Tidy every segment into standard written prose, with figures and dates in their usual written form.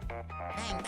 Bang, bang.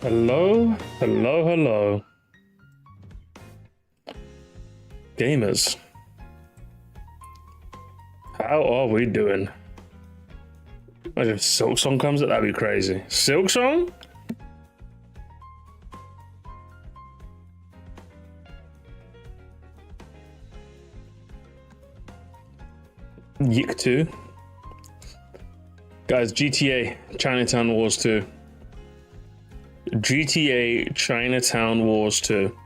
Hello, hello, hello. Gamers. How are we doing? Imagine if Silk Song comes up, that'd be crazy. Silk Song? Yik 2. Guys, GTA Chinatown Wars 2. GTA Chinatown Wars 2.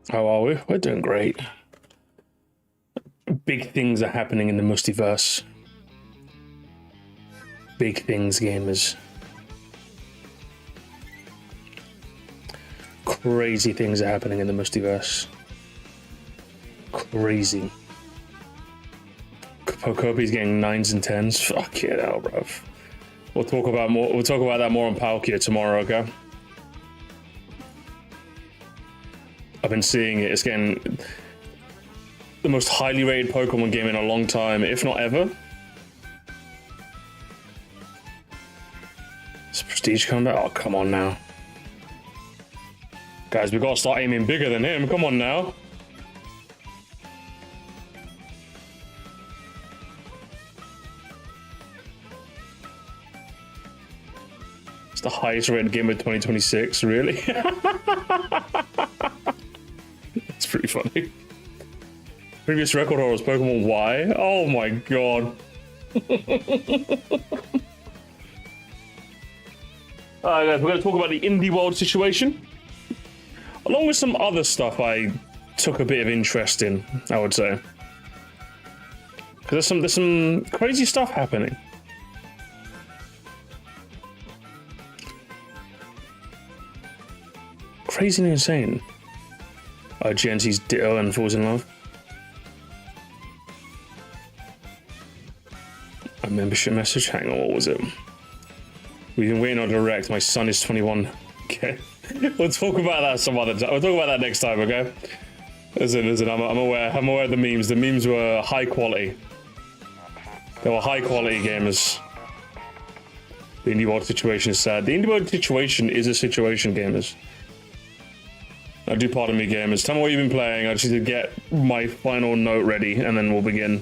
How are we? We're doing great. Big things are happening in the multiverse. Big things, gamers. Crazy things are happening in the multiverse. Crazy. Kobe's getting 9s and 10s. Fuck it hell, bruv. We'll talk about that more on Palkia tomorrow, okay? I've been seeing it. It's getting the most highly rated Pokemon game in a long time, if not ever. Is Prestige coming back? Oh, come on now. Guys, we gotta start aiming bigger than him. Come on now. It's the highest rated game of 2026, really? It's pretty funny. Previous record holder was Pokemon Y. Oh my god. Alright guys, we're gonna talk about the indie world situation. Along with some other stuff I took a bit of interest in, I would say. Because there's some crazy stuff happening. Crazy and insane. Oh, GNT's Ditto and falls in love. A membership message? Hang on, what was it? We've been waiting on direct. My son is 21. Okay. We'll talk about that some other time. We'll talk about that next time, okay? Listen, I'm aware of the memes. The memes were high quality. They were high quality gamers. The indie world situation is sad. The indie world situation is a situation, gamers. I do pardon me, gamers. Tell me what you've been playing. I just need to get my final note ready, and then we'll begin.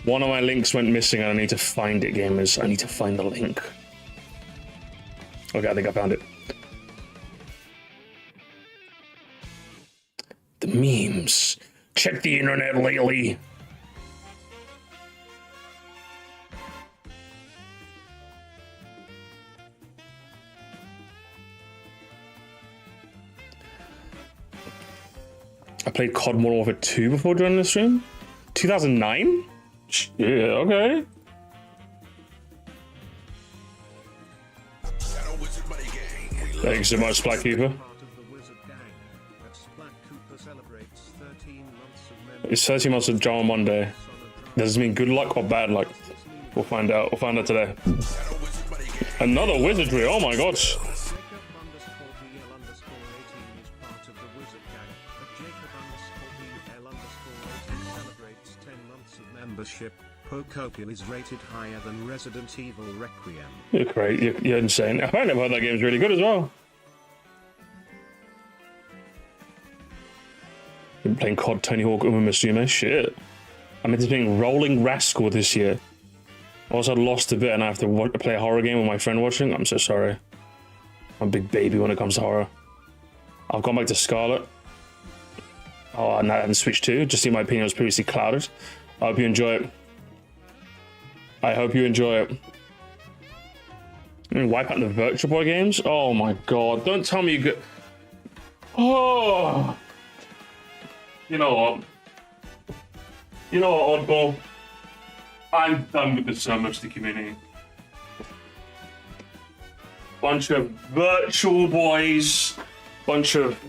One of my links went missing, and I need to find it, gamers. I need to find the link. Okay, I think I found it. The memes. Check the internet lately. I played COD Modern Warfare 2 before joining the stream. 2009? Yeah, okay. Thanks so much, Black Keeper. It's 13 months of John Monday. Does this mean good luck or bad luck? We'll find out. We'll find out today. Another wizardry. Oh my gosh. membership, Pocopian is rated higher than Resident Evil Requiem. You're great. You're insane. Apparently, I've heard that game's really good as well. Been playing COD, Tony Hawk, Uma Musume. Shit. I'm into playing Rolling Rascal this year. I also lost a bit and I have to play a horror game with my friend watching. I'm so sorry. I'm a big baby when it comes to horror. I've gone back to Scarlet. Oh, and I haven't switched to. Just see my opinion was previously clouded. I hope you enjoy it. I hope you enjoy it. And wipe out the Virtual Boy games? Oh my god. Don't tell me you get... Oh... You know what? You know what, Oddball? I'm done with the sermon to the community. Bunch of virtual boys, bunch of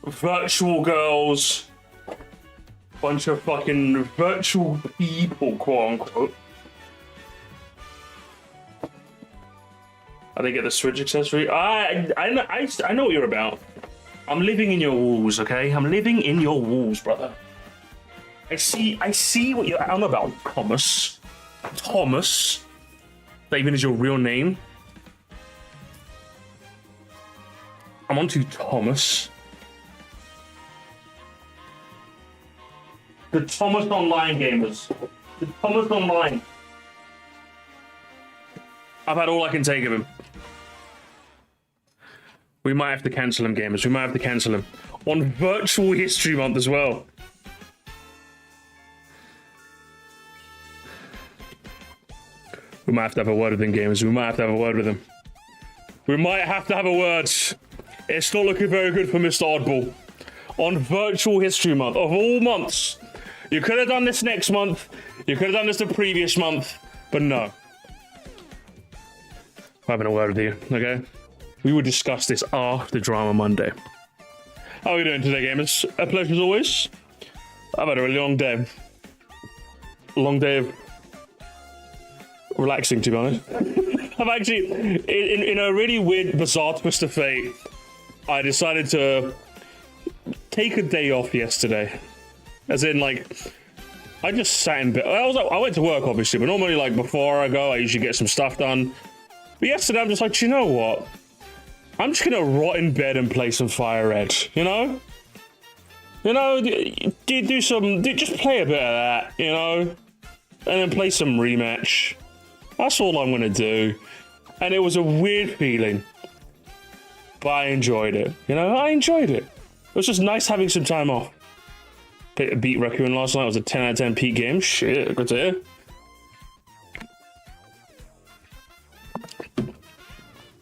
virtual girls, bunch of fucking virtual people, quote unquote. I didn't get the Switch accessory. I know what you're about. I'm living in your walls, okay? I'm living in your walls, brother. I see what you're on about, Thomas. Thomas. That even is your real name. I'm on to Thomas. The Thomas Online gamers. The Thomas Online. I've had all I can take of him. We might have to cancel him, gamers. We might have to cancel him. On Virtual History Month as well. We might have to have a word with him, gamers. We might have to have a word with him. We might have to have a word. It's not looking very good for Mr. Oddball. On Virtual History Month, of all months. You could have done this next month. You could have done this the previous month. But no. I'm having a word with you, okay? We will discuss this after Drama Monday. How are we doing today, gamers? A pleasure as always. I've had a really long day. A long day of relaxing, to be honest. I've actually, in a really weird, bizarre twist of fate, I decided to take a day off yesterday. As in, like, I just sat in bed. I went to work, obviously, but normally, like, before I go, I usually get some stuff done. But yesterday, I'm just like, you know what? I'm just gonna rot in bed and play some Fire Red, you know? You know, just play a bit of that, you know? And then play some Rematch. That's all I'm gonna do. And it was a weird feeling. But I enjoyed it, you know? I enjoyed it. It was just nice having some time off. Beat Requiem last night. It was a 10 out of 10 peak game. Shit, good to hear.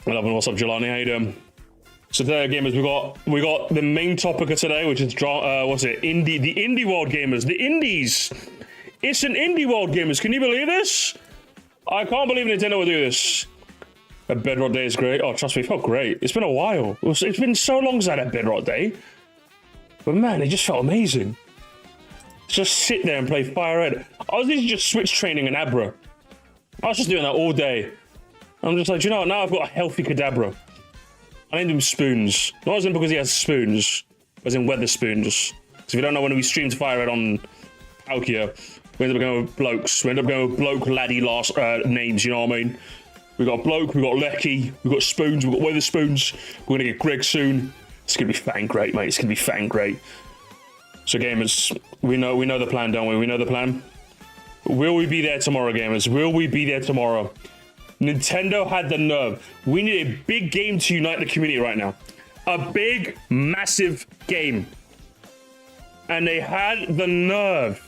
What's up, Jelani? How you doing? So today, gamers, we got the main topic of today, which is the Indie World gamers, the Indies. It's an Indie World gamers. Can you believe this? I can't believe Nintendo would do this. A Bedrock Day is great. Oh, trust me, it felt great. It's been a while. It's been so long since I had a Bedrock Day, but man, it just felt amazing. Just sit there and play Fire Red. I was literally just switch training an Abra. I was just doing that all day. I'm just like, you know what? Now I've got a healthy Kadabra. I named him Spoons. Not as in because he has spoons, but as in weather spoons. Because if you don't know, when we streamed Fire Red on Palkia, we ended up going with blokes. We ended up going with bloke, laddie last names, you know what I mean? We got bloke, we got Lecky, we got spoons, we got weather spoons. We're gonna get Greg soon. It's gonna be fang great, mate. It's gonna be fang great. So gamers, we know the plan, don't we? We know the plan. Will we be there tomorrow, gamers? Will we be there tomorrow? Nintendo had the nerve. We need a big game to unite the community right now. A big, massive game. And they had the nerve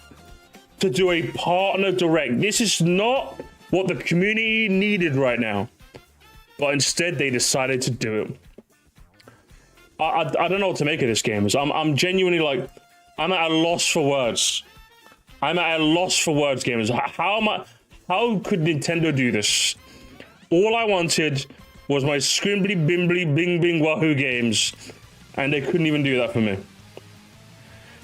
to do a partner direct. This is not what the community needed right now. But instead, they decided to do it. I don't know what to make of this, gamers. I'm genuinely like, I'm at a loss for words. I'm at a loss for words, gamers. How could Nintendo do this? All I wanted was my scrimbly bimbly bing bing wahoo games, and they couldn't even do that for me.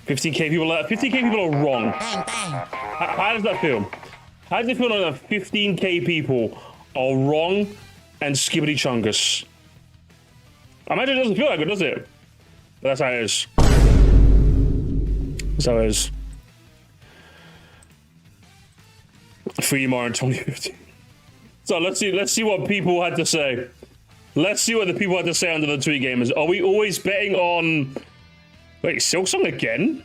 15k people. 15k people are wrong. How does that feel? How does it feel like that 15k people are wrong and skibbity chungus? I imagine it doesn't feel like it, does it? But that's how it is. That's how it is. 3 more in 2015. So let's see what people had to say. Let's see what the people had to say under the tweet, gamers. Are we always betting on... Wait, Silksong again?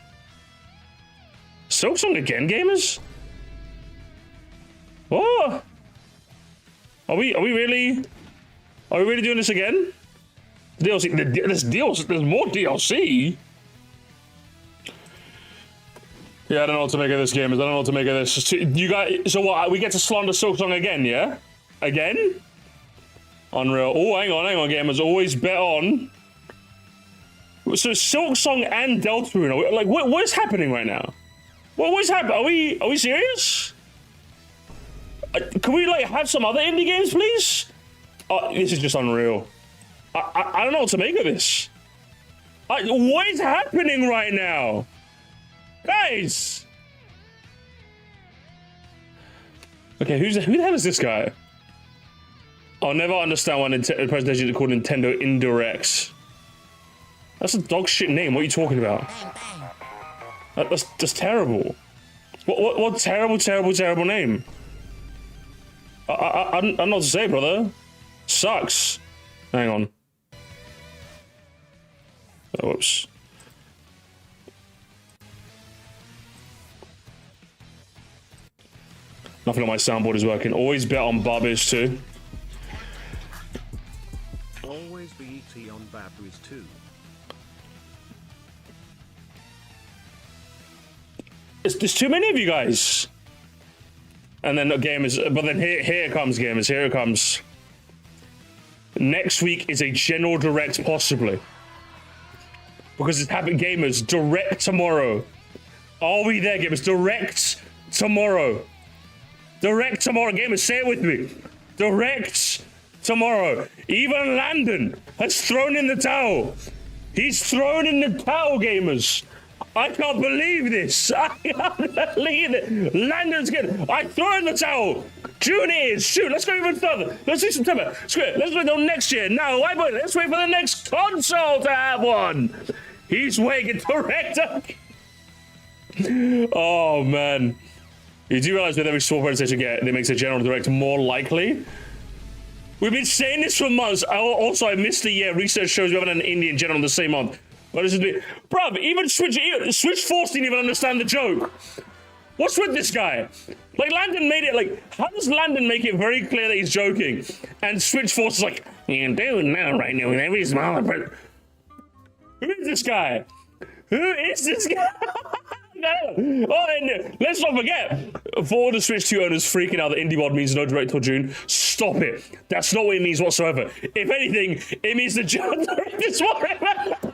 Silksong again, gamers? What? Are we really doing this again? DLC. There's more DLC. Yeah, I don't know what to make of this, gamers. I don't know what to make of this. You guys, so what? We get to slander Silksong again, yeah? Again? Unreal. Oh, hang on, gamers. Always bet on. So Silksong and Deltarune. Like, what is happening right now? What is happening? Are we serious? Can we like have some other indie games, please? This is just unreal. I don't know what to make of this. What is happening right now, guys? Okay, who the hell is this guy? I'll never understand why the presentation is called Nintendo Indirects. That's a dog shit name. What are you talking about? That's terrible. What terrible name? I don't know what to say, brother. Sucks. Hang on. Oh, whoops. Nothing on my soundboard is working. Always bet on Barbies too. Always be ET on Barbies too. There's too many of you guys. And then gamers, but then here it comes, gamers. Here it comes. Next week is a general direct, possibly, because it's happening. Gamers, direct tomorrow. Are we there, gamers? Direct tomorrow. Direct tomorrow, gamers. Say it with me. Direct tomorrow. Even Landon has thrown in the towel. He's thrown in the towel, gamers. I can't believe this. I can't believe it. Landon's good. I throw in the towel. June is. Shoot, let's go even further. Let's do September. Screw it. Let's wait until next year. No, let's wait for the next console to have one. He's waiting director. Oh, man. You do realize with every small presentation you get, it makes a general director more likely? We've been saying this for months. Also, I missed the year. Research shows we haven't had an Indian general in the same month. What is it? Bruv, even Switch Force didn't even understand the joke. What's with this guy? Like, Landon made it, like, how does Landon make it very clear that he's joking? And Switch Force is like, you do know right now with every small person. Who is this guy? Who is this guy? No. Oh, and let's not forget, for all the Switch 2 owners freaking out that IndieWod means no direct till June, stop it. That's not what it means whatsoever. If anything, it means the June direct is forever.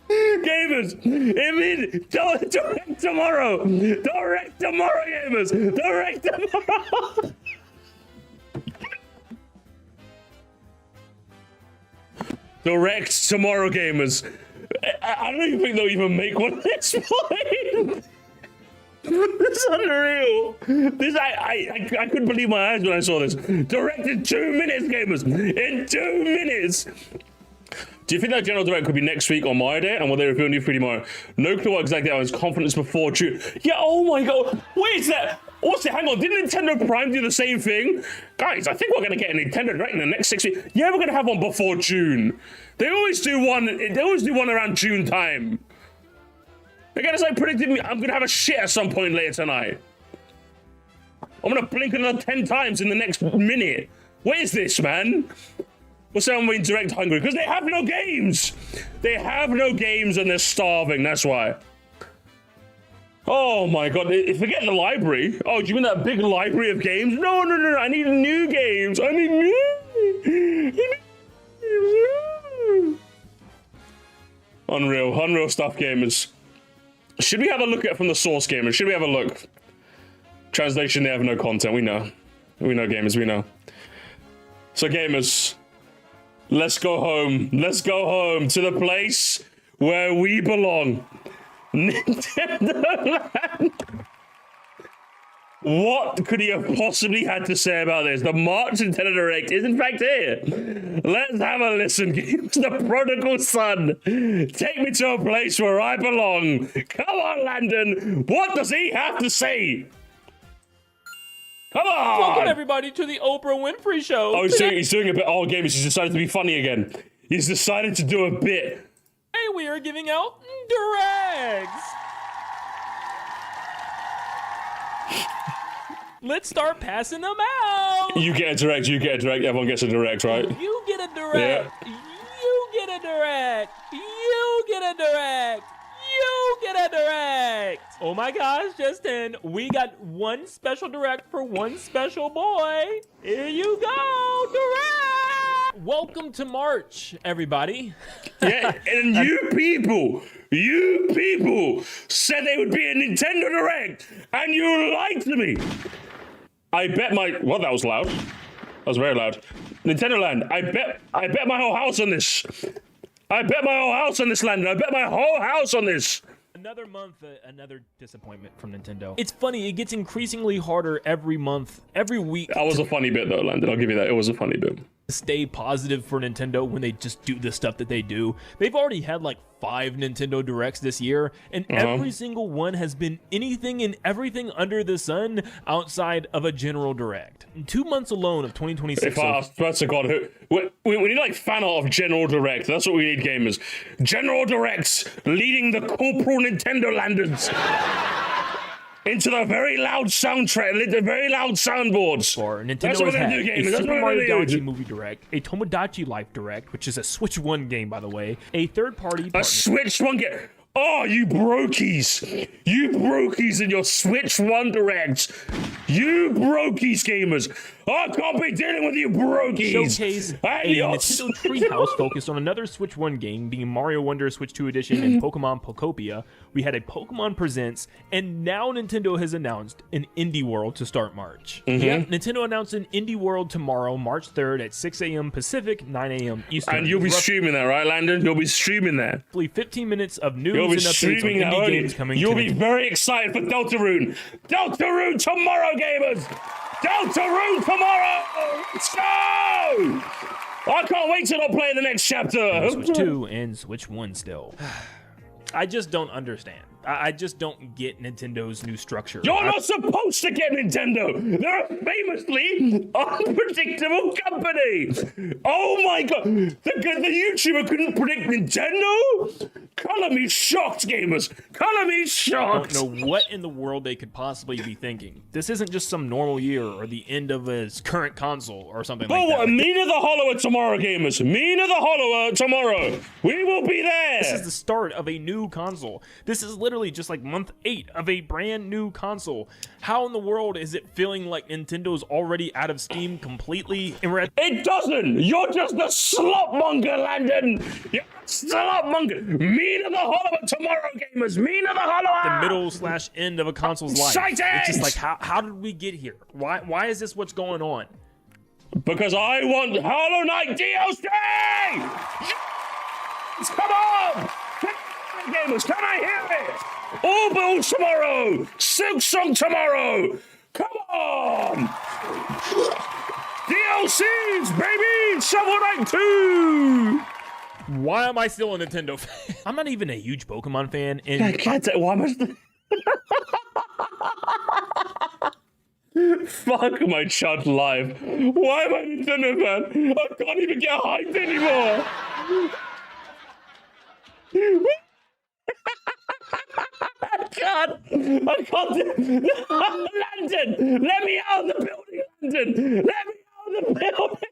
Gamers, it means direct tomorrow. Direct tomorrow, gamers. Direct tomorrow. Direct tomorrow, gamers. I don't even think they'll even make one at this point. This is unreal. This I couldn't believe my eyes when I saw this. Direct in 2 minutes, gamers. In 2 minutes. Do you think that general direct could be next week on my day? And will they reveal new 3D Mario? No clue what exactly that was. Confidence before June. Yeah, oh my god. Wait, is that? Also, hang on, didn't Nintendo Prime do the same thing? Guys, I think we're going to get a Nintendo Direct in the next 6 weeks. Yeah, we're going to have one before June. They always do one around June time. Again, as I predicted, I'm going to have a shit at some point later tonight. I'm going to blink another 10 times in the next minute. What is this, man? What's that being direct hungry? Because they have no games. They have no games and they're starving, that's why. Oh my god, forget the library. Oh, do you mean that big library of games? No, I need new games. I need new. Unreal stuff, gamers. Should we have a look at it from the source, gamers? Should we have a look? Translation, they have no content, we know. We know, gamers, we know. So, gamers, let's go home. Let's go home to the place where we belong. Nintendo Land. What could he have possibly had to say about this? The March Nintendo Direct is in fact here. Let's have a listen. The prodigal son. Take me to a place where I belong. Come on, Landon. What does he have to say? Come on! Welcome everybody to the Oprah Winfrey Show. Oh, he's doing a bit. Oh, gamers, he's decided to be funny again. He's decided to do a bit. Today we are giving out directs. Let's start passing them out. You get a direct, everyone gets a direct, right? You get a direct. Yeah. You get a direct. You get a direct. You get a direct. Oh my gosh, Justin. We got one special direct for one special boy. Here you go, direct. Welcome to March, everybody. Yeah, and you people said they would be a Nintendo Direct, and you lied to me. I bet my, well, that was loud. That was very loud. Nintendo Land, I bet my whole house on this. I bet my whole house on this, Landon. I bet my whole house on this. Another month, another disappointment from Nintendo. It's funny, it gets increasingly harder every month, every week. That was a funny bit though, Landon. I'll give you that. It was a funny bit. Stay positive for Nintendo when they just do the stuff that they do. They've already had like 5 Nintendo Directs this year, and every single one has been anything and everything under the sun outside of a general direct. In 2 months alone of 2026. If I swear to God, we need like fan art of General Direct. That's what we need, gamers. General Directs leading the corporal Nintendo Landers into the very loud soundtrack, the very loud soundboards. For Nintendo That's what has we're had gonna do, gamers. a That's Super what we're Mario gonna Galaxy do. Movie Direct, a Tomodachi Life Direct, which is a Switch 1 game, by the way, a third-party partner. A Switch 1 game. Oh, you brokies. You brokies in your Switch 1 Directs. You brokies, gamers. I can't be dealing with you brokies. Showcase a Nintendo Treehouse focused on another Switch 1 game, being Mario Wonder Switch 2 Edition and Pokemon Pokopia. We had a Pokemon Presents, and now Nintendo has announced an Indie World to start March. Yeah, Nintendo announced an Indie World tomorrow, March 3rd at 6 a.m. Pacific, 9 a.m. Eastern. And you'll be streaming that, right, Landon? You'll be streaming that. Roughly 15 minutes of news You'll be and updates on streaming that. indie games coming You'll to be Nintendo. very excited for Deltarune. Deltarune tomorrow, gamers. Deltarune tomorrow. Let's go. I can't wait to not play the next chapter. Switch 2 and Switch 1 still. I just don't understand. I just don't get Nintendo's new structure. You're not supposed to get Nintendo. They're a famously unpredictable company. Oh my God. The YouTuber couldn't predict Nintendo? Color me shocked, gamers. Color me I shocked. don't know what in the world they could possibly be thinking. This isn't just some normal year or the end of his current console or something like that. Mina the Hollower tomorrow, gamers. Mina the Hollower tomorrow. We will be there. This is the start of a new console. This is literally just like month 8 of a brand new console. How in the world is it feeling like Nintendo's already out of Steam completely? And we're at It doesn't. You're just a slop monger, Landon. You're a slop monger. Mina the Hollower tomorrow, gamers. Mina the Hollower. the middle/end of a console's life. Excited! It's just like, how did we get here? Why is this what's going on? Because I want Hollow Knight DLC. Yes! Come on, gamers. Can I hear it? All Bills tomorrow. Silk Song tomorrow. Come on. DLCs, baby. Shovel Knight 2. Why am I still a Nintendo fan? I'm not even a huge Pokemon fan, and I can't tell. Why am I... Fuck my chud live. Why am I a Nintendo fan? I can't even get hyped anymore. I can't. Landon, let me out of the building, Landon. Let me out of the building.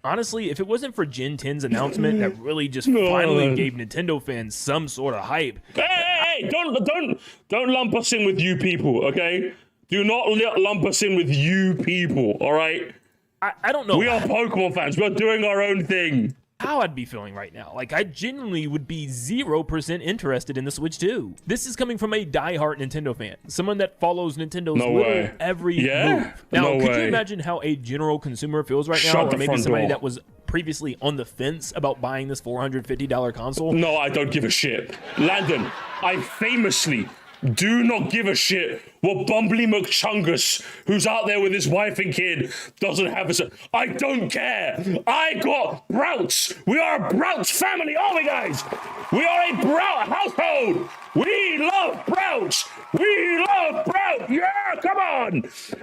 honestly, if it wasn't for Gen 10's announcement that really just finally gave Nintendo fans some sort of hype. Hey, don't lump us in with you people, okay? Do not lump us in with you people, all right? I don't know. We are Pokemon fans. We're doing our own thing. How I'd be feeling right now. Like, I genuinely would be 0% interested in the Switch 2. This is coming from a diehard Nintendo fan. Someone that follows Nintendo's every move. Now, could you imagine how a general consumer feels right now? Or maybe somebody that was previously on the fence about buying this $450 console? No, I don't give a shit. Landon, I famously do not give a shit what Bumbly McChungus, who's out there with his wife and kid, doesn't have a... I don't care. I got Brouts. We are a Brouts family, aren't we, guys? We are a Brout household. We love Brouts. We love Brout. Yeah, come on.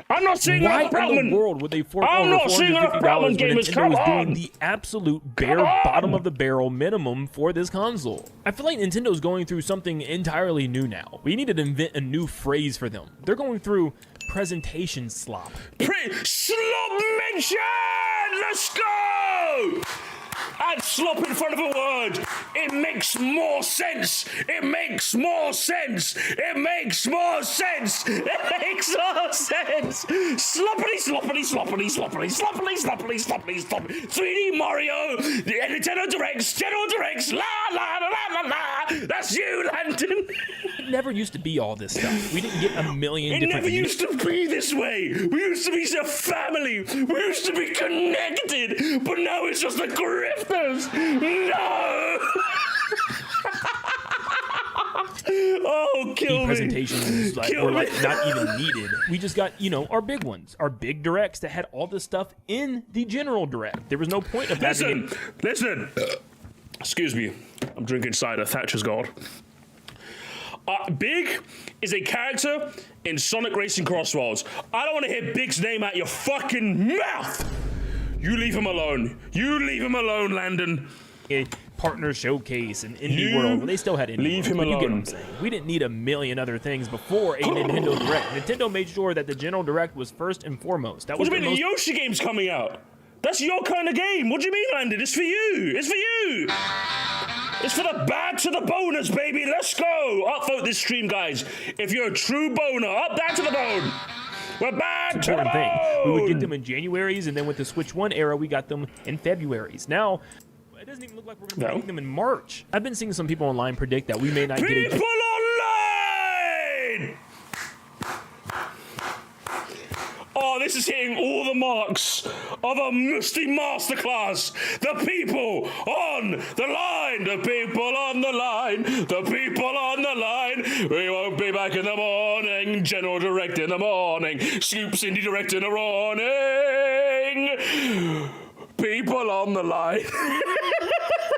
I'm not seeing enough Broutman. Why in the world would they fork over $450 when Nintendo is doing the absolute bare bottom of the barrel minimum for this console? I feel like Nintendo's going through something entirely new now. We need to invent a new phrase for them. They're going through presentation slop. Slop mention! Let's go! Add slop in front of a word. It makes more sense. It makes more sense. It makes more sense. It makes more sense. Sloppity, sloppity, sloppity, sloppity, sloppity, sloppity, sloppity, sloppity. 3D Mario, the Nintendo Directs, General Directs, la la la la la la. That's you, Landon. It never used to be all this stuff. We didn't get a million different... It never used to be this way. We used to be a family. We used to be connected. But now it's just the grifters. No! Oh, kill me. Presentations were not even needed. We just got, our big ones, our big directs that had all this stuff in the general direct. There was no point of having it. Listen. Excuse me. I'm drinking cider. Thatcher's God. Big is a character in Sonic Racing Crossroads. I don't want to hear Big's name out your fucking mouth. You leave him alone. You leave him alone, Landon. A partner showcase in Indie World. Well, they still had Indie Leave World, him alone. You get what I'm saying. We didn't need a million other things before a Nintendo Direct. Nintendo made sure that the general Direct was first and foremost. That was what do you mean the Yoshi game's coming out? That's your kind of game. What do you mean, Landon? It's for you. It's for you. It's for the bad to the boners, baby. Let's go. Upvote this stream, guys. If you're a true boner, up that to the bone. We're bad to the bone. We would get them in Januaries, and then with the Switch 1 era, we got them in Februaries. Now, it doesn't even look like we're going to be getting them in March. I've been seeing some people online predict that we may not get a... People online! Oh, this is hitting all the marks of a musty masterclass. The people on the line. The people on the line. The people on the line. We won't be back in the morning. General Direct in the morning. Scoops Indie Direct in the morning. People on the line.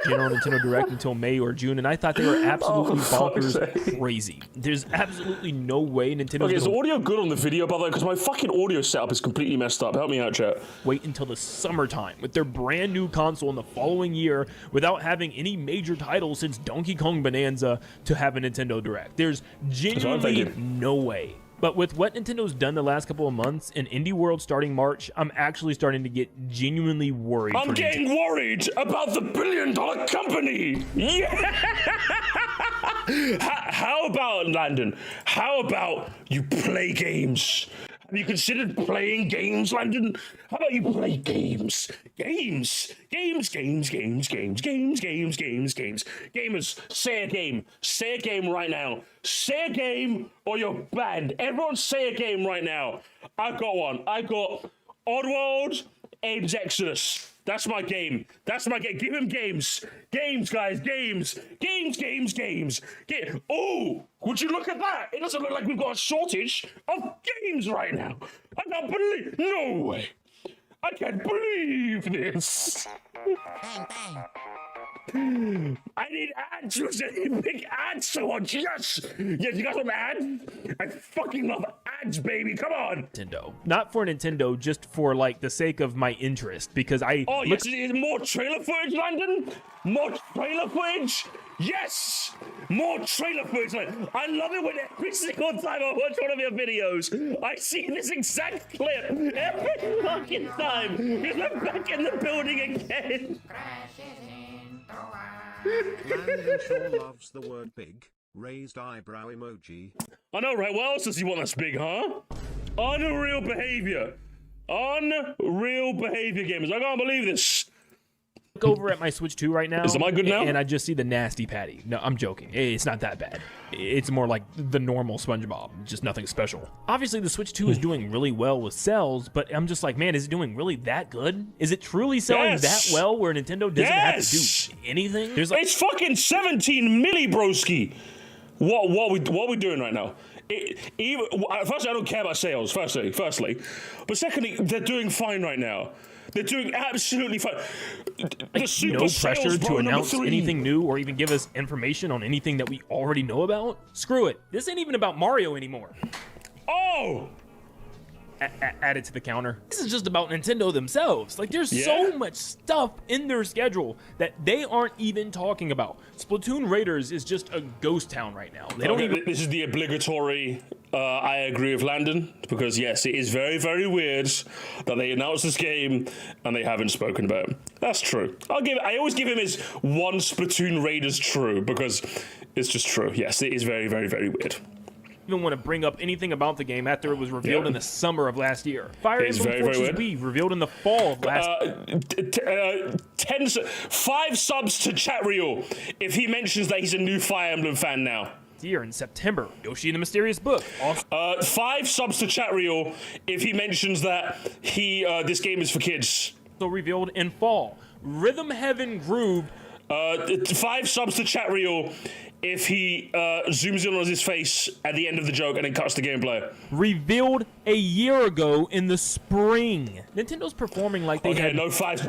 General Nintendo Direct until May or June, and I thought they were absolutely bonkers crazy. There's absolutely no way Nintendo's Okay, is the audio good on the video, by the way? Because my fucking audio setup is completely messed up. Help me out, chat. Wait until the summertime with their brand new console in the following year without having any major titles since Donkey Kong Bonanza to have a Nintendo Direct. There's genuinely no way. But with what Nintendo's done the last couple of months and Indie World starting March, I'm actually starting to get genuinely worried. I'm getting worried about the billion-dollar company. Yeah. How about, Landon? How about you play games? Have you considered playing games, Landon? How about you play games? Games. Gamers, say a game. Say a game right now. Say a game or you're banned. Everyone say a game right now. I've got one. I got Oddworld, Abe's Exodus. That's my game. That's my game. Give him games. Games, guys. Games. Oh, would you look at that? It doesn't look like we've got a shortage of games right now. I can't believe. No way. I can't believe this. Bang, bang. I need ads. I need big ads to watch. Yes. Yes, you guys want ads? I fucking love ads, baby. Come on. Nintendo. Not for Nintendo, just for like the sake of my interest, because I... Oh, yes, is more trailer footage, Landon? More trailer footage? Yes! More trailer footage. I love it when every single time I watch one of your videos, I see this exact clip every fucking time. Because I'm back in the building again. Landon sure loves the word big. Raised eyebrow emoji. I know, right? What else does he want that's big, huh? Unreal behavior. Unreal behavior, gamers. I can't believe this. Look over at my Switch 2 right now. Is the mic good now? And I just see the nasty patty. No, I'm joking. It's not that bad. It's more like the normal SpongeBob, just nothing special. Obviously, the Switch 2 is doing really well with sales, but I'm just like, man, is it doing really that good? Is it truly selling that well where Nintendo doesn't have to do anything? There's like, it's fucking 17 milli, broski. What we doing right now? Firstly, I don't care about sales, firstly. But secondly, they're doing fine right now. They're doing absolutely fine. No pressure to announce anything new or even give us information on anything that we already know about? Screw it. This ain't even about Mario anymore. Oh! Add it to the counter. This is just about Nintendo themselves. Like, there's so much stuff in their schedule that they aren't even talking about. Splatoon Raiders is just a ghost town right now. They don't even. This is the obligatory. I agree with Landon because yes, it is very, very weird that they announced this game and they haven't spoken about it. That's true. I always give him his one Splatoon Raiders true because it's just true. Yes, it is very, very, very weird. Even want to bring up anything about the game after it was revealed in the summer of last year. Fire Emblem Forces Wii revealed in the fall of last year. 5 subs to Chatriel if he mentions that he's a new Fire Emblem fan now. Year in September, Yoshi and the Mysterious Book. 5 subs to Chatriel if he mentions that this game is for kids. So revealed in fall. Rhythm Heaven Groove. 5 subs to Chatriel if he zooms in on his face at the end of the joke and then cuts the gameplay. Revealed a year ago in the spring. Nintendo's performing like they had no five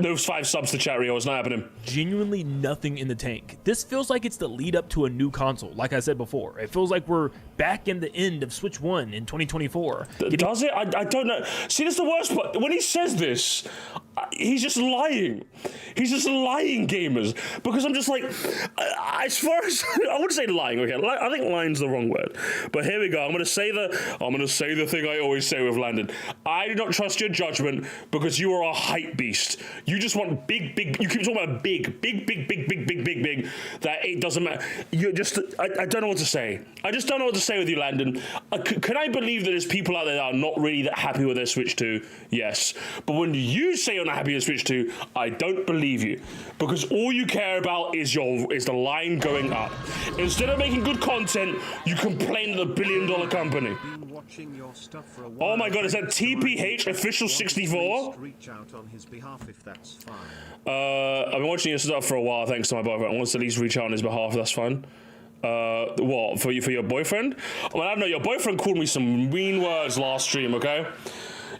subs to Chatriel. It's not happening. Genuinely nothing in the tank. This feels like it's the lead up to a new console. Like I said before, it feels like we're back in the end of Switch 1 in 2024. Does it? I don't know. See, that's the worst part. When he says this, he's just lying. He's just lying, gamers. Because I'm just like, as far as I wouldn't say lying. Okay, I think lying's the wrong word. But here we go. I'm gonna say the thing I always say with Landon. I do not trust your judgment because you are a hype beast. You just want big. You keep talking about big. That it doesn't matter. You just. I don't know what to say. I just don't know what to say with you, Landon. Can I believe that there's people out there that are not really that happy with their Switch 2? Yes. But when you say you're not happy with Switch 2, I don't believe you. Because all you care about is the line going up. Instead of making good content, you complain to the billion-dollar company. Oh my god, is that TPH official 64? Reach out on his behalf if that's fine. I've been watching your stuff for a while, thanks to my boyfriend. I want to at least reach out on his behalf, that's fine. What, for your boyfriend? Well, I don't know, your boyfriend called me some mean words last stream, okay?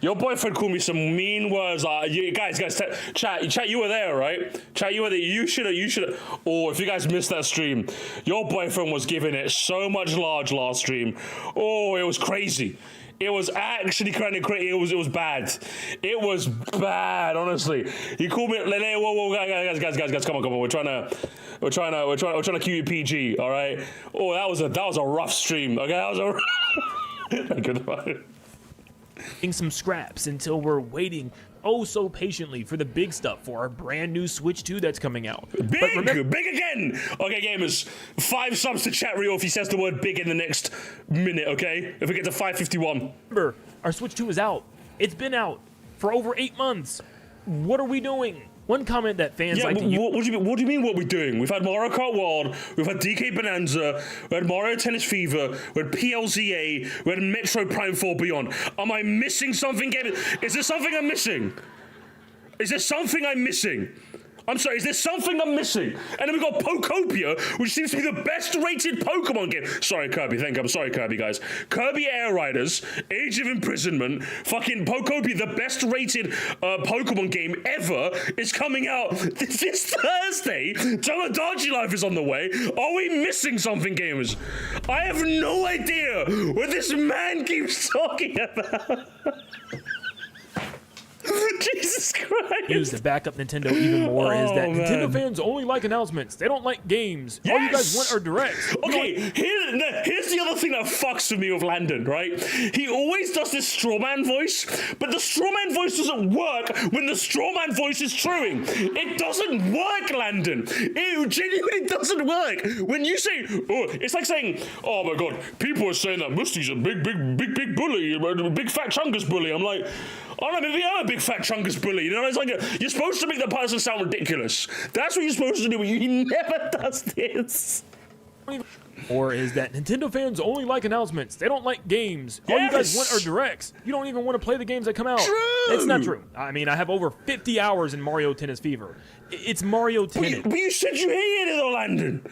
Your boyfriend called me some mean words. Guys, chat, you were there, right? Chat, you were there. You should have. Oh, if you guys missed that stream, your boyfriend was giving it so much large last stream. Oh, it was crazy. It was actually kind of crazy. It was bad. It was bad, honestly. He called me. Whoa, guys, come on. We're trying to keep it PG. All right. Oh, that was a rough stream. Okay, that was a. Goodbye. Some scraps until we're waiting so patiently for the big stuff for our brand new Switch 2 that's coming out. Big again. Okay, gamers, 5 subs to Chatriel if he says the word big in the next minute. Okay, if we get to 551. Remember, our Switch 2 is out. It's been out for over 8 months. What are we doing? One comment that fans like to use. What do you mean what we're doing? We've had Mario Kart World, we've had DK Bonanza, we had Mario Tennis Fever, we had PLZA, we had Metro Prime 4 Beyond. Am I missing something? Is there something I'm missing? I'm sorry, is there something I'm missing? And then we've got Pokopia, which seems to be the best rated Pokemon game. Sorry, Kirby, I'm sorry, Kirby, guys. Kirby Air Riders, Age of Imprisonment, fucking Pokopia, the best rated Pokemon game ever, is coming out this Thursday. Tamagotchi Life is on the way. Are we missing something, gamers? I have no idea what this man keeps talking about. Jesus Christ. Use the backup Nintendo even more is that Nintendo fans only like announcements. They don't like games. Yes. All you guys want are directs. Okay, here's the other thing that fucks with me with Landon, right? He always does this straw man voice, but the straw man voice doesn't work when the straw man voice is truing. It doesn't work, Landon. It genuinely doesn't work. When you say, it's like saying, oh my god, people are saying that Musty's a big bully, a big fat chungus bully. I'm like, oh no, maybe I'm a big fat chungus bully. You know, it's like you're supposed to make the person sound ridiculous. That's what you're supposed to do, but he never does this. Or is that Nintendo fans only like announcements? They don't like games. All you guys want are directs. You don't even want to play the games that come out. True. It's not true. I mean, I have over 50 hours in Mario Tennis Fever. It's Mario Tennis. But you said you hated it, Landon.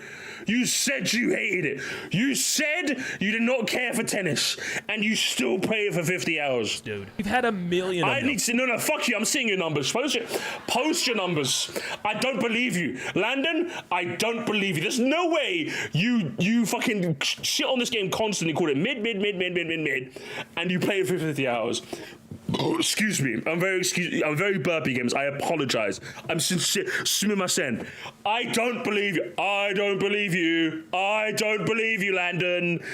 You said you hated it. You said you did not care for tennis, and you still play it for 50 hours. Dude, we've had a million of them. No, fuck you. I'm seeing your numbers. Post your numbers. I don't believe you. Landon, I don't believe you. There's no way you fucking shit on this game constantly, call it mid, and you play it for 50 hours. Oh, excuse me. I'm very burpy, games. I apologize. I'm sincere. Sumimasen. I don't believe you. I don't believe you, Landon.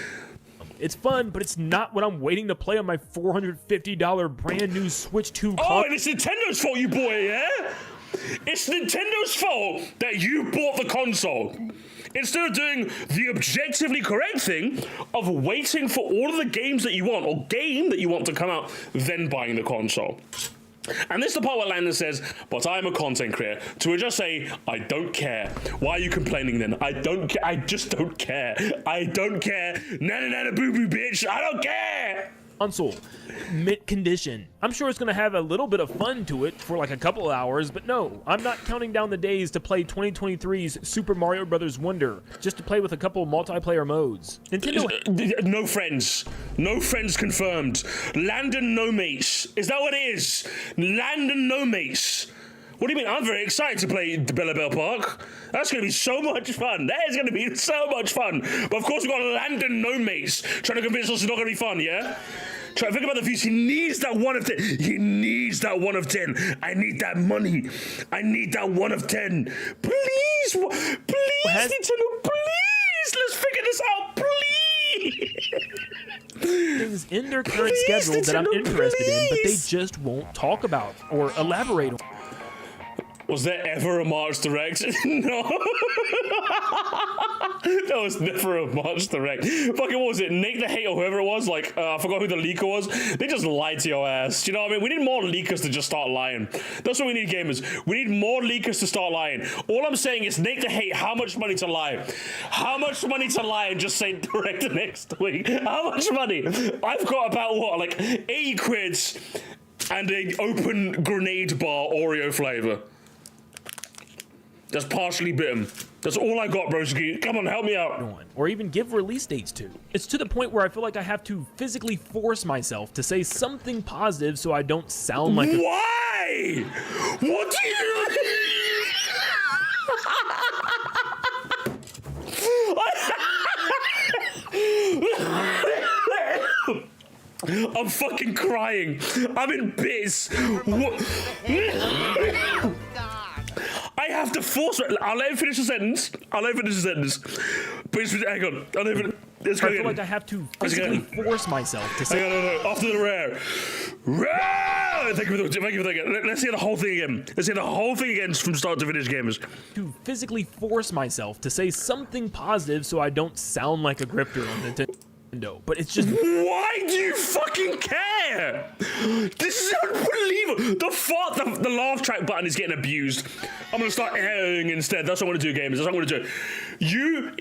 It's fun, but it's not what I'm waiting to play on my $450 brand new Switch 2 console. Oh, and it's Nintendo's fault, you boy, yeah? It's Nintendo's fault that you bought the console. Instead of doing the objectively correct thing of waiting for all of the games that you want, or game that you want to come out, then buying the console. And this is the part where Landon says, but I'm a content creator. To which I say, I don't care. Why are you complaining then? I don't care. I just don't care. I don't care. Nana boo boo bitch. I don't care. Console, mint condition. I'm sure it's gonna have a little bit of fun to it for like a couple of hours, but no, I'm not counting down the days to play 2023's Super Mario Bros. Wonder just to play with a couple multiplayer modes. Nintendo. No friends. No friends confirmed. Landon no mates. Is that what it is? Landon no mates. What do you mean? I'm very excited to play Bell Park. That's going to be so much fun. That is going to be so much fun. But of course, we've got Landon no mates trying to convince us it's not going to be fun, yeah? Try to think about the views. He needs that 1 of 10. He needs that 1 of 10. I need that money. I need that 1 of 10. Please, Nintendo, please. Let's figure this out, please. Things in their current schedule that I'm interested in, but they just won't talk about or elaborate on. Was there ever a March Direct? No. There was never a March Direct. Fucking, what was it? Nick the Hate or whoever it was? Like, I forgot who the leaker was. They just lied to your ass. Do you know what I mean? We need more leakers to just start lying. That's what we need, gamers. We need more leakers to start lying. All I'm saying is, Nick the Hate, how much money to lie? How much money to lie and just say Direct next week? How much money? I've got about, what, like 80 quids and an open grenade bar Oreo flavor. That's partially bitten. That's all I got, broski. Come on, help me out. Or even give release dates to. It's to the point where I feel like I have to physically force myself to say something positive so I don't sound like Why? What do you... I'm fucking crying. I'm in bits. What? I have to force it. I'll let him finish the sentence. But hang on. I feel like I have to physically force myself to say. Hang on. After the rare. Thank you for the. Let's hear the whole thing again. Let's hear the whole thing again from start to finish, gamers. To physically force myself to say something positive so I don't sound like a grifter on Nintendo. But it's just... Why do you fucking care? This is unbelievable. The laugh track button is getting abused. I'm going to start airing instead. That's what I'm going to do, gamers. That's what I'm going to do.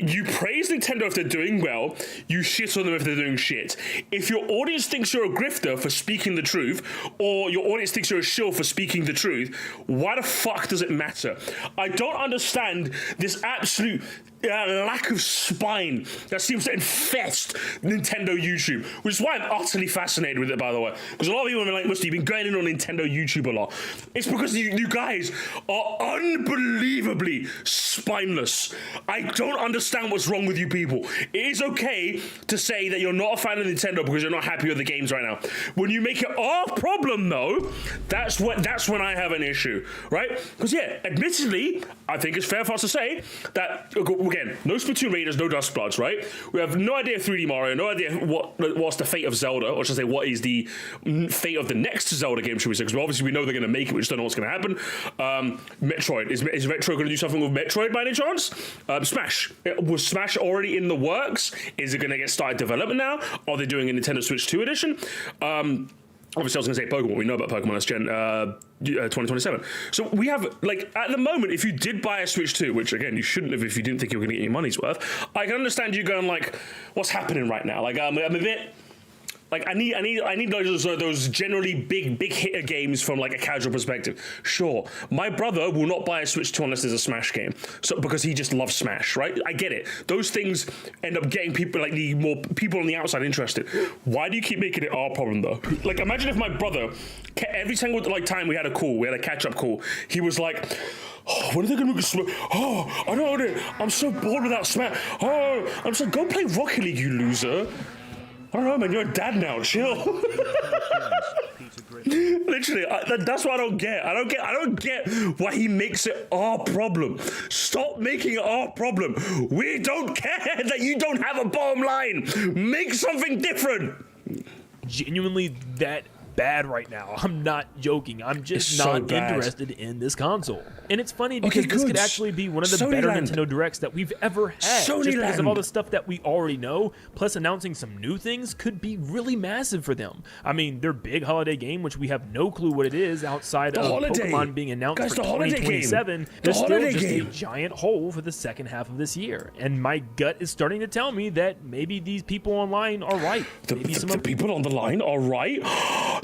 You praise Nintendo if they're doing well. You shit on them if they're doing shit. If your audience thinks you're a grifter for speaking the truth, or your audience thinks you're a shill for speaking the truth, why the fuck does it matter? I don't understand this absolute... lack of spine that seems to infest Nintendo YouTube, which is why I'm utterly fascinated with it, by the way. Because a lot of people are like, Musty, you've been going in on Nintendo YouTube a lot. It's because you guys are unbelievably spineless. I don't understand what's wrong with you people. It is okay to say that you're not a fan of Nintendo because you're not happy with the games right now. When you make it our problem, though, that's when I have an issue, right? Because, yeah, admittedly, I think it's fair for us to say that... Again, no Splatoon Raiders, no Dustbloods, right? We have no idea of 3D Mario, no idea what's the fate of Zelda, or should I say, what is the fate of the next Zelda game, should we say? Because obviously we know they're going to make it, we just don't know what's going to happen. Metroid. Is Metroid going to do something with Metroid by any chance? Smash. Was Smash already in the works? Is it going to get started development now? Are they doing a Nintendo Switch 2 edition? Obviously, I was going to say Pokemon. We know about Pokemon Let's Gen 2027. So we have, like, at the moment, if you did buy a Switch 2, which, again, you shouldn't have if you didn't think you were going to get your money's worth, I can understand you going, like, what's happening right now? Like, I'm a bit... Like, I need those generally big hitter games from, like, a casual perspective. Sure, my brother will not buy a Switch 2 unless there's a Smash game, so because he just loves Smash, right? I get it. Those things end up getting people, like, the more people on the outside interested. Why do you keep making it our problem, though? Like, imagine if my brother, every single, like, time we had a catch-up call, he was like... Oh, when are they gonna make a Smash? Oh, I don't know. I'm so bored without Smash. Oh, I'm just like, go play Rocket League, you loser. I don't know, man. You're a dad now. Chill. Literally, that's what I don't get. I don't get why he makes it our problem. Stop making it our problem. We don't care that you don't have a bottom line. Make something different. Genuinely that bad right now. I'm not joking. I'm just not interested in this console. And it's funny because this could actually be one of the better Nintendo Directs that we've ever had. Just because of all the stuff that we already know, plus announcing some new things could be really massive for them. I mean, their big holiday game, which we have no clue what it is outside of Pokemon being announced for 2027, there's still just a giant hole for the second half of this year. And my gut is starting to tell me that maybe these people online are right. The people on the line are right?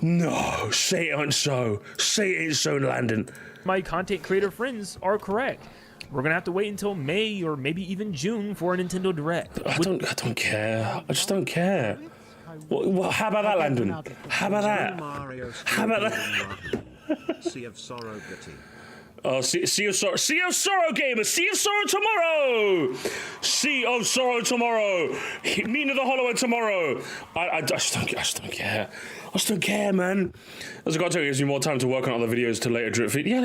No, say it ain't so. Say it ain't so, Landon. My content creator friends are correct. We're gonna have to wait until May or maybe even June for a Nintendo Direct. I don't care. I just don't care. Well, how about that, Landon? How about that? How about that? Sea of Sorrow Gutty. Oh, Sea of Sorrow gamers, Sea of Sorrow tomorrow. Sea of Sorrow tomorrow. Mina the Hollower tomorrow. I just don't care. I just don't care, man. As I got to, it gives me more time to work on other videos to later drip feed. Yeah,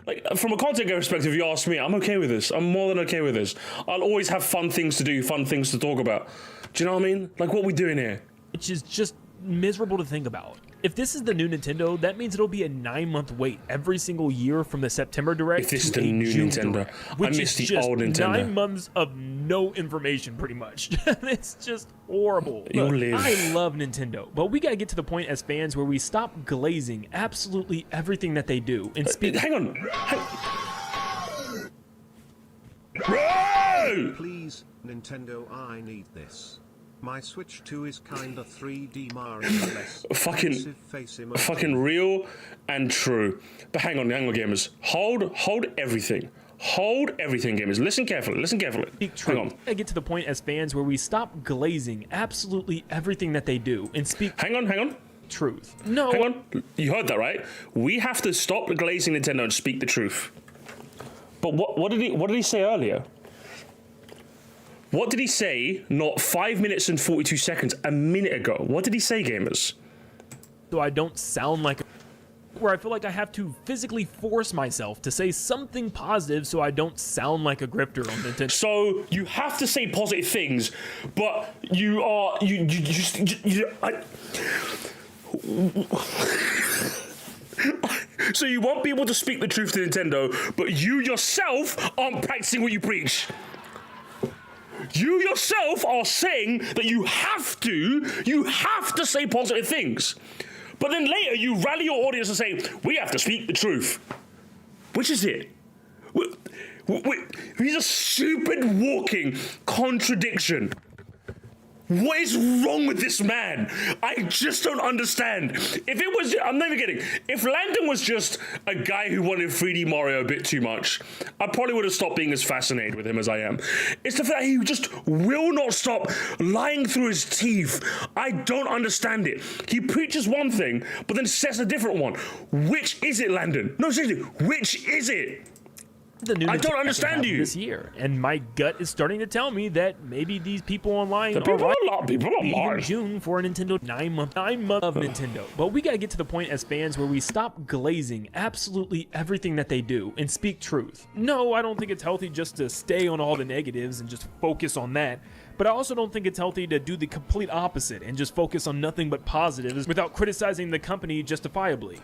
like from a content perspective, if you ask me, I'm okay with this. I'm more than okay with this. I'll always have fun things to do, fun things to talk about. Do you know what I mean? Like what we doing here? Which is just miserable to think about. If this is the new Nintendo, that means it'll be a 9-month wait every single year from the September Direct. If this is the new Nintendo, I miss the old Nintendo. 9 months of no information, pretty much. It's just horrible. You'll live. I love Nintendo, but we gotta get to the point as fans where we stop glazing absolutely everything that they do and speak. Hang on. Please, Nintendo, I need this. My Switch 2 is kinda 3D Mario less. Fucking real and true. But hang on, gamers. Hold everything. Hold everything, gamers. Listen carefully. Hang on. I get to the point as fans where we stop glazing absolutely everything that they do and speak. Hang on. Truth. No. Hang on. You heard that, right? We have to stop glazing Nintendo and speak the truth. But what did he say earlier? What did he say not 5 minutes and 42 seconds a minute ago? What did he say, gamers? So I don't sound like where I feel like I have to physically force myself to say something positive so I don't sound like a grifter on Nintendo. So you have to say positive things, but so you want people to speak the truth to Nintendo, but you yourself aren't practicing what you preach. You yourself are saying that you have to say positive things. But then later you rally your audience and say, we have to speak the truth. Which is it? He's a stupid walking contradiction. What is wrong with this man? I just don't understand. If it was, I'm not even kidding. If Landon was just a guy who wanted 3D Mario a bit too much, I probably would have stopped being as fascinated with him as I am. It's the fact that he just will not stop lying through his teeth. I don't understand it. He preaches one thing, but then says a different one. Which is it, Landon? No, seriously, which is it? I don't understand you. This year, and my gut is starting to tell me that maybe these people online people are even June for a Nintendo 9 month of Nintendo. But we gotta get to the point as fans where we stop glazing absolutely everything that they do and speak truth. No, I don't think it's healthy just to stay on all the negatives and just focus on that. But I also don't think it's healthy to do the complete opposite and just focus on nothing but positives without criticizing the company justifiably.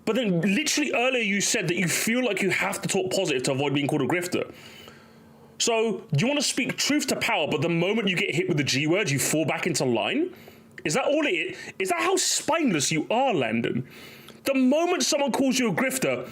But then literally earlier you said that you feel like you have to talk positive to avoid being called a grifter. So you want to speak truth to power, but the moment you get hit with the G word, you fall back into line? Is that all it is? Is that how spineless you are, Landon? The moment someone calls you a grifter,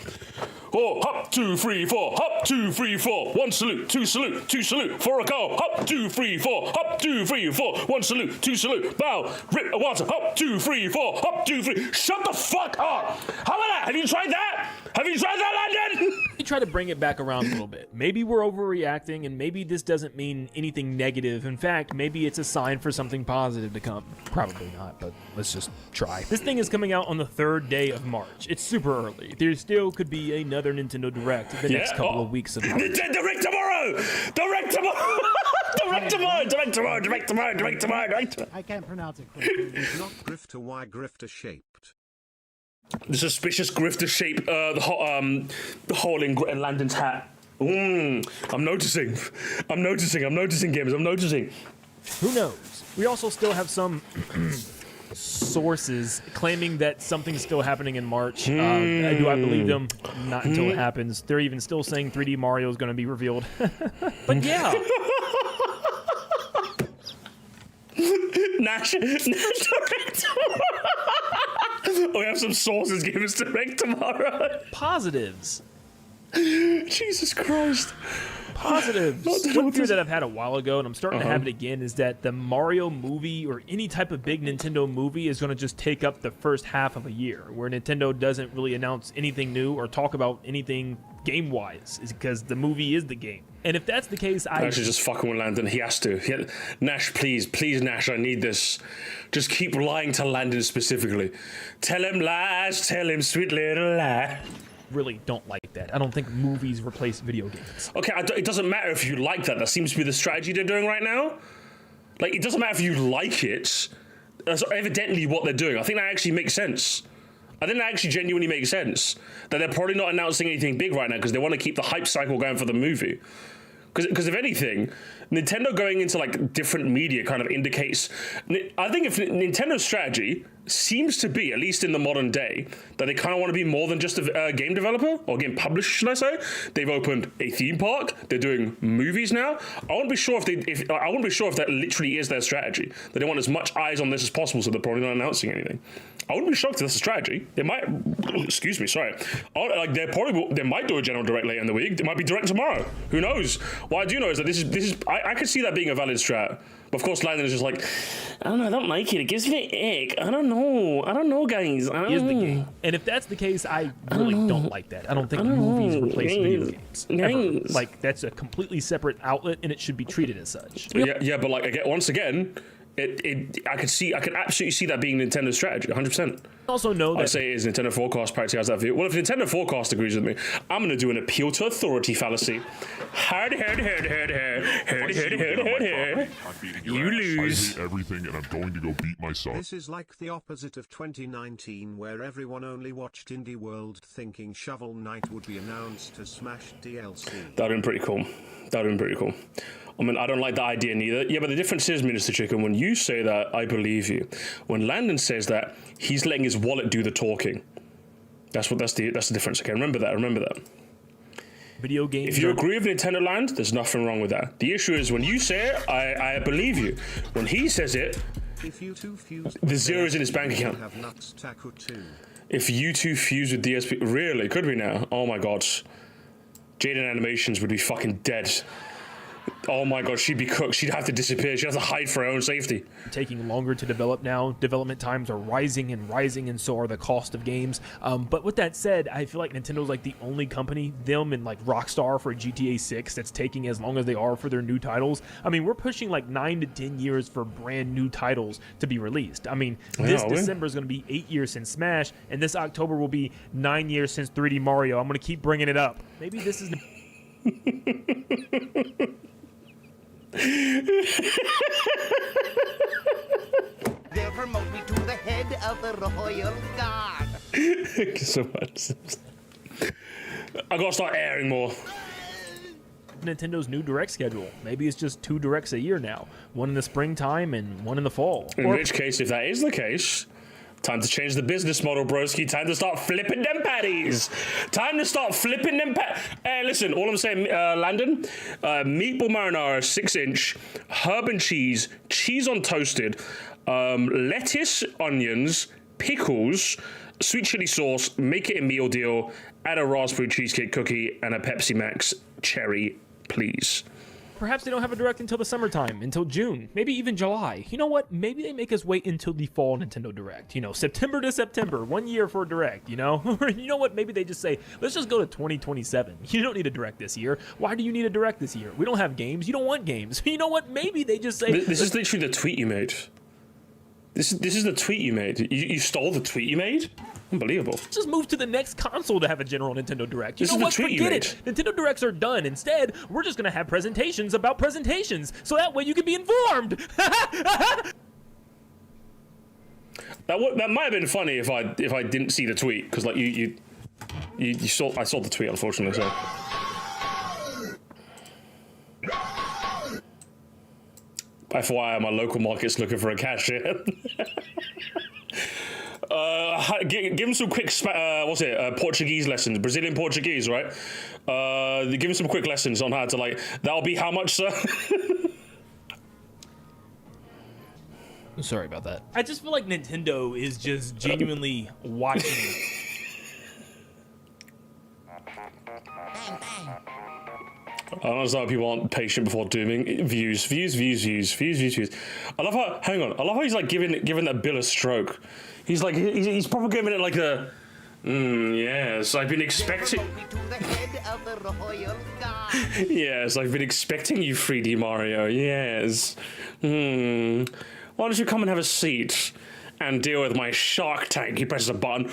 oh, hop, 2, 3, 4, hop, 2, 3, 4, 1 salute, 2 salute, 2 salute, for a go, hop, 2, 3, 4, hop, 2, 3, 4, 1 salute, 2 salute, bow, rip, water, hop, 2, 3, 4, hop, 2, 3. Shut the fuck up! How about that? Have you tried that? Have you tried that, Landon? You try to bring it back around a little bit. Maybe we're overreacting, and maybe this doesn't mean anything negative. In fact, maybe it's a sign for something positive to come. Probably not, but let's just try. This thing is coming out on the 3rd day of March. It's super early. There still could be another Nintendo Direct the next couple of weeks of March. Direct tomorrow! Direct tomorrow! Direct tomorrow! Direct tomorrow! Direct tomorrow! Direct tomorrow! Direct tomorrow! I can't pronounce it quickly. It's not grifter, why grifter shaped? The suspicious grifter shape, the hole in Landon's hat. I'm noticing. I'm noticing, gamers. I'm noticing. Who knows? We also still have some sources claiming that something's still happening in March. Do I believe them? Not until it happens. They're even still saying 3D Mario is going to be revealed. But yeah. Nash Direct tomorrow. We have some sources giving us Direct tomorrow. Positives. Jesus Christ. Positives. One fear that I've had a while ago, and I'm starting to have it again, is that the Mario movie or any type of big Nintendo movie is going to just take up the first half of a year, where Nintendo doesn't really announce anything new or talk about anything game-wise, is because the movie is the game. And if that's the case, I actually just fucking with Landon. He has to. Nash, please, Nash, I need this. Just keep lying to Landon specifically. Tell him lies, tell him sweet little lie. Really don't like that. I don't think movies replace video games. Okay, it doesn't matter if you like that. That seems to be the strategy they're doing right now. Like, it doesn't matter if you like it. That's evidently what they're doing. I think that actually makes sense. I think that actually genuinely makes sense. That they're probably not announcing anything big right now because they want to keep the hype cycle going for the movie. Because if anything, Nintendo going into like different media kind of indicates. I think if Nintendo's strategy seems to be, at least in the modern day, that they kind of want to be more than just a game developer or game publisher, should I say? They've opened a theme park. They're doing movies now. I wouldn't be sure I wouldn't be sure if that literally is their strategy. That they want as much eyes on this as possible, so they're probably not announcing anything. I wouldn't be shocked if that's a strategy. They might. Excuse me. Sorry. Like they might do a general direct later in the week. They might be direct tomorrow. Who knows? What I do know is that this is. I could see that being a valid strat. But of course, Landon is just like, I don't know, I don't like it. It gives me the ick. I don't know, guys. Is the game. And if that's the case, I really don't like that. I don't think movies replace video games. Ever. Like, that's a completely separate outlet, and it should be treated as such. Yeah, but like once again, I could absolutely see that being Nintendo's strategy, 100%. Also know that I'd say it is Nintendo Forecast practically has that view. Well, if Nintendo Forecast agrees with me, I'm going to do an appeal to authority fallacy. You lose. I hate everything, and I'm going to go beat myself. This is like the opposite of 2019, where everyone only watched Indie World thinking Shovel Knight would be announced as Smash DLC. That would have been pretty cool. I mean, I don't like the idea neither. Yeah, but the difference is, Minister Chicken, when you say that, I believe you. When Landon says that, he's letting his wallet do the talking. That's the difference. Okay, remember that. Video games. If you agree with Nintendo Land, there's nothing wrong with that. The issue is when you say it, I believe you. When he says it, if you two fuse the zero's in his bank account. Have nuts taco too. If you two fuse with DSP, really? Could we now? Oh my god. Jaden Animations would be fucking dead. Oh my god, she'd be cooked. She'd have to disappear. She'd have to hide for her own safety. Taking longer to develop now. Development times are rising, and so are the cost of games. But with that said, I feel like Nintendo's like the only company, them and like Rockstar for GTA 6, that's taking as long as they are for their new titles. I mean, we're pushing like 9 to 10 years for brand new titles to be released. I mean, this December is going to be 8 years since Smash, and this October will be 9 years since 3D Mario. I'm going to keep bringing it up. Maybe this is the... They'll promote me to the head of the royal guard. Thank you so much. I gotta start airing more. Nintendo's new direct schedule. Maybe it's just 2 directs a year now. One in the springtime and one in the fall. In which case, if that is the case, time to change the business model, broski. Time to start flipping them patties. Time to start flipping them Hey, listen, all I'm saying, Landon, meatball marinara, 6-inch, herb and cheese on toasted. lettuce, onions, pickles, sweet chili sauce, make it a meal deal, add a raspberry cheesecake cookie, and a Pepsi Max cherry, please. Perhaps they don't have a Direct until the summertime, until June, maybe even July. You know what? Maybe they make us wait until the fall Nintendo Direct. You know, September to September, 1 year for a Direct, you know? Or you know what? Maybe they just say, let's just go to 2027. You don't need a Direct this year. Why do you need a Direct this year? We don't have games. You don't want games. You know what? Maybe they just say... This is literally the tweet you made. This is the tweet you made. You stole the tweet you made? Unbelievable. Just move to the next console to have a general Nintendo Direct. You This know is the what? tweet you Forget made. it. Nintendo Directs are done. Instead, we're just gonna have presentations about presentations, so that way you can be informed. That might have been funny if I didn't see the tweet, because like I saw the tweet, unfortunately. So. FYI, my local market's looking for a cashier. Give him some quick Portuguese lessons, Brazilian Portuguese, right? Give him some quick lessons on how to, like, that'll be how much, sir? Sorry about that. I just feel like Nintendo is just genuinely watching. I don't know how people aren't patient before dooming. Views. I love how, hang on, I love how he's like giving that Bill a stroke. He's like, he's probably giving it like a, yes, I've been expecting. Yes, I've been expecting you, 3D Mario, yes. Why don't you come and have a seat and deal with my Shark Tank? He presses a button,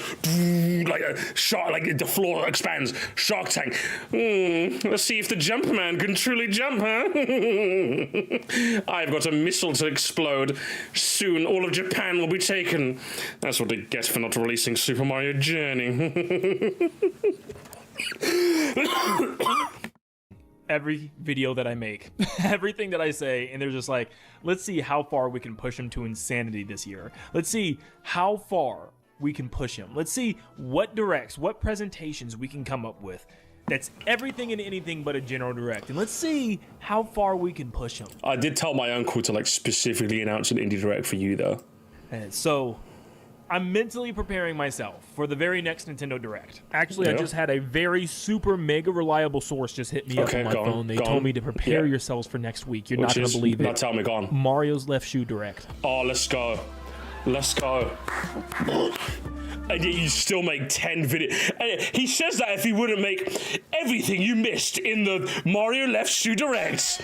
like a shark, like the floor expands. Shark Tank. Let's see if the Jumpman can truly jump, huh? I've got a missile to explode. Soon all of Japan will be taken. That's what they get for not releasing Super Mario Journey. Every video that I make, everything that I say, and they're just like, let's see how far we can push him to insanity this year. Let's see how far we can push him. Let's see what directs, what presentations we can come up with. That's everything and anything but a general direct. And let's see how far we can push him. I did tell my uncle to like specifically announce an indie direct for you though. And so I'm mentally preparing myself for the very next Nintendo Direct. Actually, I just had a very super mega reliable source just hit me up on my phone. They told me to prepare yourselves for next week. You're not going to believe it. Now tell me, go on. Mario's Left Shoe Direct. Oh, let's go. Let's go. And yet you still make 10 videos. He says that if he wouldn't make everything you missed in the Mario Left Shoe Directs.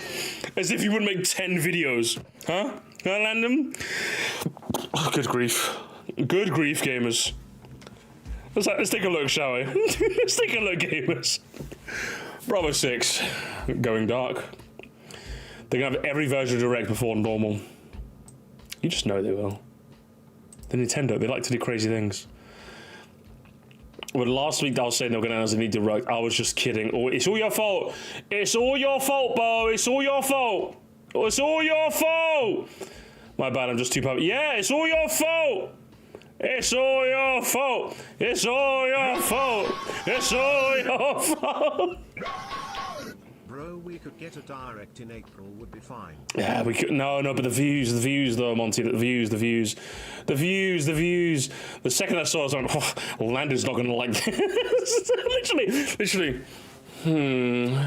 As if he wouldn't make 10 videos. Huh? Landon? Oh, good grief. Good grief, gamers. Let's take a look, shall we? Let's take a look, gamers. Bravo 6, going dark. They're gonna have every version of Direct before normal. You just know they will. The Nintendo, they like to do crazy things. Well, last week I was saying they were gonna announce a new Direct. I was just kidding. Oh, it's all your fault. It's all your fault, Bo. It's all your fault. It's all your fault. My bad. I'm just too pumped. Yeah, it's all your fault. It's all your fault. It's all your fault. It's all your fault. Bro, we could get a direct in April, would be fine. Yeah, we could. No, but the views though, Monty. The views. The second I saw it, I was like, oh, Landon's not gonna like this. literally.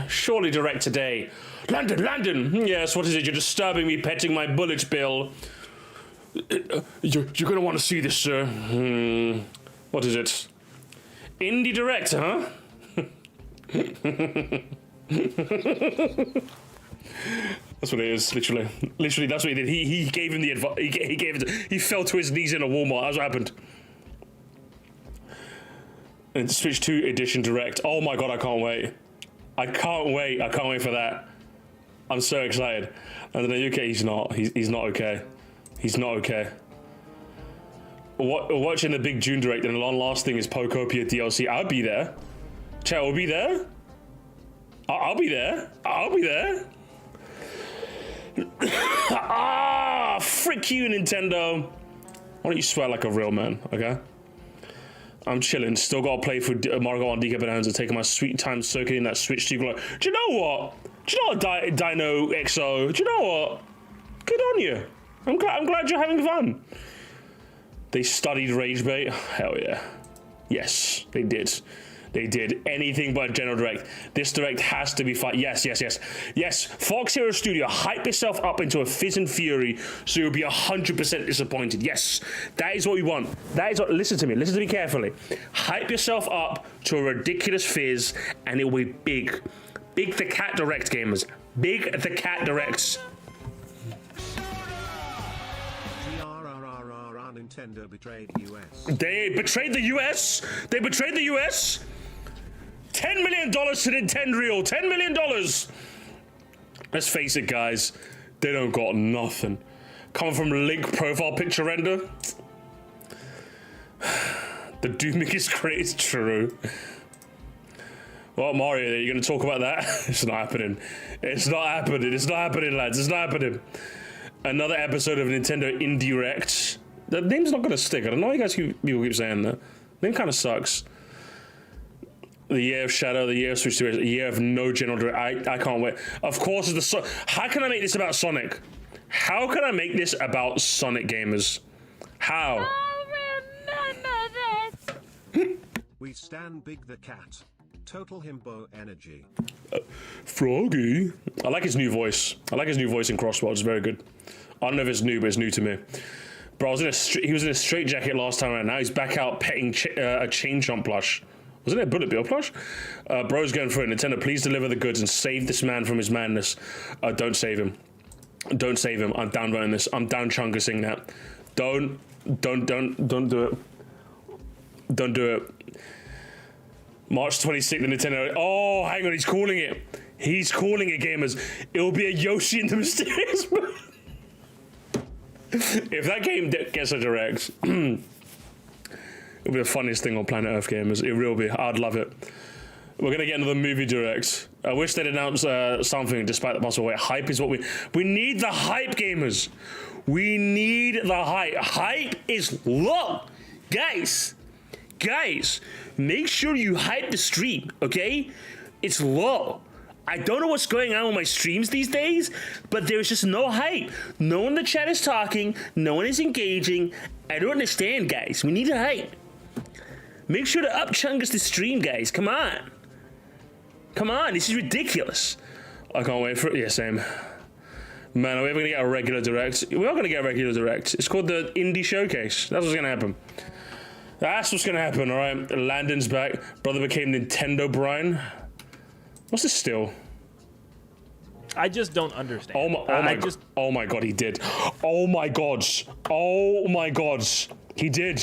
Surely Direct today. Landon. Yes, what is it? You're disturbing me, petting my bullet bill. You're gonna want to see this, sir. What is it? Indie Direct, huh? That's what it is, literally. Literally, that's what he did. He gave him the advice. He gave it. He fell to his knees in a Walmart. That's what happened. And Switch 2 Edition Direct. Oh my god, I can't wait. I can't wait for that. I'm so excited. And in the UK, he's not. He's not okay. He's not okay. Watching the big June Direct and the last thing is Pokopia DLC. I'll be there. Chat will be there. I'll be there. Frick you, Nintendo. Why don't you swear like a real man, okay? I'm chilling. Still got to play for Mario on DK Bonanza, taking my sweet time soaking in that Switch 2 glow. Do you know what? Dino XO? Do you know what? Good on you. I'm glad you're having fun. They studied rage bait. Hell yeah. Yes, they did. They did anything but General Direct. This Direct has to be fun. Yes. Fox Hero Studio, hype yourself up into a fizz and fury so you'll be 100% disappointed. Yes, that is what we want. That is what, listen to me carefully. Hype yourself up to a ridiculous fizz and it will be big. Big the Cat Direct, gamers. Big the Cat Directs. Nintendo betrayed US. They betrayed the US? They betrayed the US? $10 million to Nintendo. $10 million. Let's face it, guys. They don't got nothing. Coming from Link profile picture render. The dooming is great. It's true. Well, Mario, you're going to talk about that? It's not happening. It's not happening. It's not happening, lads. It's not happening. Another episode of Nintendo Indirect. The name's not going to stick. I don't know why you guys people keep saying that. The name kind of sucks. The year of Shadow, the year of Switch 2, the year of no General Direct. I can't wait. Of course, how can I make this about Sonic? How can I make this about Sonic, gamers? How? I'll remember this. We stand big the cat. Total himbo energy. Froggy. I like his new voice. I like his new voice in Crosswell. It's very good. I don't know if it's new, but it's new to me. Bro, he was in a straitjacket last time around. Now he's back out petting a Chain Chomp plush. Wasn't it a Bullet Bill plush? Bro's going for it. Nintendo, please deliver the goods and save this man from his madness. Don't save him. Don't save him. I'm downvoting this. I'm down chunkusing that. Don't do it. Don't do it. March 26th, the Nintendo. Oh, hang on. He's calling it. He's calling it, gamers. It will be a Yoshi in the Mysterious Moon. If that game gets a direct, it'll be the funniest thing on planet Earth, gamers. It will be. I'd love it. We're gonna get another movie direct. I wish they'd announce something despite the muscle weight. Hype is what we need. The hype, gamers. We need the hype. Hype is low, guys. Make sure you hype the stream, okay? It's low. I don't know what's going on with my streams these days, but there's just no hype. No one in the chat is talking. No one is engaging. I don't understand, guys. We need a hype. Make sure to up chungus the stream, guys. Come on. Come on. This is ridiculous. I can't wait for it. Yeah, same. Man, are we ever going to get a regular direct? We are going to get a regular direct. It's called the Indie Showcase. That's what's going to happen. That's what's going to happen, all right? Landon's back. Brother became Nintendo Brian. What's this still? I just don't understand. Oh my god, he did. Oh my god. Oh my god. He did.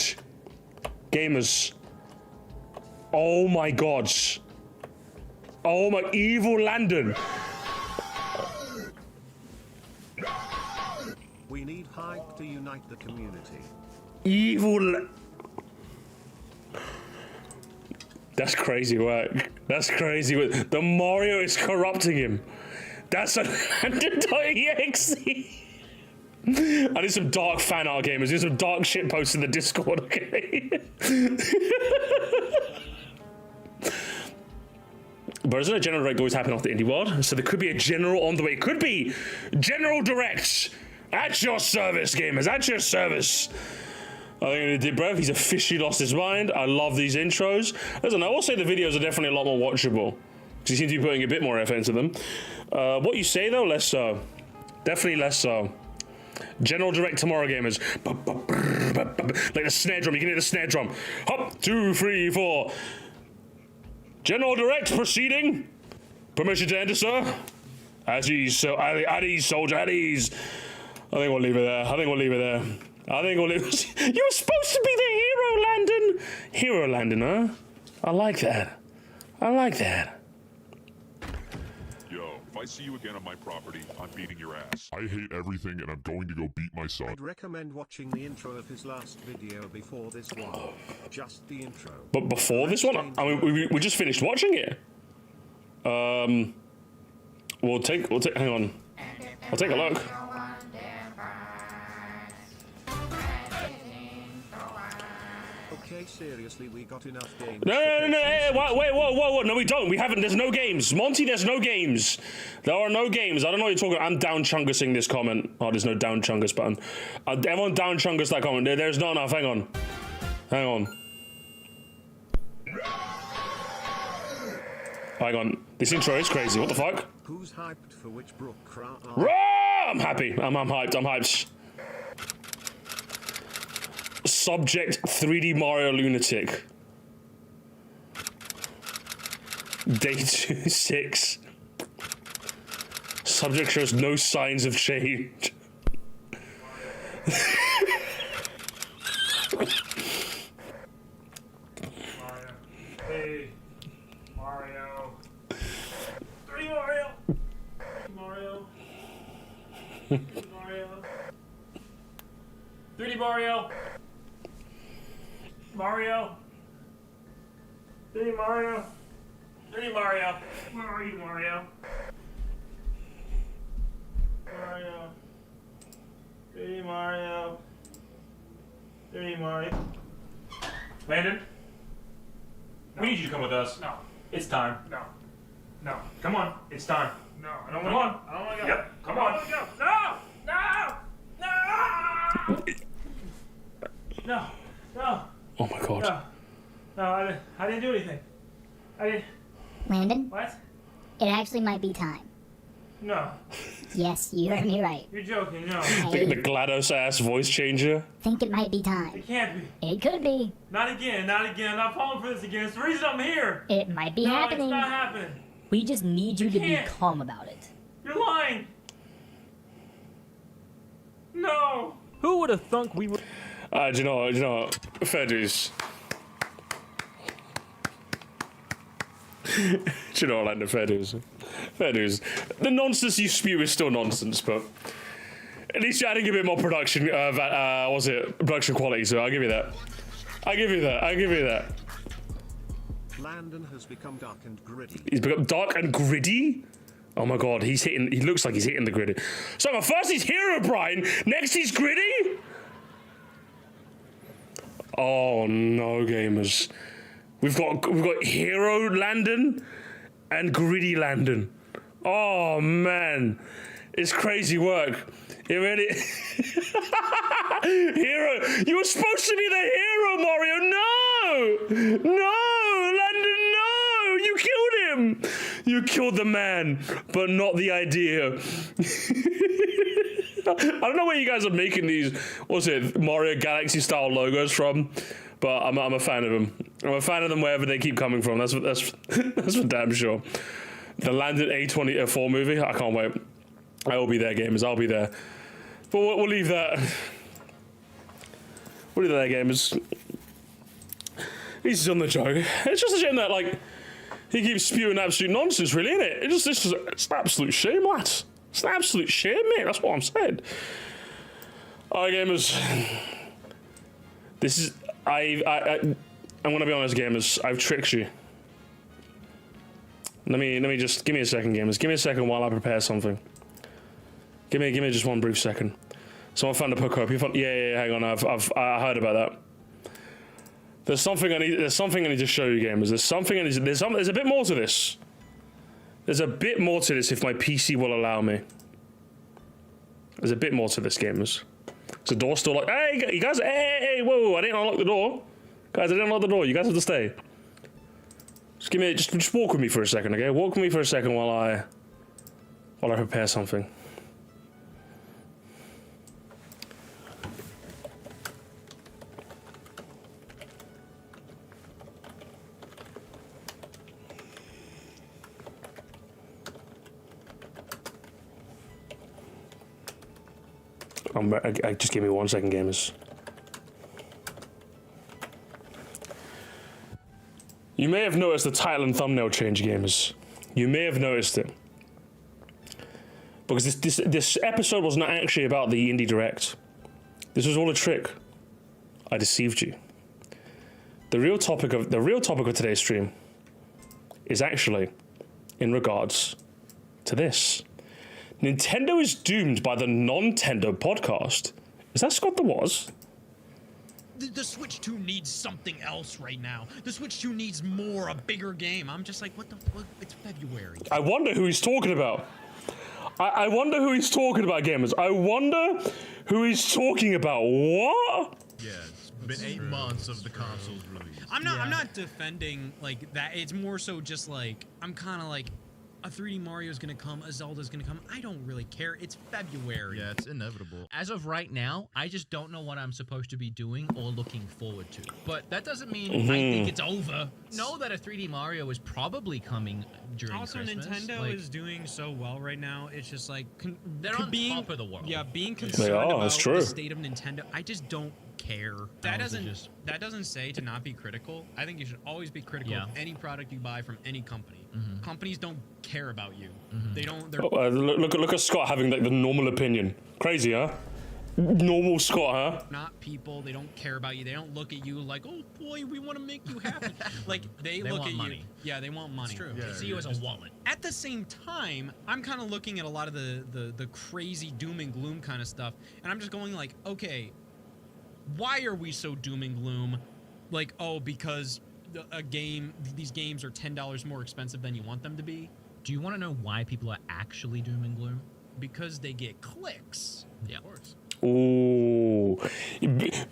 Gamers. Oh my god. Oh my evil Landon. We need hype to unite the community. Evil. That's crazy work. That's crazy work. The Mario is corrupting him. That's a Landon.exe. I need some dark fan art, gamers. Need some dark shit posts in the Discord, okay? But isn't a General Direct always happen off the indie world? So there could be a General on the way. It could be General Direct at your service, gamers. At your service. I think he did, bro. He's officially lost his mind. I love these intros. Listen, I will say the videos are definitely a lot more watchable. Because he seems to be putting a bit more effort into them. What you say, though, less so. Definitely less so. General Direct tomorrow, gamers. Like the snare drum. You can hear the snare drum. Hop, 2, 3, 4. General Direct proceeding. Permission to enter, sir. At ease, soldier, at ease. I think we'll leave it there. You're supposed to be the hero, Landon. Hero, Landon, huh? I like that. Yo, if I see you again on my property, I'm beating your ass. I hate everything and I'm going to go beat my son. I'd recommend watching the intro of his last video before this one. Just the intro. But before this one? I mean, we just finished watching it. We'll take, hang on. I'll take a look. Okay, seriously, we got enough games. No, hey, wait, whoa, no, we don't. We haven't. There's no games. Monty, there's no games. There are no games. I don't know what you're talking about. I'm down chungusing this comment. Oh, there's no down chungus button. Everyone down chungus that comment. There's not enough. Hang on. Hang on. This intro is crazy. What the fuck? Who's hyped for which Brook I'm happy. I'm hyped. I'm hyped. Subject 3D Mario Lunatic. Day 26. Subject shows no signs of change. Hey, Mario. 3D Mario. Mario. 3D Mario. 3D Mario. Mario. 3D Mario. 3D Mario. Where are you, Mario? Mario. 3D Mario. 3D Mario. Landon? No. We need you to come with us. No. It's time. No. No. Come on. It's time. No. I don't want to go. I don't want to go. Yep. Come on. Let's go. No. No. No. Oh my god. No. No, I didn't do anything. I didn't. Landon? What? It actually might be time. No. Yes, you heard me right. You're joking. No. The GLaDOS ass voice changer. Think it might be time. It can't be. It could be. Not again. Not again. I'm not falling for this again. It's the reason I'm here. It might be No, happening. it's not happening. We just need you to be can't. calm about it. You're lying. No. Who would have thunk we would? Do you know, fair dues. Do you know, Orlando, fair dues. Fair dues. The nonsense you spew is still nonsense, but at least you're adding a bit more production, production quality, so I'll give you that. I'll give you that. Landon has become dark and gritty. He's become dark and gritty? Oh my god, he looks like he's hitting the gritty. So first he's Herobrine, next he's gritty? Oh no, gamers. We've got Hero Landon and Gritty Landon. Oh man, it's crazy work. It really. Hero, you were supposed to be the hero, Mario. No, Landon, no. You killed him. You killed the man, but not the idea. I don't know where you guys are making these, Mario Galaxy style logos from, but I'm a fan of them. I'm a fan of them wherever they keep coming from. That's for damn sure. The Landon A24 movie, I can't wait. I will be there, gamers. I'll be there. But we'll leave that. We'll leave that, gamers. He's on the joke. It's just a shame that he keeps spewing absolute nonsense, really, isn't it? It's an absolute shame, lads. It's an absolute shame, mate. That's what I'm saying. Alright, gamers. This is I'm gonna be honest, gamers. I've tricked you. Let me just give me a second, gamers. Give me a second while I prepare something. Give me just one brief second. Someone found a hook up. Yeah. Hang on. I heard about that. There's something I need to show you, gamers. There's a bit more to this. There's a bit more to this if my PC will allow me. There's a bit more to this, gamers. Is the door still locked? Hey, you guys! Hey! Whoa! I didn't unlock the door, guys. I didn't unlock the door. You guys have to stay. Just walk with me for a second, okay? Walk with me for a second while I prepare something. Just give me 1 second, gamers. You may have noticed the title and thumbnail change, gamers. You may have noticed it. Because this episode was not actually about the Indie Direct. This was all a trick. I deceived you. The real topic of today's stream is actually in regards to this. Nintendo is doomed by the Non-Tendo podcast. Is that Scott the Was? the Switch 2 needs something else right now. The Switch 2 needs a bigger game. I'm just like, what the fuck? It's February. I wonder who he's talking about. I wonder who he's talking about, gamers. I wonder who he's talking about. What? Yeah, it's been 8 months of the console's release. I'm not defending like that. It's more so just like I'm kind of like a 3D Mario is gonna come, a Zelda's gonna come. I don't really care. It's February. Yeah, it's inevitable. As of right now, I just don't know what I'm supposed to be doing or looking forward to. But that doesn't mean I think it's over. Know that a 3D Mario is probably coming during also, Christmas. Nintendo is doing so well right now. It's just like they're on top of the world. Yeah, being concerned about that's true. the state of Nintendo, I just don't care. That doesn't say to not be critical. I think you should always be critical of any product you buy from any company. Companies don't care about you. They don't. Look at Scott having like the normal opinion. Crazy, huh? Normal Scott, huh? Not people. They don't care about you. They don't look at you like, oh boy, we want to make you happy. Like they look want at money. you. Yeah, they want money. It's true. Yeah, They see you as a wallet. At the same time, I'm kind of looking at a lot of the crazy doom and gloom kind of stuff, and I'm just going like, okay, why are we so doom and gloom? Like, oh, because these games are $10 more expensive than you want them to be. Do you want to know why people are actually doom and gloom? Because they get clicks. Yeah. Of course. Ooh,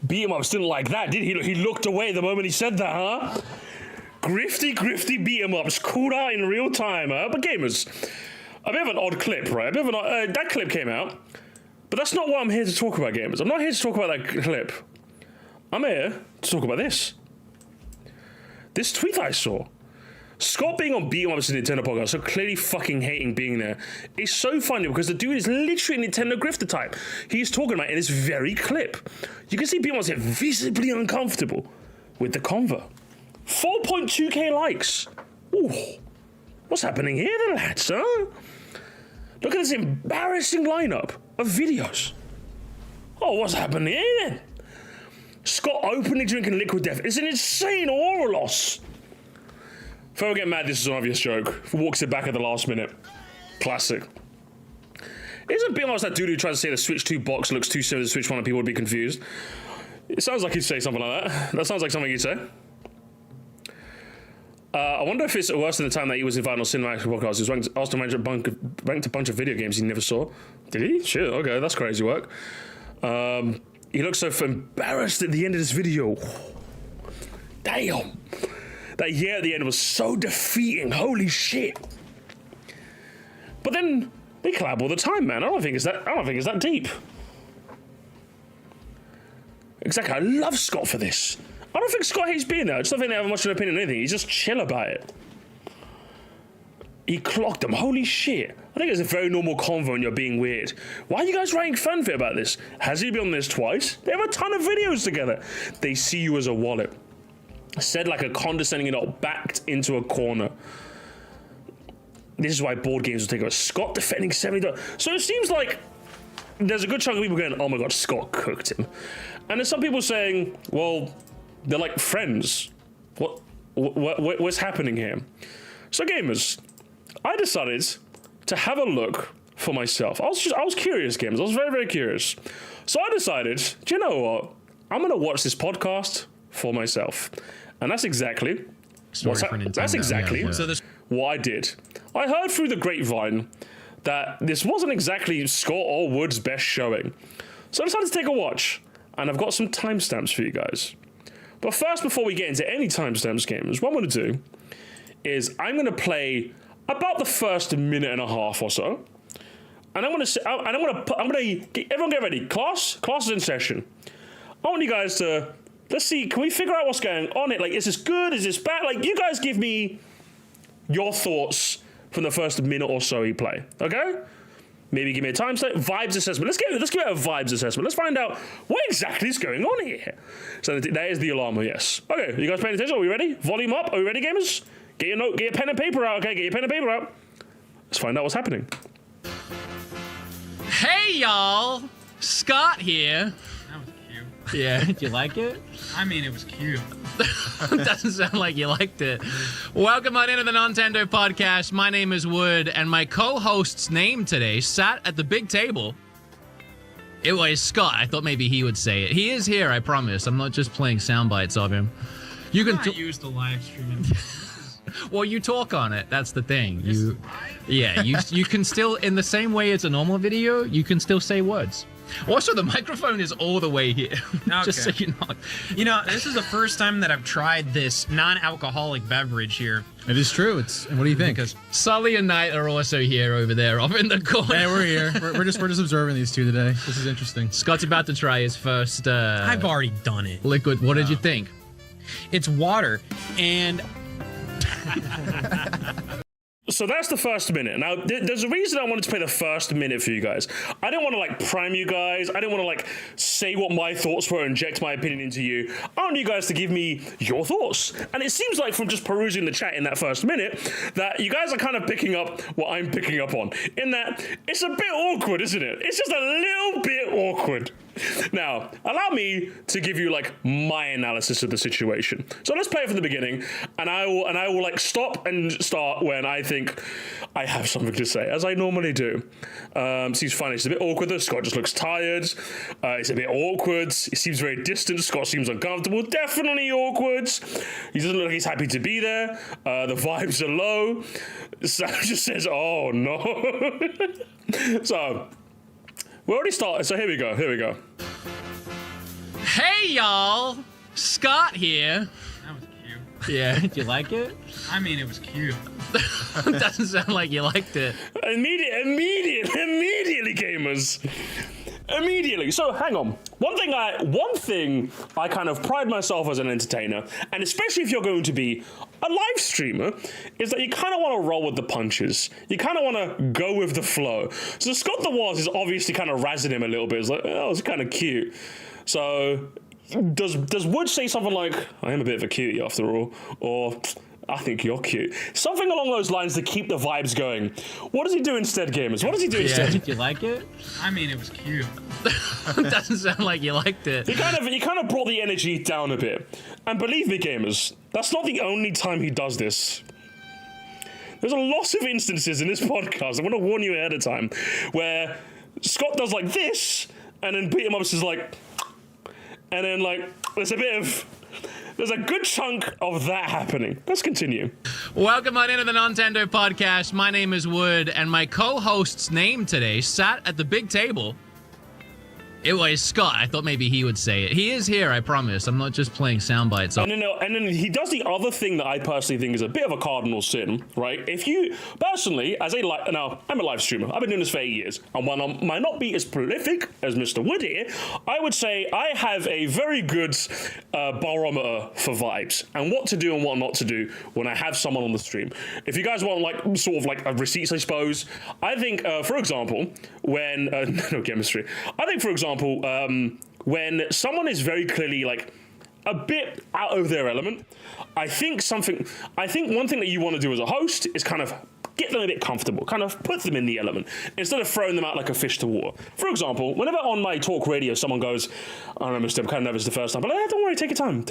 beat 'em ups didn't like that, did he? He looked away the moment he said that, huh? Grifty beat 'em ups called out in real time, huh? But gamers, a bit of an odd clip, right? That clip came out, but that's not what I'm here to talk about, gamers. I'm not here to talk about that clip. I'm here to talk about this. This tweet I saw. Scott being on Beat 'em Ups in Nintendo podcast, so clearly fucking hating being there, is so funny because the dude is literally a Nintendo grifter type. He's talking about it in this very clip. You can see Beat 'em Ups get visibly uncomfortable with the convo. 4.2k likes. Ooh, what's happening here then, lads, huh? Look at this embarrassing lineup of videos. Oh, what's happening here then? Scott openly drinking liquid death. It's an insane aura loss. If I ever get mad, this is an obvious joke. Walks it back at the last minute. Classic. Isn't Beat 'em Ups that dude who tries to say the Switch 2 box looks too similar to the Switch 1 and people would be confused? It sounds like he'd say something like that. That sounds like something he'd say. I wonder if it's worse than the time that he was invited on Cinematic Podcast. He was asked to rank a bunch of video games he never saw. Did he? Shit, okay, that's crazy work. He looks so embarrassed at the end of this video. Damn. That yeah at the end was so defeating. Holy shit. But then they collab all the time, man. I don't think it's that deep. Exactly. I love Scott for this. I don't think Scott hates being there. I just don't think they have much of an opinion on anything. He's just chill about it. He clocked them. Holy shit. I think it's a very normal convo when you're being weird. Why are you guys writing fanfare about this? Has he been on this twice? They have a ton of videos together. They see you as a wallet. Said like a condescending adult, backed into a corner. This is why board games will take over. Scott defending $70. So it seems like there's a good chunk of people going, oh my god, Scott cooked him. And there's some people saying, well, they're like friends. What's happening here? So gamers, I decided to have a look for myself. I was curious, gamers. I was very, very curious. So I decided, do you know what? I'm gonna watch this podcast for myself. And that's exactly what I did. I heard through the grapevine that this wasn't exactly Scott or Wood's best showing. So I decided to take a watch. And I've got some timestamps for you guys. But first, before we get into any timestamps, gamers, what I'm going to do is I'm going to play about the first minute and a half or so. And I'm going to get everyone get ready. Class is in session. I want you guys to, let's see, can we figure out what's going on it? Like, is this good? Is this bad? Like, you guys give me your thoughts from the first minute or so you play, okay? Maybe give me a vibes assessment. Let's give it a vibes assessment. Let's find out what exactly is going on here. So that is the alarm, yes. Okay, you guys paying attention? Are we ready? Volume up. Are we ready, gamers? Get your pen and paper out, okay? Get your pen and paper out. Let's find out what's happening. Hey, y'all! Scott here. That was cute. Yeah, did you like it? I mean, it was cute. Doesn't sound like you liked it. Welcome on into the Nintendo podcast. My name is Wood, and my co-host's name today sat at the big table Anyways, Scott, I thought maybe he would say it. He is here, I promise. I'm not just playing sound bites of him. You can use the live stream. Well, you talk on it. That's the thing. You can still, in the same way as a normal video, you can still say words. Also, the microphone is all the way here. Just so you know. You know, this is the first time that I've tried this non-alcoholic beverage here. It is true. What do you think? Because Sully and Knight are also here over there, off in the corner. Hey, we're here. We're just observing these two today. This is interesting. Scott's about to try his first. I've already done it. Liquid. What did you think? It's water, and. So that's the first minute. Now, there's a reason I wanted to play the first minute for you guys. I didn't want to like prime you guys. I didn't want to like say what my thoughts were and inject my opinion into you. I want you guys to give me your thoughts. And it seems like from just perusing the chat in that first minute that you guys are kind of picking up what I'm picking up on. In that it's a bit awkward, isn't it? It's just a little bit awkward. Now, allow me to give you like my analysis of the situation. So let's play it from the beginning, and I will like stop and start when I think I have something to say, as I normally do. Seems funny. It's a bit awkward though. Scott just looks tired. It's a bit awkward. It seems very distant. Scott seems uncomfortable. Definitely awkward. He doesn't look like he's happy to be there. The vibes are low. Sam just says, "Oh no." So. We already started, so here we go. Hey, y'all! Scott here. That was cute. Yeah, did you like it? I mean, it was cute. Doesn't sound like you liked it. Immediately, gamers. Immediately. So hang on. One thing I kind of pride myself as an entertainer, and especially if you're going to be a live streamer, is that you kind of want to roll with the punches. You kind of want to go with the flow. So Scott the Waz is obviously kind of razzing him a little bit. It's like, oh, it's kind of cute. So does Wood say something like, I am a bit of a cutie after all, or I think you're cute. Something along those lines to keep the vibes going. What does he do instead, gamers? What does he do instead? Did you like it? I mean, it was cute. Doesn't sound like you liked it. He kind of brought the energy down a bit. And believe me, gamers, that's not the only time he does this. There's a lot of instances in this podcast, I want to warn you ahead of time, where Scott does like this, and then Beat 'em Ups is like, and then like, there's a good chunk of that happening. Let's continue. Welcome on into the Nintendo podcast. My name is Wood, and my co-host's name today sat at the big table. Anyways, Scott, I thought maybe he would say it. He is here, I promise. I'm not just playing sound bites. And then he does the other thing that I personally think is a bit of a cardinal sin, right? If you, personally, now, I'm a live streamer. I've been doing this for 8 years. And while I might not be as prolific as Mr. Wood here, I would say I have a very good barometer for vibes and what to do and what not to do when I have someone on the stream. If you guys want, like, sort of like receipts, I suppose, I think, for example, when, no chemistry, I think, for example, when someone is very clearly like a bit out of their element, I think one thing that you want to do as a host is kind of get them a bit comfortable, kind of put them in the element, instead of throwing them out like a fish to water. For example, whenever on my talk radio someone goes, I don't know, Mr. I'm kind of nervous the first time, but don't worry, take your time.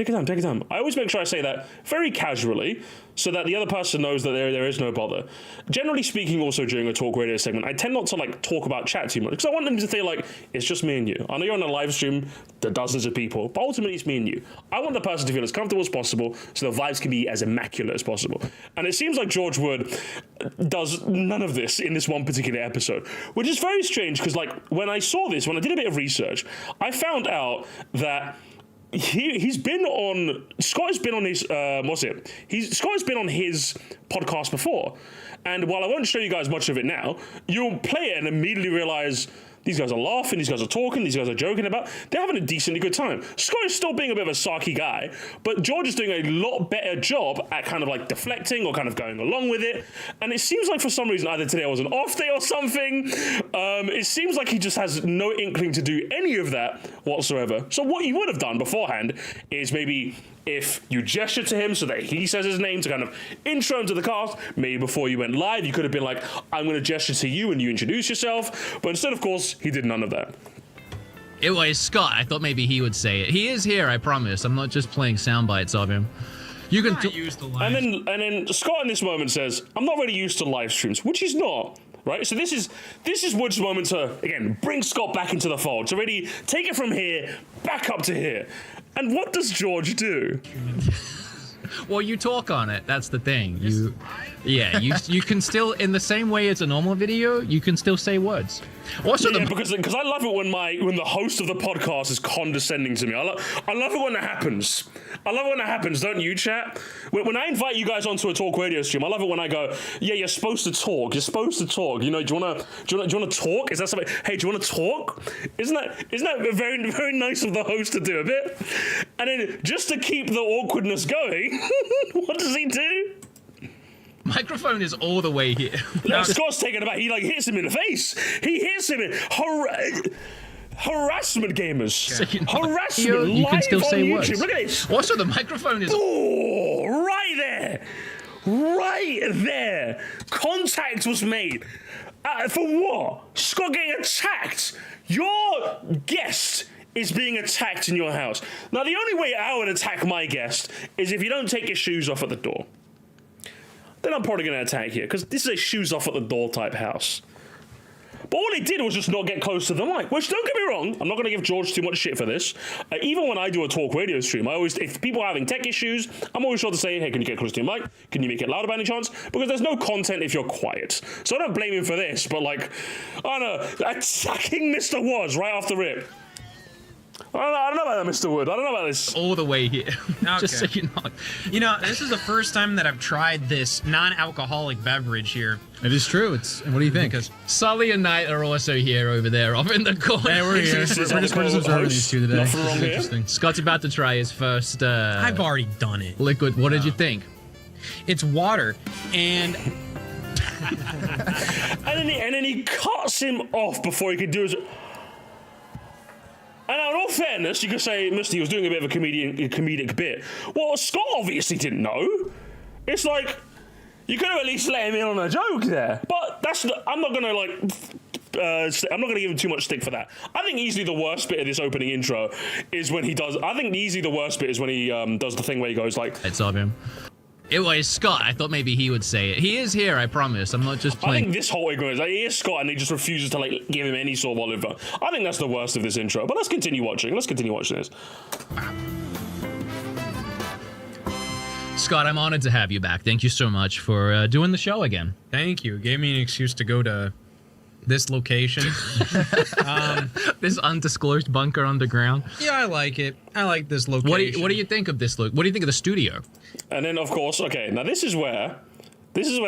I always make sure I say that very casually, so that the other person knows that there is no bother. Generally speaking, also during a talk radio segment, I tend not to like talk about chat too much, because I want them to feel like it's just me and you. I know you're on a live stream, there are dozens of people, but ultimately it's me and you. I want the person to feel as comfortable as possible, so the vibes can be as immaculate as possible. And it seems like George Wood does none of this in this one particular episode, which is very strange, because like when I saw this, when I did a bit of research, I found out that Scott has been on his Scott has been on his podcast before, and while I won't show you guys much of it now, you'll play it and immediately realize these guys are laughing, these guys are talking, these guys are joking about. They're having a decently good time. Scott is still being a bit of a sarky guy, but George is doing a lot better job at kind of like deflecting or kind of going along with it. And it seems like for some reason, either today was an off day or something, it seems like he just has no inkling to do any of that whatsoever. So what you would have done beforehand is maybe if you gesture to him so that he says his name to kind of intro him to the cast, maybe before you went live, you could have been like, I'm going to gesture to you and you introduce yourself. But instead, of course, he did none of that. Anyways, Scott, I thought maybe he would say it. He is here, I promise. I'm not just playing sound bites of him. You can use the live and then Scott in this moment says, I'm not really used to live streams, which he's not. right? So this is Wood's moment to, again, bring Scott back into the fold, to really take it from here, back up to here. And what does George do? Well, you talk on it. That's the thing. You can still, in the same way as a normal video, you can still say words. Also, because I love it when the host of the podcast is condescending to me. I love it when that happens. I love it when that happens, don't you, chat? When I invite you guys onto a talk radio stream, I love it when I go, yeah, you're supposed to talk. You're supposed to talk. You know, do you wanna talk? Is that something? Hey, do you wanna talk? Isn't that very, very nice of the host to do a bit? And then just to keep the awkwardness going, what does he do? Microphone is all the way here. No, Scott's taken aback. He hits him in the face. He hits him in harassment, gamers. Harassment. You can still live say on words. YouTube. Look at this. Also, the microphone is. Oh, right there. Right there. Contact was made. For what? Scott getting attacked. Your guest is being attacked in your house. Now, the only way I would attack my guest is if you don't take your shoes off at the door. Then I'm probably going to attack you, because this is a shoes off at the door type house. But all he did was just not get close to the mic, which, don't get me wrong, I'm not going to give George too much shit for this. Even when I do a talk radio stream, if people are having tech issues, I'm always sure to say, hey, can you get close to your mic? Can you make it louder by any chance? Because there's no content if you're quiet. So I don't blame him for this, but like, I don't know, attacking Mr. Was right off the rip. I don't know about that, Mr. Wood. I don't know about this. All the way here. Okay. Just so you know. You know, this is the first time that I've tried this non-alcoholic beverage here. It is true. What do you think? Because Sully and Knight are also here over there, off in the corner. Hey, we're here. We're just observing these two today. This is interesting. Scott's about to try his first. I've already done it. Liquid. What did you think? It's water, and and then he cuts him off before he could do his. And now, in all fairness, you could say Misty was doing a bit of a comedic bit. Well, Scott obviously didn't know. It's like, you could have at least let him in on a joke there. But I'm not gonna I'm not gonna give him too much stick for that. I think easily the worst bit of this opening intro is when he does. I think easily the worst bit is when he does the thing where he goes like, "It's all him." It was Scott. I thought maybe he would say it. He is here, I promise. I'm not just playing. I think this whole ignorance, he is Scott and he just refuses to like give him any sort of olive. I think that's the worst of this intro. But let's continue watching. Let's continue watching this. Scott, I'm honored to have you back. Thank you so much for doing the show again. Thank you. It gave me an excuse to go to this location. This undisclosed bunker underground. Yeah, I like it. I like this location. What do you think of this look? What do you think of the studio? And then, of course, okay, now this is where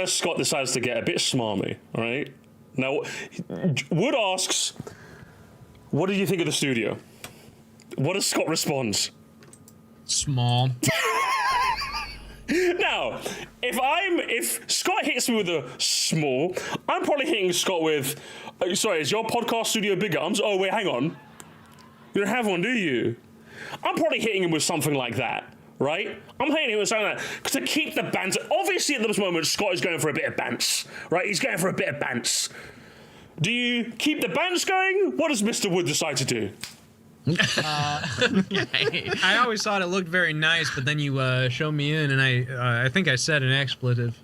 Scott decides to get a bit smarmy, all right? Now, Wood asks, what did you think of the studio? What does Scott respond? Small. Now, if Scott hits me with a small, I'm probably hitting Scott with, sorry, is your podcast studio bigger? Oh, wait, hang on. You don't have one, do you? I'm probably hitting him with something like that. Right? I'm hitting him with something like that to keep the banter. Obviously, at this moment, Scott is going for a bit of bants. Right? He's going for a bit of bants. Do you keep the bants going? What does Mr. Wood decide to do? I always thought it looked very nice, but then you showed me in, and I think I said an expletive.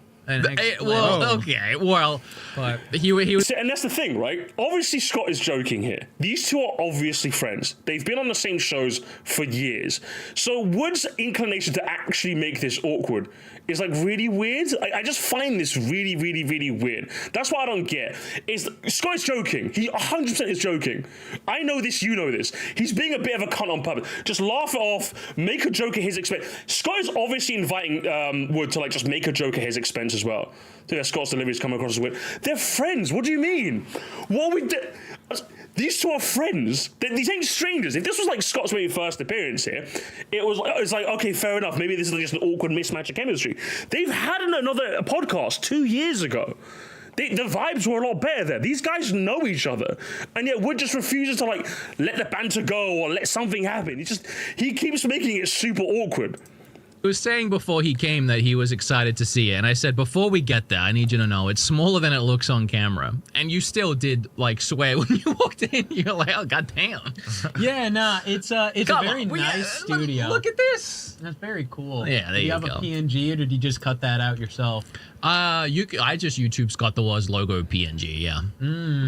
Well, okay, well, but he was. And that's the thing, right? Obviously, Scott is joking here. These two are obviously friends. They've been on the same shows for years. So Wood's inclination to actually make this awkward is like really weird. I just find this really, really, really weird. That's what I don't get. Is Scott is joking. He 100% is joking. I know this. You know this. He's being a bit of a cunt on purpose. Just laugh it off. Make a joke at his expense. Scott is obviously inviting Wood to like just make a joke at his expense as well. So Scott's delivery is coming across as weird. They're friends. What do you mean? What we do? These two are friends. These ain't strangers. If this was like Scott's maybe first appearance here, it's like, okay, fair enough. Maybe this is just an awkward mismatch of chemistry. They've had another podcast 2 years ago. The vibes were a lot better there. These guys know each other, and yet Wood just refuses to like let the banter go or let something happen. He keeps making it super awkward. He was saying before he came that he was excited to see it, and I said, before we get there, I need you to know it's smaller than it looks on camera. And you still did like swear when you walked in. You're like, oh goddamn. Yeah, nah, it's a very nice studio. Look at this. That's very cool. Yeah, there do you you have go. a PNG, or did you just cut that out yourself? I just YouTube Scott the Wars logo PNG. Yeah,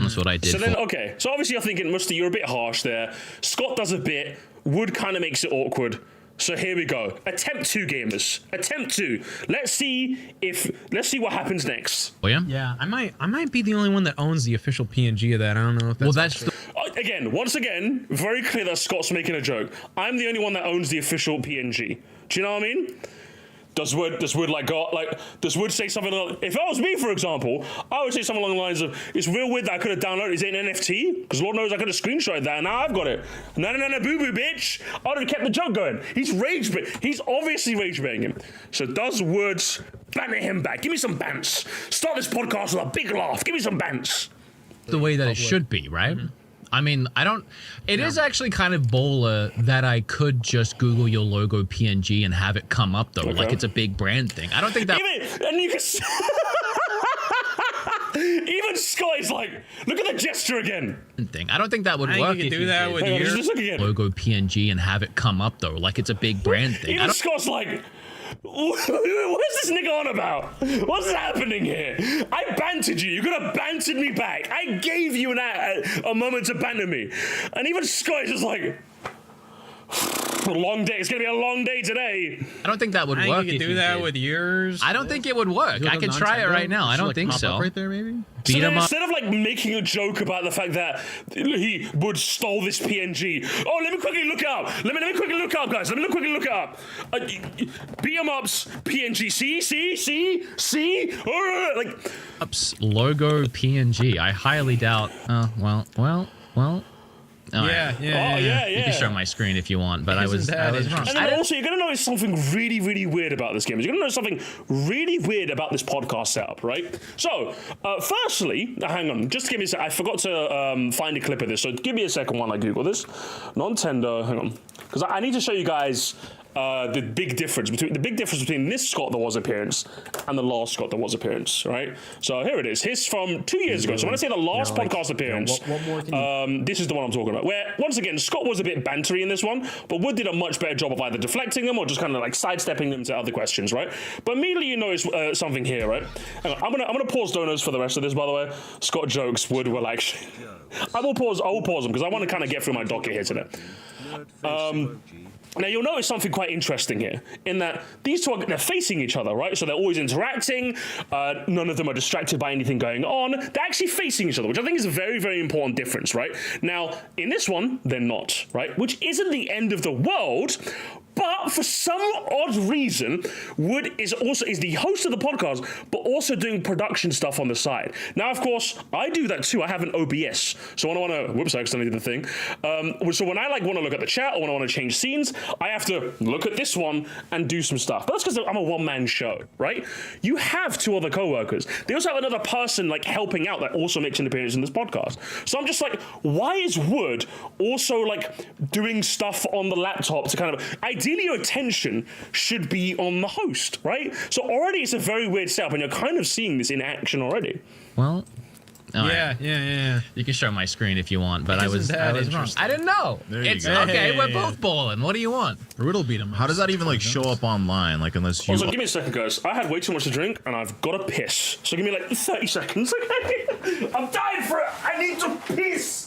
that's what I did. So then, okay. So obviously, you're thinking, Musty, you're a bit harsh there. Scott does a bit. Wood kind of makes it awkward. So here we go. Attempt 2, gamers. Attempt 2. Let's see what happens next. Oh yeah. Yeah, I might be the only one that owns the official PNG of that. I don't know if that's Again, once again, very clear that Scott's making a joke. I'm the only one that owns the official PNG. Do you know what I mean? Does Wood say something like, if that was me, for example, I would say something along the lines of, it's real weird that I could have downloaded, is it an NFT? Because Lord knows I could have screenshotted that, and now I've got it. No, boo-boo, bitch. I would have kept the joke going. He's He's obviously rage-baiting him. So does Woods banter him back? Give me some bants. Start this podcast with a big laugh. Give me some bants. The way that it should be, right? I mean, it is actually kind of baller that I could just Google your logo PNG and have it come up, though. Okay. Like, it's a big brand thing. I don't think that... Even Scott is like, look at the gesture again. I don't think that would work. You could do that with your logo PNG and have it come up, though. Like, it's a big brand thing. Even Scott's like... What's this nigga on about? What's happening here? I bantered you. You could have bantered me back. I gave you a moment to banter me. And even Scott is just like, a long day. It's going to be a long day today. I don't think that would work. You could do that with yours. I don't think it would work. I can try it right now. I don't think so. Right there, maybe. So then, instead of like making a joke about the fact that he would stole this PNG, oh, let me quickly look it up. Let me quickly look it up, guys. Let me quickly look it up. Beat 'em ups PNG. See. Like ups logo PNG. I highly doubt. Well. Yeah. You can show my screen if you want, but I was wrong. And then also, you're going to notice something really, really weird about this game. You're going to notice something really weird about this podcast setup, right? So, firstly, hang on, just give me a sec. I forgot to find a clip of this, so give me a second while I Google this. Nintendo, hang on. Because I need to show you guys the big difference between this Scott the Wars appearance and the last Scott the Wars appearance, right? So here it is. Here's from 2 years ago. So when I say the last podcast appearance, this is the one I'm talking about. Where once again Scott was a bit bantery in this one, but Wood did a much better job of either deflecting them or just kind of like sidestepping them to other questions, right? But immediately you notice something here, right? Hang on, I'm gonna pause donors for the rest of this, by the way. Scott jokes, Wood will actually. I will pause them because I want to kind of get through my docket here today. Now you'll notice something quite interesting here, in that these two they're facing each other, right? So they're always interacting. None of them are distracted by anything going on. They're actually facing each other, which I think is a very, very important difference, right? Now in this one, they're not, right? Which isn't the end of the world. But for some odd reason, Wood is the host of the podcast, but also doing production stuff on the side. Now, of course, I do that too. I have an OBS, so when I want to, whoops, I accidentally did the thing. So when I want to look at the chat or when I want to change scenes, I have to look at this one and do some stuff. But that's because I'm a one-man show, right? You have 2 other co-workers. They also have another person like helping out that also makes an appearance in this podcast. So I'm just like, why is Wood also like doing stuff on the laptop to kind of ideally your attention should be on the host, right? So already it's a very weird setup, and you're kind of seeing this in action already. Well, yeah. You can show my screen if you want, but I was wrong. I didn't know. It's go. okay. We're both balling. What do you want? Riddle beat him. How does that even like show up online? Like unless you. Also, give me a second, guys. I had way too much to drink, and I've got to piss. So give me like 30 seconds. Okay? I'm dying for it. I need to piss.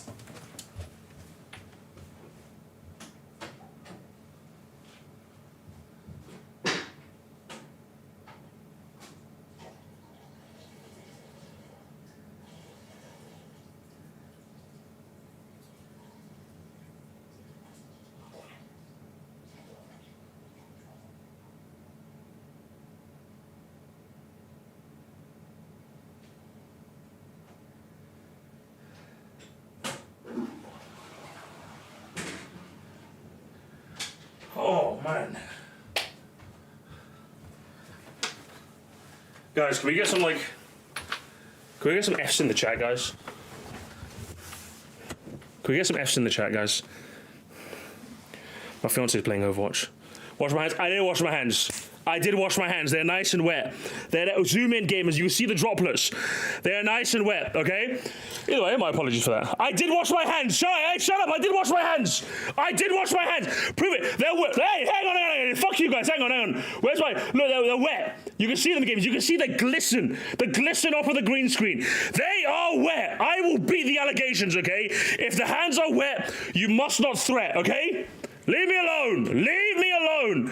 Oh, man. Guys, can we get some F's in the chat, guys? Can we get some F's in the chat, guys? My fiance is playing Overwatch. Wash my hands. I didn't wash my hands. I did wash my hands. They're nice and wet. Zoom in, gamers. You can see the droplets. They're nice and wet, okay? Either way, my apologies for that. I did wash my hands. Shut up. I did wash my hands. I did wash my hands. Prove it. They're wet. Hey, hang on. Fuck you guys. Hang on. Where's my... Look, they're wet. You can see them, gamers. You can see they glisten. They glisten off of the green screen. They are wet. I will beat the allegations, okay? If the hands are wet, you must not threat, okay? Leave me alone. Leave me alone.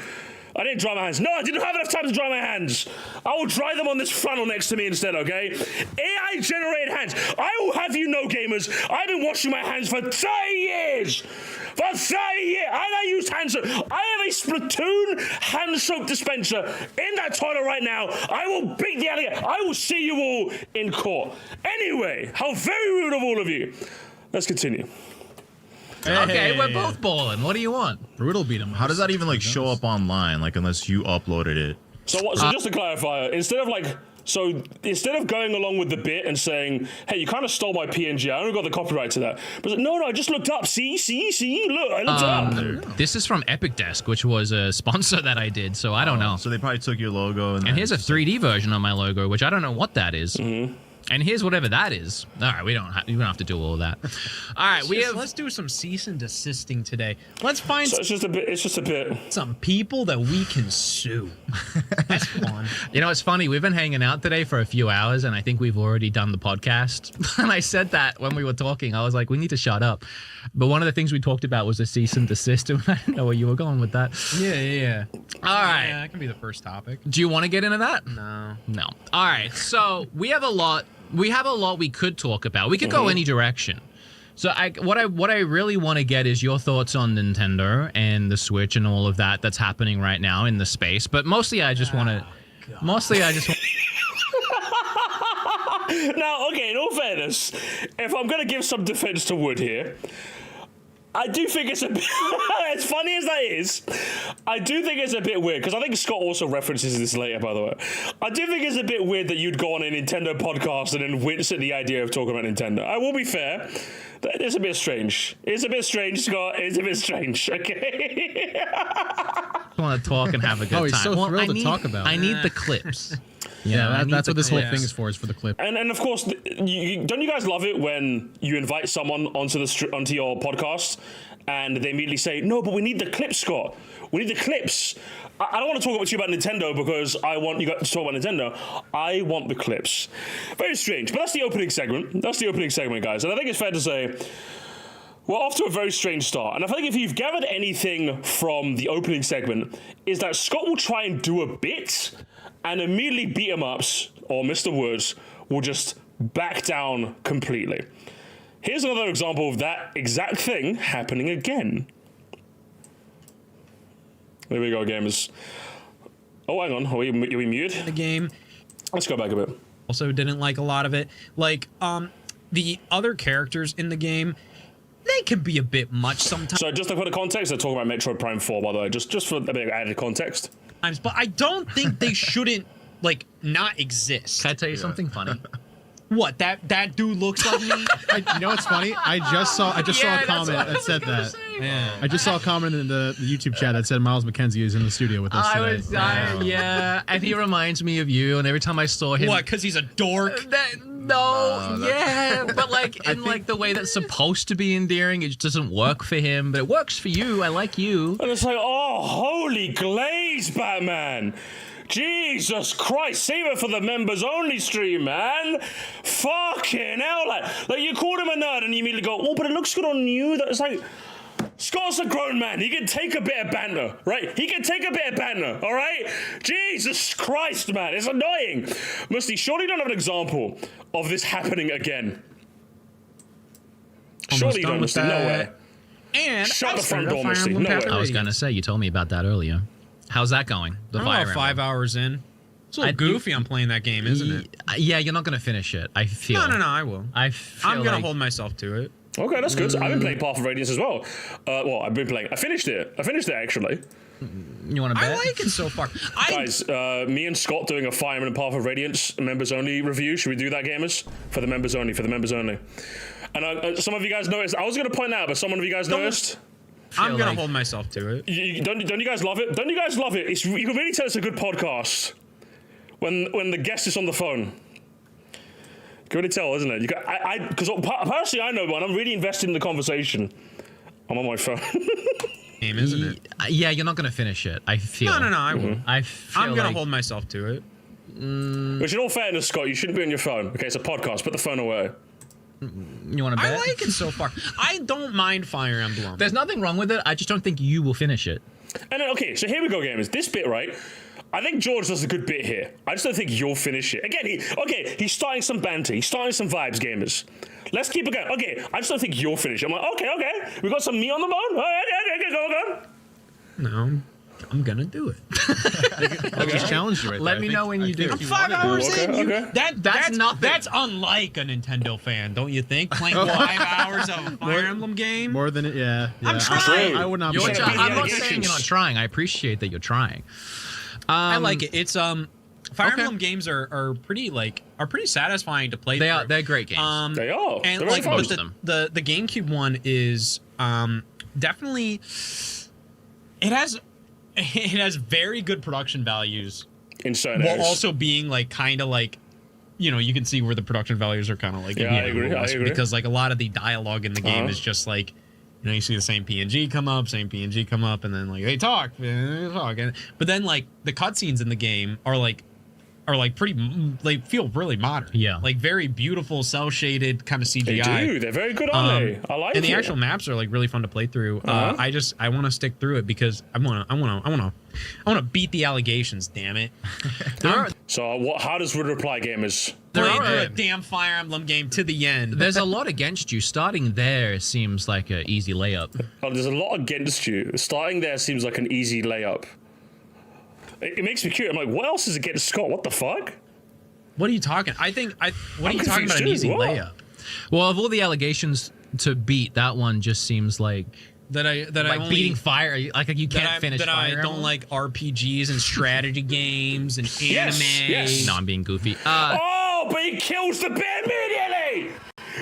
I didn't dry my hands. No, I didn't have enough time to dry my hands. I will dry them on this funnel next to me instead, okay? AI-generated hands. I will have you know, gamers, I've been washing my hands for 30 years. For 30 years. And I used hand soap. I have a Splatoon hand soap dispenser in that toilet right now. I will beat the alligator. I will see you all in court. Anyway, how very rude of all of you. Let's continue. Okay, we're both balling. What do you want? Brutal beat him. How does that even like show up online? Like unless you uploaded it. So just to clarify, instead of going along with the bit and saying, "Hey, you kind of stole my PNG. I only got the copyright to that," but no, I just looked up. See, look, I looked up. This is from Epic Desk, which was a sponsor that I did. So I don't know. So they probably took your logo and here's a 3D version of my logo, which I don't know what that is. Mm-hmm. And here's whatever that is. All right, we don't have to do all of that. All right, let's do some cease and desisting today. Let's find. So it's just a bit. Some people that we can sue. That's fun. You know, it's funny. We've been hanging out today for a few hours, and I think we've already done the podcast. And I said that when we were talking. I was like, we need to shut up. But one of the things we talked about was a cease and desist. I didn't know where you were going with that. Yeah. All right. Yeah, that can be the first topic. Do you want to get into that? No. All right. So we have a lot we could talk about. We could go any direction. So what I really want to get is your thoughts on Nintendo and the Switch and all of that that's happening right now in the space. But mostly I just want to. Now, okay, in all fairness, if I'm going to give some defense to Wood here, I do think it's a bit, as funny as that is, I do think it's a bit weird, because I think Scott also references this later, by the way. I do think it's a bit weird that you'd go on a Nintendo podcast and then wince at the idea of talking about Nintendo. I will be fair, it's a bit strange. It's a bit strange, Scott. It's a bit strange, okay? I want to talk and have a good time. He's so thrilled to talk about it. I need the clips. Yeah, that's what this whole thing is for the clip. And of course, don't you guys love it when you invite someone onto your podcast and they immediately say, "No, but we need the clips, Scott. We need the clips." I don't want to talk to you about Nintendo because I want you guys to talk about Nintendo. I want the clips. Very strange, but that's the opening segment. That's the opening segment, guys. And I think it's fair to say we're off to a very strange start. And I think if you've gathered anything from the opening segment, is that Scott will try and do a bit, and immediately beat 'em ups, or Mr. Woods, will just back down completely. Here's another example of that exact thing happening again. There we go, gamers. Oh, hang on. Are we muted? The game. Let's go back a bit. Also didn't like a lot of it. Like, the other characters in the game, they can be a bit much sometimes. So just to put a context, they're talking about Metroid Prime 4, by the way, just for a bit of added context. But I don't think they shouldn't, like, not exist. Can I tell you something funny? What, that dude looks like me? You know what's funny? I just saw a comment that said that. Yeah. I just saw a comment in the YouTube chat that said Miles McKenzie is in the studio with us today. Yeah, and he reminds me of you, and every time I saw him... What, because he's a dork? But like, in like the way that's supposed to be endearing, it just doesn't work for him, but it works for you. I like you. And it's like, oh, holy glaze, Batman. Jesus Christ, save it for the members only stream, man. Fucking hell, like you called him a nerd and you immediately go, oh, but it looks good on you. That's like, Scott's a grown man. He can take a bit of banter, right? He can take a bit of banter, all right? Jesus Christ, man, it's annoying. Musty, surely you don't have an example of this happening again. Surely you don't, Musty, no way. And shut the front door, Musty, no way. I was gonna say, you told me about that earlier. How's that going? The Fire Emblem. 5 hours in. It's a little goofy I'm playing that game, isn't it? Yeah, you're not going to finish it, I feel. No, I will. I'm going to hold myself to it. Okay, that's good. I've been playing Path of Radiance as well. I finished it. I finished it, actually. You want to bet? I like it so far. Guys, me and Scott doing a Fire Emblem Path of Radiance members-only review. Should we do that, gamers? For the members only. And some of you guys noticed. I was going to point out, but some of you guys noticed. I'm gonna hold myself to it. Don't you guys love it? Don't you guys love it? You can really tell it's a good podcast when the guest is on the phone. You can really tell, isn't it? Because personally, I know one. I'm really invested in the conversation. I'm on my phone. Game, isn't it? Yeah, you're not gonna finish it. I feel. No, I will. I'm gonna like, hold myself to it. Which, in all fairness, Scott, you shouldn't be on your phone. Okay, it's a podcast. Put the phone away. You want to bet? I like it so far. I don't mind Fire Emblem. There's nothing wrong with it. I just don't think you will finish it. And then, okay, so here we go, gamers. This bit, right? I think George does a good bit here. I just don't think you'll finish it. Again, he's starting some banter. He's starting some vibes, gamers. Let's keep it going. Okay, I just don't think you'll finish it. I'm like, okay. We got some meat on the bone? Okay, go. No, I'm gonna do it. I just challenged you right Let there. me know when you do. I'm 5 hours in. Okay. That's nothing. That's unlike a Nintendo fan, don't you think? Playing 5 hours of a Fire Emblem game. More than it, yeah. I'm trying. I would not. I'm be not saying you're not trying. I apprate that you're trying. I like it. It's Fire Emblem games are pretty satisfying to play. They're great games. They are. And They're like fun. the GameCube one is definitely it has very good production values in certain while areas. also being like kind of like, you know, you can see where the production values are kind of like, I agree because like a lot of the dialogue in the game is just like, you know, you see the same PNG come up, and then like they talk, but then like the cutscenes in the game are like pretty, they feel really modern. Yeah. Like very beautiful, cell shaded kind of CGI. They do. They're very good, aren't they? I like it. And the actual maps are like really fun to play through. I want to stick through it because I want to beat the allegations. Damn it! So how does Wood reply, gamers? Play through a damn Fire Emblem game to the end. There's a lot against you. Starting there seems like an easy layup. Oh, there's a lot against you. Starting there seems like an easy layup. It makes me curious. I'm like, what else is against Scott? What the fuck? What are you talking? What are you talking about? An easy layup? Well, of all the allegations to beat, that one just seems like I only, beating fire. Like you can't finish that Fire I don't Emblem? like RPGs and strategy games and anime. Yes. No, I'm being goofy. But he kills the bit immediately.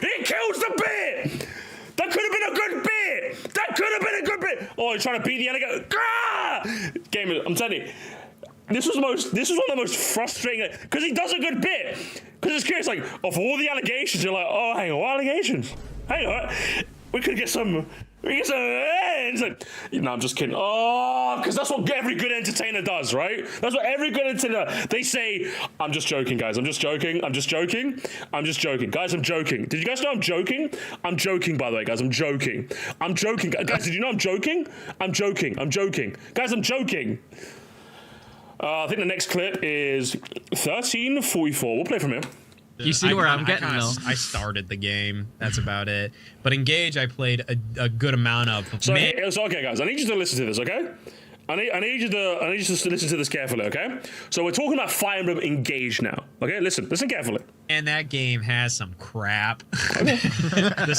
He kills the bit. That could have been a good bit. Oh, he's trying to beat the alligator. Gamer, I'm telling you. This was one of the most frustrating, because he does a good bit. Because it's curious, like, of all the allegations, you're like, oh, hang on, what allegations? Hang on, we could get some. It's like, no, I'm just kidding. Oh, because that's what every good entertainer does, right? That's what every good entertainer. They say, I'm just joking, guys. I'm just joking. Guys, I'm joking. Did you guys know I'm joking? I'm joking, by the way, guys. I'm joking. Guys, did you know I'm joking? I'm joking. Guys, I'm joking. I think the next clip is 1344. We'll play from here. You see where I'm getting though. I started the game. That's about it. But Engage, I played a good amount of. So okay, guys, I need you to listen to this, okay? I need you to listen to this carefully, okay? So we're talking about Fire Emblem Engage now, okay? Listen carefully. And that game has some crap. The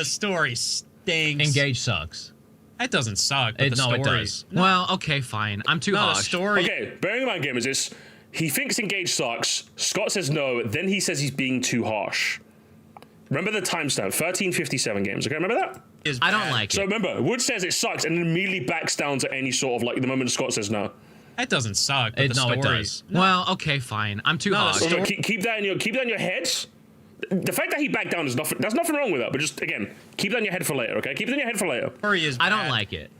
story stinks. Engage sucks. That doesn't suck. But It does. No. Well, okay, fine. I'm too harsh. The story. Okay, bearing in mind, gamers, he thinks Engage sucks. Scott says no. Then he says he's being too harsh. Remember the timestamp, 1357 games. Okay, remember that? I don't like it. So remember, Wood says it sucks and then immediately backs down to any sort of like the moment Scott says no. That doesn't suck. But It does. No. Well, okay, fine. I'm too harsh. So keep that in your heads. The fact that he backed down is nothing. There's nothing wrong with that. But just again, keep that in your head for later. Okay, keep it in your head for later. I don't like it.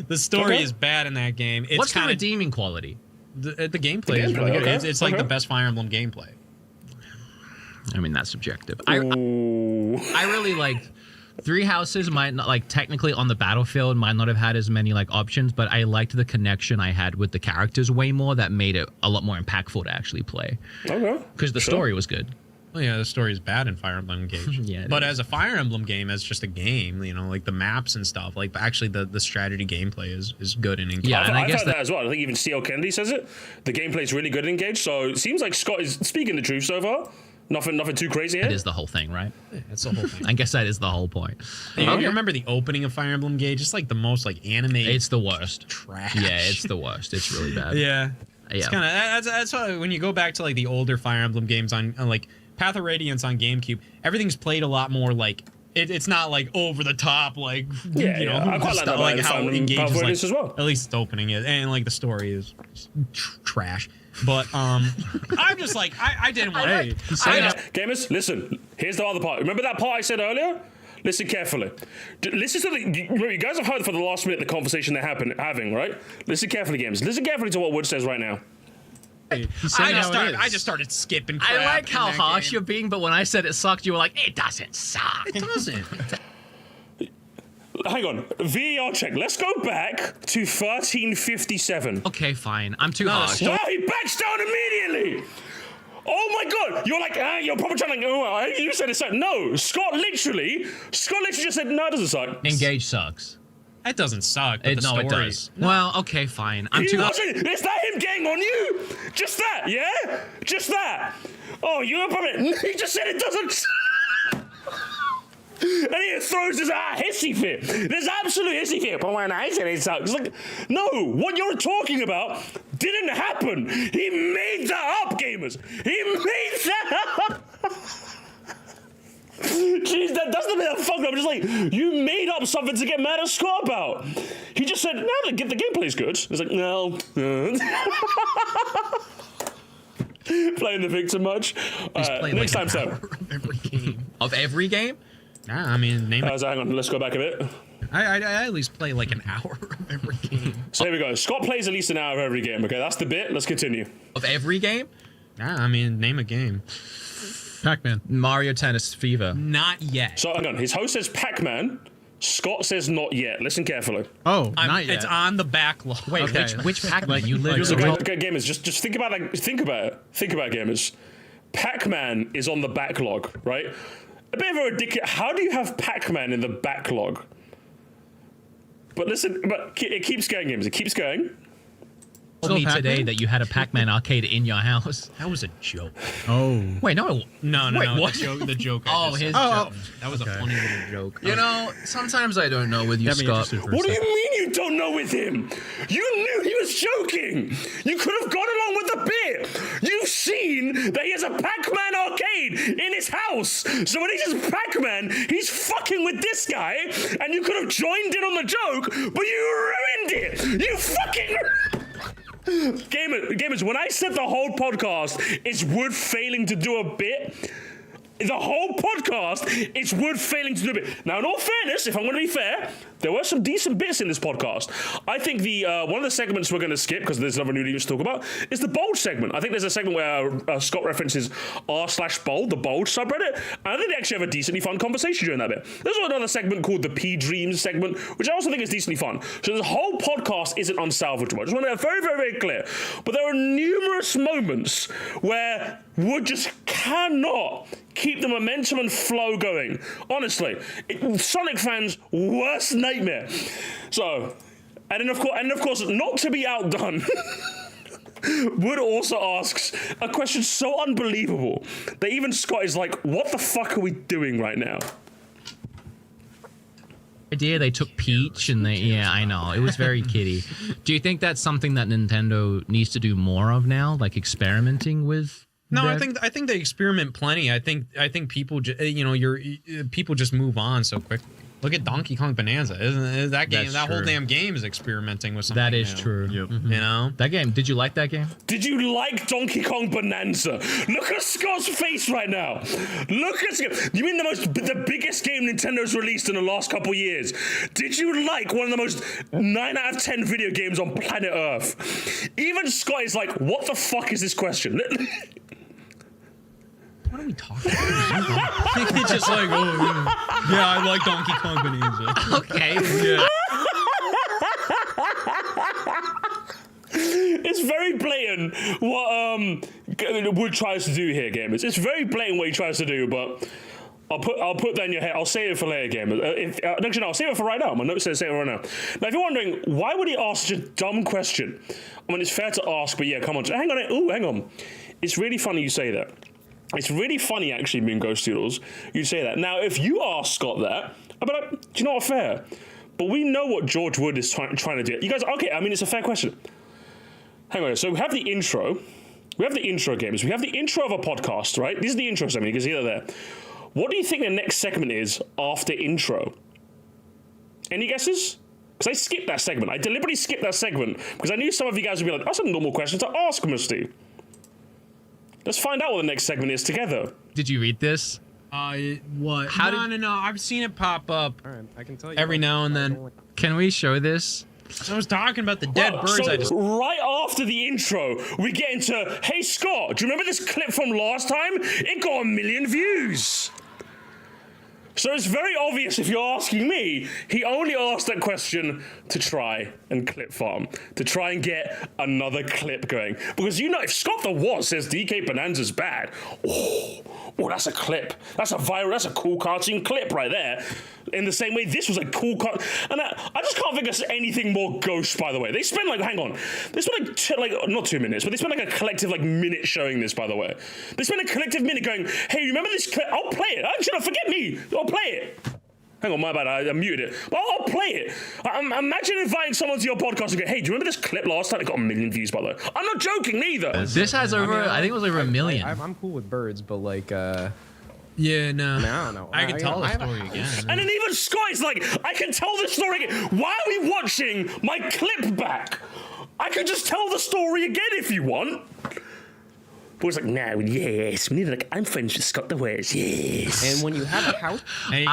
The story is bad in that game. It's What's the redeeming quality? The gameplay is really good. Okay. It's like the best Fire Emblem gameplay. I mean, that's subjective. I really like Three Houses might not, like, technically on the battlefield might not have had as many like options, but I liked the connection I had with the characters way more. That made it a lot more impactful to actually play. Okay. Because the story was good. Well, yeah, the story is bad in Fire Emblem Engage. Yeah, but as a Fire Emblem game, as just a game, you know, like the maps and stuff, like actually the strategy gameplay is good in Engage. Yeah, and I guess that as well. I think even C.L. Kennedy says it. The gameplay is really good in Engage, so it seems like Scott is speaking the truth so far. Nothing too crazy here. That is the whole thing, right? Yeah, that's the whole thing. I guess that is the whole point. You remember the opening of Fire Emblem Engage? It's like the most like animated. It's the worst. Trash. Yeah, it's the worst. It's really bad. Yeah. It's Yeah. kind of that's why when you go back to like the older Fire Emblem games on like Path of Radiance on GameCube, everything's played a lot more like it's not like over the top, like I quite like that like how it engages, like, as well. At least it's opening it, and like the story is trash. But I'm just like I didn't want. Gamers, listen. Here's the other part. Remember that part I said earlier? Listen carefully. Listen to you guys have heard for the last minute the conversation they're having, right? Listen carefully, gamers. Listen carefully to what Wood says right now. I just started skipping crap. I like how harsh game. you're being, but when I said it sucked, you were like, it doesn't suck. It doesn't. Hang on. VAR check. Let's go back to 1357. Okay, fine. I'm too harsh. Wow, he backs down immediately. Oh my god! You're like, you're probably trying to, you said it sucked. No, Scott literally just said, no, it doesn't suck. Engage sucks. It doesn't suck. But it does. No. Well, okay, fine. I'm too harsh. Is that him getting on you? Just that, yeah? Just that. Oh, you're probably, he just said it doesn't. And he throws his hissy fit. There's absolute hissy fit. But when I said it sucks, like, no, what you're talking about didn't happen. He made that up, gamers. He made that up. Jeez, that's the bit that fucked up. Just like, you made up something to get mad at Scott about. He just said, no, the gameplay's good. It's like, no. Playing the victim much. Next time, so. Of every game? Nah, I mean, name it. So hang on, let's go back a bit. I at least play like an hour of every game. So here we go. Scott plays at least an hour of every game. Okay, that's the bit. Let's continue. Of every game? Nah, I mean, name a game. Pac-Man. Mario Tennis Fever. Not yet. So hang on. His host says Pac-Man. Scott says not yet. Listen carefully. Oh, not yet. It's on the backlog. Wait, okay. which Pac-Man? You Okay, literally... gamers, just think about it. Think about it, gamers. Pac-Man is on the backlog, right? A bit of a ridiculous. How do you have Pac-Man in the backlog? But listen, it keeps going, gamers. It keeps going. Told me today that you had a Pac-Man arcade in your house. That was a joke. Oh. Wait, no. No. What? The joke. His joke. joke. That was a funny little joke. You know, sometimes I don't know with you, Scott. What do you mean you don't know with him? You knew he was joking. You could have gone along with the bit. You've seen that he has a Pac-Man arcade in his house. So when he says Pac-Man, he's fucking with this guy, and you could have joined in on the joke, but you ruined it. You fucking... Gamers, when I said the whole podcast is Wood failing to do a bit, the whole podcast is Wood failing to do a bit. Now, in all fairness, if I'm going to be fair, there were some decent bits in this podcast. I think the one of the segments we're going to skip, because there's another new news to talk about, is the Bold segment. I think there's a segment where Scott references r/Bold, the Bold subreddit, and I think they actually have a decently fun conversation during that bit. There's another segment called the P-Dreams segment, which I also think is decently fun. So the whole podcast isn't unsalvageable. I just want to be very, very, very clear. But there are numerous moments where Wood just cannot keep the momentum and flow going. Honestly, Sonic fans' worst nightmare. So, and of course, not to be outdone, Wood also asks a question so unbelievable that even Scott is like, what the fuck are we doing right now? Idea they took Peach and I know, it was very kiddie. Do you think that's something that Nintendo needs to do more of now, like experimenting with? No, I think they experiment plenty. I think people people just move on so quick. Look at Donkey Kong Bonanza. Isn't that game? That's that true. whole damn game is experimenting with something. That is new. true. Yep. Mm-hmm. You know that game. Did you like that game? Did you like Donkey Kong Bonanza? Look at Scott's face right now. Look at Scott. You mean the biggest game Nintendo's released in the last couple years? Did you like one of the most 9 out of 10 video games on planet Earth? Even Scott is like, what the fuck is this question? What are we talking about? It's just like, yeah, I like Donkey Kong Bonanza. Okay. Yeah. It's very blatant what Wood tries to do here, gamers. It's very blatant what he tries to do, but I'll put that in your head. I'll save it for later, gamers. Actually, no, I'll save it for right now. My note says save it right now. Now, if you're wondering, why would he ask such a dumb question? I mean, it's fair to ask, but yeah, come on. Hang on. It's really funny you say that. It's really funny, actually, Moon Ghost Doodles, you say that. Now, if you ask Scott that, I'd be like, do you know what, fair? But we know what George Wood is trying to do. You guys, okay, I mean, it's a fair question. Hang on, so we have the intro. We have the intro, gamers. We have the intro of a podcast, right? This is the intro segment. You can see that there. What do you think the next segment is after intro? Any guesses? Because I skipped that segment. I deliberately skipped that segment because I knew some of you guys would be like, that's a normal question to ask, Musty. Let's find out what the next segment is together. Did you read this? What? No. I've seen it pop up. All right, I can tell you. Every now and then. Can we show this? So I was talking about the dead birds. So right after the intro, we get into, hey Scott, do you remember this clip from last time? It got 1 million views. So it's very obvious if you're asking me, he only asked that question to try and clip farm, to try and get another clip going. Because you know, if Scott the What says DK Bonanza's bad, oh, that's a clip. That's a cool cartoon clip right there. In the same way, this was a cool and I just can't think of anything more gauche, by the way. They spent they spent not 2 minutes, but they spent like a collective minute showing this, by the way. They spent a collective minute going, hey, remember this clip? I'll play it. Actually, no, forget me. I'll play it. Hang on, my bad, I muted it. But I'll play it. Imagine inviting someone to your podcast and go, hey, do you remember this clip last time? It got 1 million views, by the way. I'm not joking, neither. This has over, I think it was over 1 million. I'm cool with birds, but yeah, no. No. I can tell the story again. And then even Scott is like, I can tell the story again. Why are we watching my clip back? I can just tell the story again if you want. But it's like, no, yes, we need I'm friends with Scott the West, yes. And when you have a house, I'm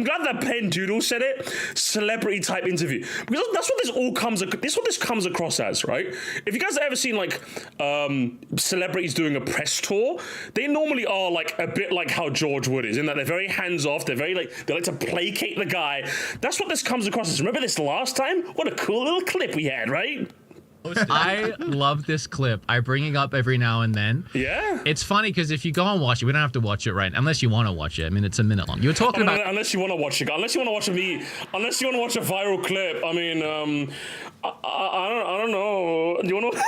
glad that Penn Doodle said it. Celebrity type interview, because that's what this all comes. This is what this comes across as, right? If you guys have ever seen celebrities doing a press tour, they normally are a bit like how George Wood is, in that they're very hands off. They're very they like to placate the guy. That's what this comes across as. Remember this last time? What a cool little clip we had, right? I love this clip. I bring it up every now and then. Yeah. It's funny because if you go and watch it, we don't have to watch it right unless you want to watch it. I mean, it's a minute long. You're talking about unless you want to watch it. Unless you want to watch unless you want to watch a viral clip. I mean, I don't know. Do you want to?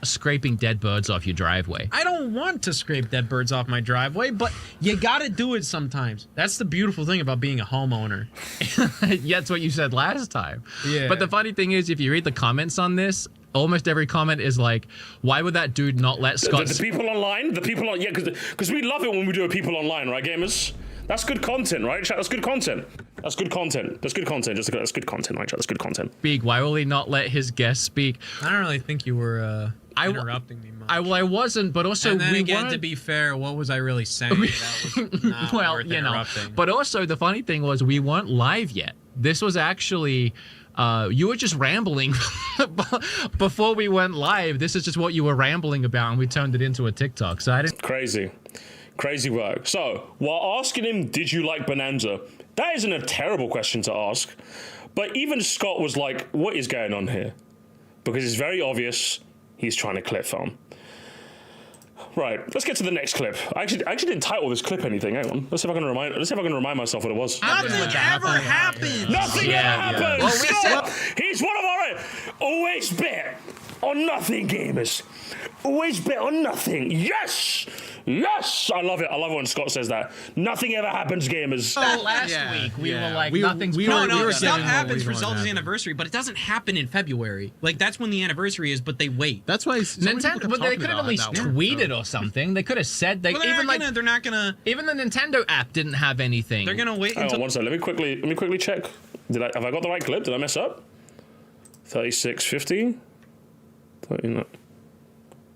Scraping dead birds off your driveway. I don't want to scrape dead birds off my driveway, but you gotta do it sometimes. That's the beautiful thing about being a homeowner. Yeah, that's what you said last time. Yeah. But the funny thing is, if you read the comments on this, almost every comment is like, why would that dude not let Scott... The people online? Yeah, because we love it when we do a people online, right, gamers? That's good content, right, chat? That's good content. That's good content. That's good content. That's good content, right, chat? That's good content. Speak. Why will he not let his guests speak? I don't really think you were interrupting me much. I wasn't, but also and then again, to be fair, what was I really saying? That was not worth interrupting. But also, the funny thing was we weren't live yet. This was actually... you were just rambling before we went live. This is just what you were rambling about, and we turned it into a TikTok. So I didn't... Crazy work. So, while asking him, did you like Bonanza? That isn't a terrible question to ask. But even Scott was like, what is going on here? Because it's very obvious he's trying to clip farm. Right, let's get to the next clip. I actually didn't title this clip anything. Hang on. Let's see if I can remind myself what it was. Nothing ever happened. Nothing ever happened. Well, Scott, he's one of our always bet on nothing gamers. Always bet on nothing. Yes! I love it. I love it when Scott says that. Nothing ever happens, gamers. Last week we were like, nothing's stuff happens for Zelda's anniversary, but it doesn't happen in February. That's when the anniversary is, but they wait. That's why Nintendo. But they could have at least tweeted or something. They could have said they're not gonna. Even the Nintendo app didn't have anything. They're gonna wait until. One second. Let me quickly check. Have I got the right clip? Did I mess up? 3650.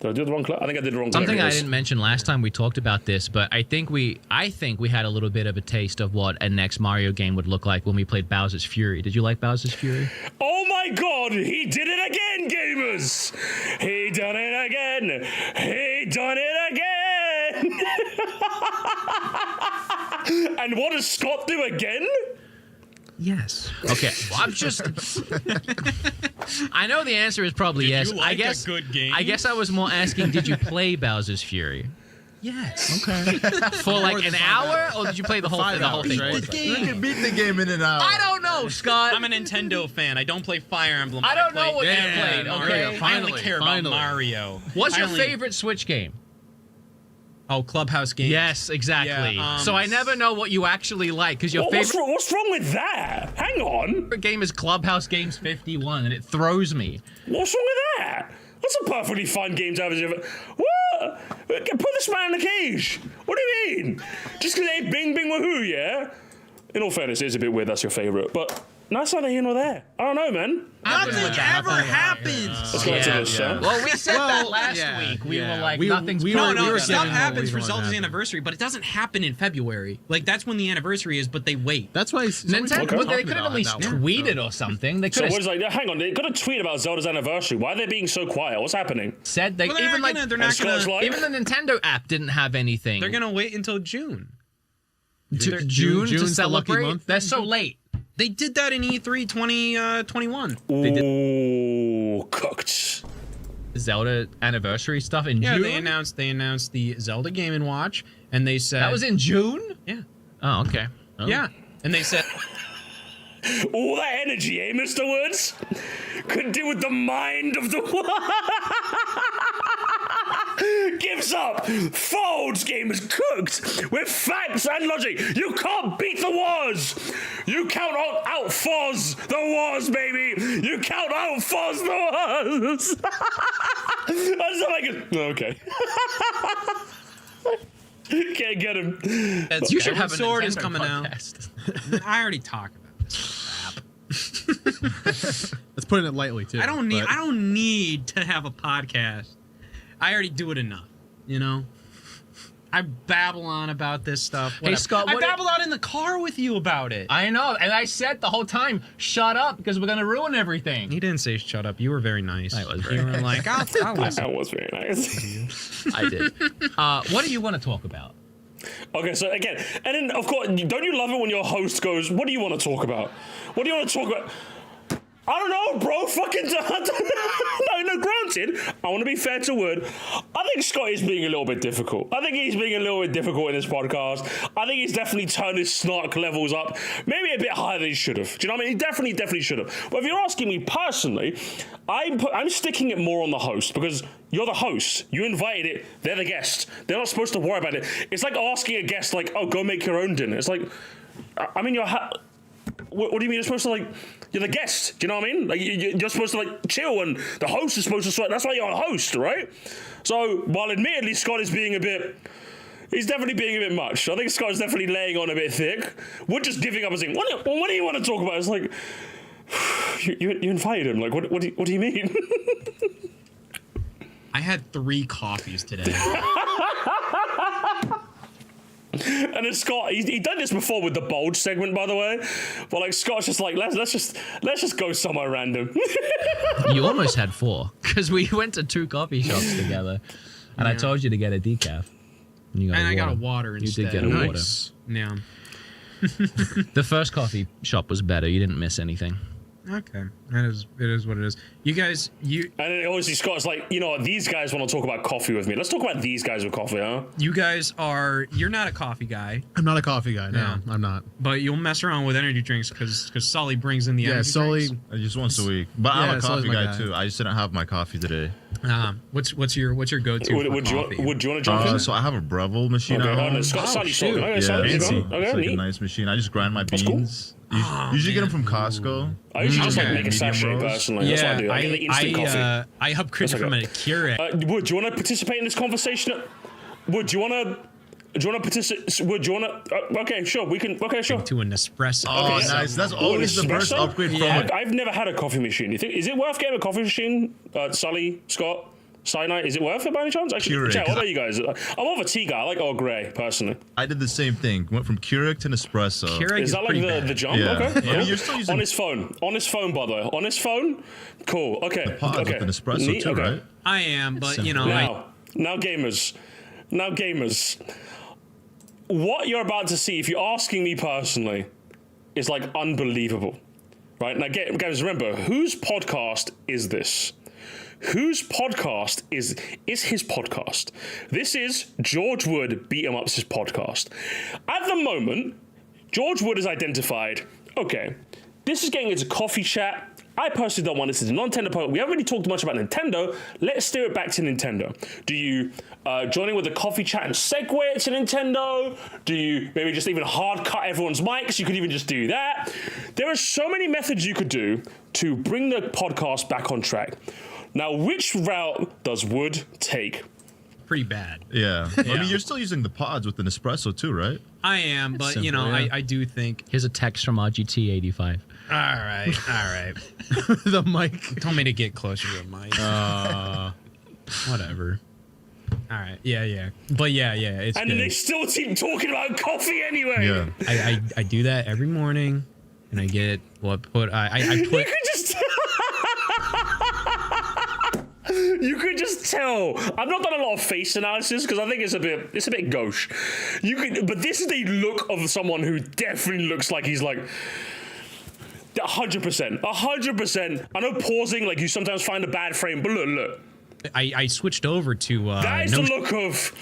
Did I do the wrong clip? I think I did the wrong clip. Something I didn't mention last time we talked about this, but I think we had a little bit of a taste of what a next Mario game would look like when we played Bowser's Fury. Did you like Bowser's Fury? Oh my God! He did it again, gamers! He done it again! He done it again! And what does Scott do again? Yes. Okay. Well, I'm just. I know the answer is probably yes. You like I guess. A good game? I guess I was more asking, did you play Bowser's Fury? Yes. Okay. For like an hour, or did you play the whole thing? Right? You can beat the game in an hour. I don't know, Scott. I'm a Nintendo fan. I don't play Fire Emblem. I don't know what you played. Okay. I only care about Mario. What's your favorite Switch game? Oh, Clubhouse games. Yes, exactly. Yeah, so I never know what you actually like because your favorite. What's wrong with that? Hang on. Favorite game is Clubhouse Games 51, and it throws me. What's wrong with that? That's a perfectly fun game to have. What? Put this man in a cage. What do you mean? Just because they bing bing woohoo, yeah? In all fairness, it is a bit weird that's your favourite, but that's neither here nor there. I don't know, man. Nothing ever happens. Let's go into this, huh? Well, we said that last week. We were like, nothing's stuff happens for Zelda's anniversary, but it doesn't happen in February. Like, that's when the anniversary is, but they wait. That's why Nintendo, well, they could have at least tweeted or something. They So could what is like, hang on, they got a tweet about Zelda's anniversary. Why are they being so quiet? What's happening? Said they, Well, they're even not like, gonna- they're not gonna- even the Nintendo app didn't have anything. They're gonna wait until June. June to June's the lucky celebrate? month. They're so late. They did that in E3 2021. Ooh, cooked. Zelda anniversary stuff in Yeah, June? they announced the Zelda Game & Watch, and they said That was in June? Yeah. Oh, okay. Oh. Yeah, and they said All that energy, eh, Mr. Woods? Could do with the mind of the gives up. Folds game is cooked with facts and logic. You can't beat the wars. You count out Foz the wars, baby. You count out Foz the wars. That's not like it. Okay. Can't get him. You should have a Sword Nintendo is coming podcast. out. I already talked about this crap. That's putting it lightly too. I don't need to have a podcast. I already do it enough, you know? I babble on about this stuff. Hey, Scott, I babble on in the car with you about it. I know, and I said the whole time, shut up, because we're going to ruin everything. He didn't say shut up. You were very nice. I was very You were nice. like, I'll listen. I was very nice. I did. What do you want to talk about? Okay, so again, and then of course, don't you love it when your host goes, what do you want to talk about? What do you want to talk about? I don't know, bro. Fucking no, granted, I want to be fair to Wood. I think Scott is being a little bit difficult. I think he's being a little bit difficult in this podcast. I think he's definitely turned his snark levels up, maybe a bit higher than he should have. Do you know what I mean? He definitely should have. But if you're asking me personally, I'm sticking it more on the host because you're the host. You invited it. They're the guest. They're not supposed to worry about it. It's like asking a guest, like, oh, go make your own dinner. It's like, I mean, what do you mean? You're supposed to, like, you're the guest. Do you know what I mean? Like, you're supposed to, like, chill, and the host is supposed to sweat. That's why you're a host, right? So, while admittedly Scott is being he's definitely being a bit much. I think Scott is definitely laying on a bit thick. We're just giving up and saying, what do you want to talk about? It's like, you invited him. Like, what do you mean? I had 3 coffees today. And then Scott, he done this before with the bulge segment, by the way. But like Scott's just like, let's just go somewhere random. You almost had 4 because we went to 2 coffee shops together, and I told you to get a decaf. And I got a water instead. You did get a water. Yeah. The first coffee shop was better. You didn't miss anything. Okay, it is what it is. You guys, and then obviously Scott's like, you know what, these guys want to talk about coffee with me. Let's talk about these guys with coffee, huh? You guys you're not a coffee guy. I'm not a coffee guy. No, I'm not. But you'll mess around with energy drinks because Sully brings in the energy Sully. drinks. Just once a week. But I'm a coffee guy too. I just didn't have my coffee today. What's your go-to? Would you want to jump in? So I have a Breville machine. Okay, Scott, fancy. It's like a nice machine. I just grind my beans. Usually get them from Costco. I usually just like make a sachet personally. That's what I do. I get the instant coffee. I help Chris from a Keurig. Wood, do you want to participate in this conversation? Wood, do you want to participate? Would you want to? Okay, sure. We can. Okay, sure. To an espresso. Oh, nice. That's always the first upgrade from it. I've never had a coffee machine. You think is it worth getting a coffee machine? Sully, Scott, Cyanide, is it worth it by any chance? Actually, what about you guys? I'm more of a tea guy. I like Earl Grey personally. I did the same thing. Went from Keurig to Nespresso. Keurig is that like the jump? Yeah. Okay. I mean, you're still using on his phone, by the way. On his phone? Cool. Okay. The pod with an espresso too, right? I am, but you know. Now gamers. What you're about to see, if you're asking me personally, is like unbelievable. Right? Now guys, remember, whose podcast is this? Whose podcast is his podcast? This is George Wood Beat 'em Up's podcast. At the moment, George Wood has identified, okay, this is getting into coffee chat. I personally don't want this as a non-Nintendo podcast. We haven't really talked much about Nintendo. Let's steer it back to Nintendo. Do you join in with the coffee chat and segue it to Nintendo? Do you maybe just even hard cut everyone's mics? You could even just do that. There are so many methods you could do to bring the podcast back on track. Now, which route does Wood take? pretty bad. Yeah. I mean, you're still using the pods with an espresso too, right? I am, but simple, you know, yeah. I do think. Here's a text from RGT85. All right. The mic. Told me to get closer to the mic. Whatever. All right. Yeah. But yeah. It's and good. they still keep talking about coffee anyway. Yeah. I do that every morning, and I get I put. You could just. You could just tell. I've not done a lot of face analysis because I think it's a bit gauche. But this is the look of someone who definitely looks like he's like 100%. I know pausing, like you sometimes find a bad frame, but look. I switched over to. That is the look of.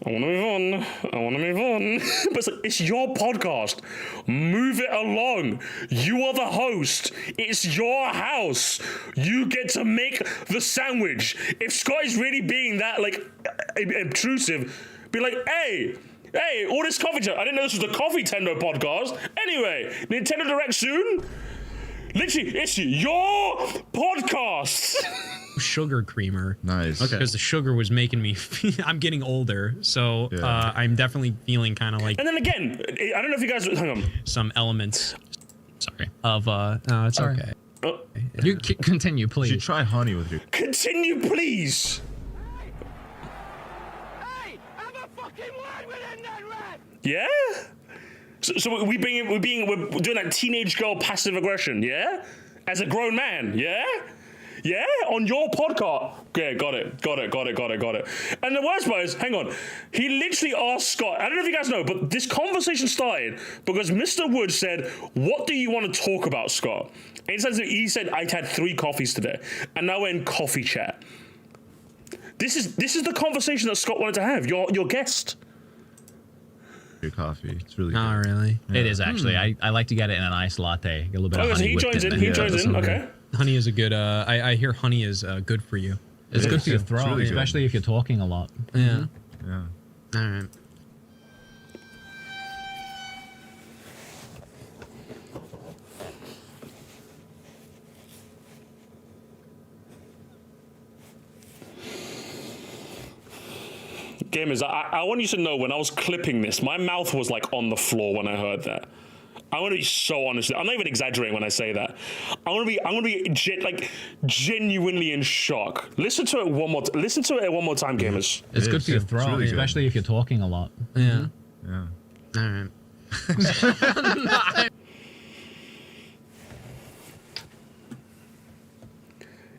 I want to move on. But it's your podcast. Move it along. You are the host. It's your house. You get to make the sandwich. If Scott is really being that, like, obtrusive, be like, hey, all this coffee chat. I didn't know this was the Coffee Tendo podcast. Anyway, Nintendo Direct soon? Literally, it's your podcast. Sugar creamer. Nice. Okay. Because the sugar was making me I'm getting older, so I'm definitely feeling kind of like. And then again, I don't know if you guys hang on. Some elements. Sorry. Of no, it's okay. You continue, please. You should try honey with your. Continue, please. Hey, I'm a fucking word within that rat. Yeah. So we're doing that teenage girl passive aggression, yeah? As a grown man, yeah? Yeah? On your podcast. Yeah, got it. And the worst part is, hang on, he literally asked Scott, I don't know if you guys know, but this conversation started because Mr. Wood said, what do you want to talk about, Scott? And he said, I had 3 coffees today, and now we're in coffee chat. This is the conversation that Scott wanted to have, your guest. Your coffee. It's really good. Not really. Yeah. It is actually. I like to get it in an iced latte. Get a little bit of So honey. he joins in. He joins in. Okay. Honey is a good. I hear honey is good for you. It's good for your It's throat, really good. especially if you're talking a lot. Yeah. Yeah. All right. Gamers, I want you to know when I was clipping this, my mouth was like on the floor when I heard that. I want to be so honest. I'm not even exaggerating when I say that. I'm gonna be genuinely in shock. Listen to it one more time, gamers. It's good for your throat, really especially if you're talking a lot. Yeah. Yeah. All right.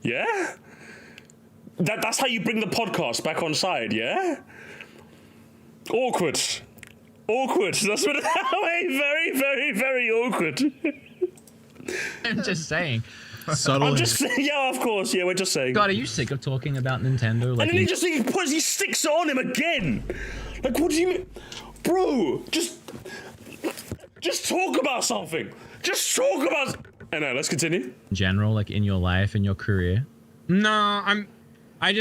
Yeah? That's how you bring the podcast back on side, yeah? Awkward. That's what very, very, very awkward. I'm just saying. Subtle. I'm just saying, yeah, of course, yeah, we're just saying. God, are you sick of talking about Nintendo? Like, and then he sticks it on him again. Like, what do you mean? Bro, just talk about something. Just talk about... Anyway, let's continue. in general, like in your life, in your career? No, I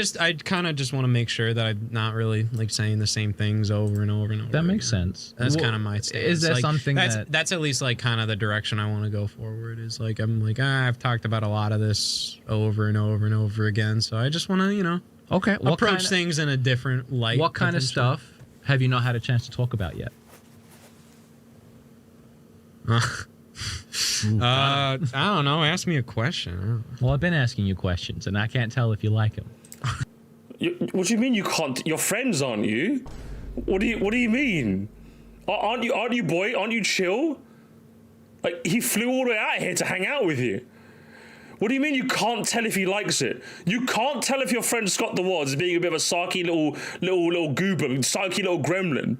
kind of just want to make sure that I'm not really like saying the same things over and over and over. That makes sense. That's Well, kind of my stance. is there Like, something that's at least like kind of the direction I want to go forward? Is like I'm like I've talked about a lot of this over and over and over again, so I just want to Okay, approach things in a different light. What kind of stuff have you not had a chance to talk about yet? I don't know. Ask me a question. Well, I've been asking you questions, and I can't tell if you like them. What do you mean you can't? You're friends, aren't you? What do you mean? Aren't you boy? Aren't you chill? Like, he flew all the way out here to hang out with you. What do you mean you can't tell if he likes it? You can't tell if your friend Scott the Wards is being a bit of a sarky little goober, sarky little gremlin.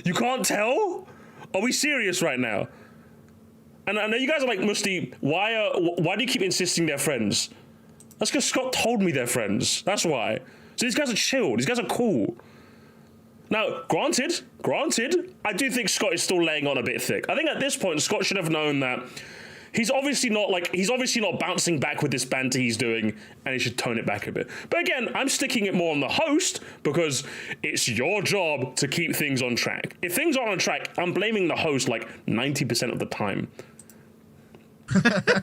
You can't tell? Are we serious right now? And I know you guys are like, Musty, why do you keep insisting they're friends? That's because Scott told me they're friends. That's why. So these guys are chill. These guys are cool. Now, granted, I do think Scott is still laying on a bit thick. I think at this point, Scott should have known that he's obviously not bouncing back with this banter he's doing, and he should tone it back a bit. But again, I'm sticking it more on the host because it's your job to keep things on track. If things aren't on track, I'm blaming the host like 90% of the time.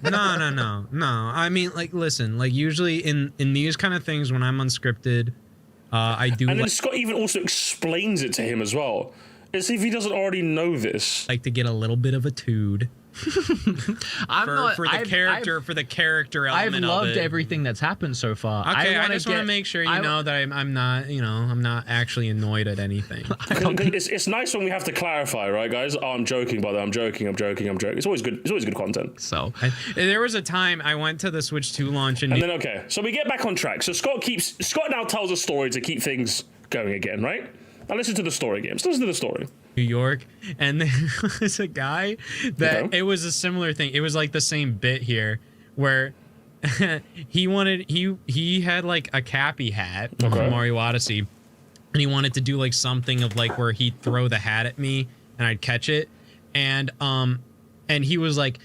No. I mean, like, listen, like usually in these kind of things when I'm unscripted, I do. And then Scott even also explains it to him as well, as if he doesn't already know this. Like to get a little bit of a tood. For the character element. I've loved everything that's happened so far. Okay, I just want to make sure you know that I'm not, I'm not actually annoyed at anything. It's nice when we have to clarify, right, guys? Oh, I'm joking, by the way. I'm joking. It's always good. It's always good content. So there was a time I went to the Switch 2 launch and then so we get back on track. So Scott now tells a story to keep things going again, right? Now listen to the story again. Listen to the story. New York, and there was a guy that it was a similar thing. It was like the same bit here, where he had like a Cappy hat from Mario Odyssey, and he wanted to do like something of like where he'd throw the hat at me and I'd catch it, and he was like,